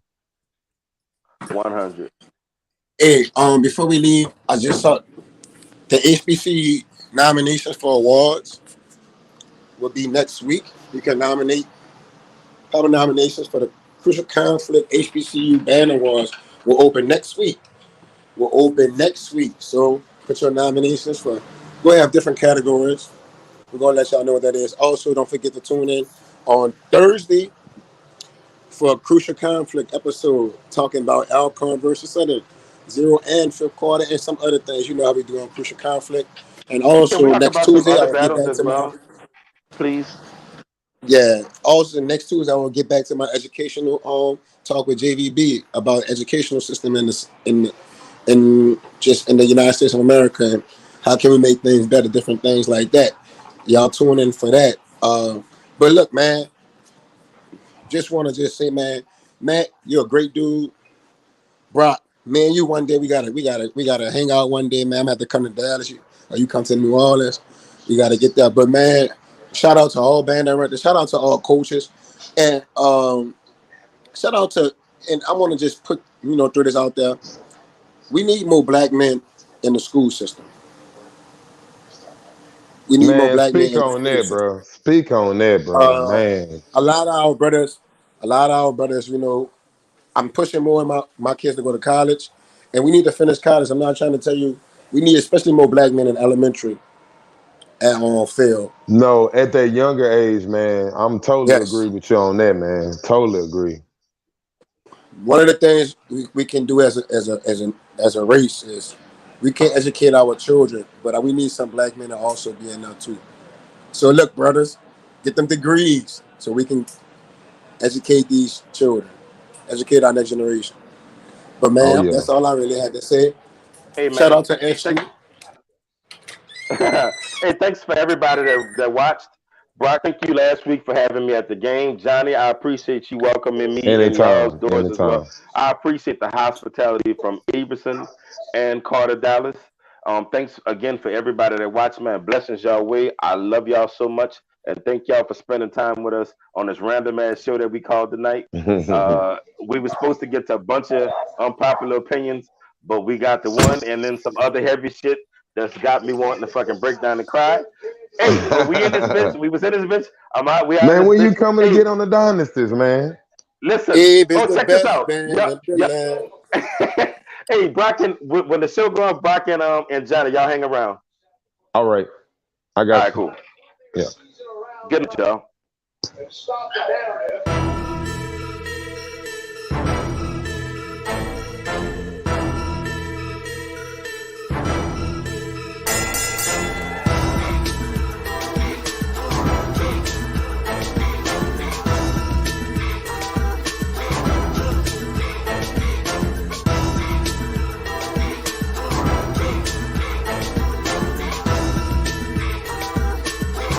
100. Hey, before we leave, I just saw the HBC nominations for awards will be next week. You can have nominations for the Crucial Conflict HBCU Band Awards will open next week. So put your nominations for. We'll have different categories. We're gonna let y'all know what that is. Also, don't forget to tune in on Thursday for a Crucial Conflict episode talking about Alcorn versus Southern, 0 and fifth quarter, and some other things. You know how we do on Crucial Conflict. And Can we also talk next about some Tuesday, I other will get battles back as to my well, please? yeah. Also next Tuesday, I will get back to my educational talk with JVB about educational system in just in the United States of America and how can we make things better, different things like that. Y'all tune in for that. But look, man, just want to just say, man, Matt, you're a great dude. Brock, man, you one day we gotta hang out one day, man. I'm gonna have to come to Dallas, or you come to New Orleans. We gotta get there. But man, shout out to all band directors, shout out to all coaches, and shout out to and I want to just throw this out there. We need more black men in the school system. We need more Man, black men speak in the on school that, system. bro. Speak on that, bro. Uh, Man. a lot of our brothers, I'm pushing more of my kids to go to college, and we need to finish college. I'm not trying to tell you, we need especially more black men in elementary at on field. No, at that younger age, man, I'm totally Yes. agree with you on that, man. Totally agree. One of the things we can do as a race is we can educate our children, but we need some black men to also be in there too. So look, brothers, get them degrees so we can educate these children, educate our next generation. But Oh man, yeah. that's all I really had to say. Hey Shout man. out to SU. Hey, thanks for everybody that watched. Brock, thank you last week for having me at the game. Johnny, I appreciate you welcoming me in y'all's Anytime. doors as well. Anytime. I appreciate the hospitality from Everson and Carter Dallas. Thanks again for everybody that watched, man. Blessings y'all way. I love y'all so much. And thank y'all for spending time with us on this random ass show that we called tonight. We were supposed to get to a bunch of unpopular opinions, but we got the one and then some other heavy shit that's got me wanting to fucking break down and cry. Hey, but we in this bitch. We was in this bitch. I'm out. We out in Man, this when you bitch. coming to Hey, get on the dynasties, man? listen. Abe is Oh, the check this best out. band Yep, in the yep. land. Hey, Brock and when the show go on, Brock and Johnny, y'all hang around. All right. I All got right, you. cool. Yeah. Good night, y'all.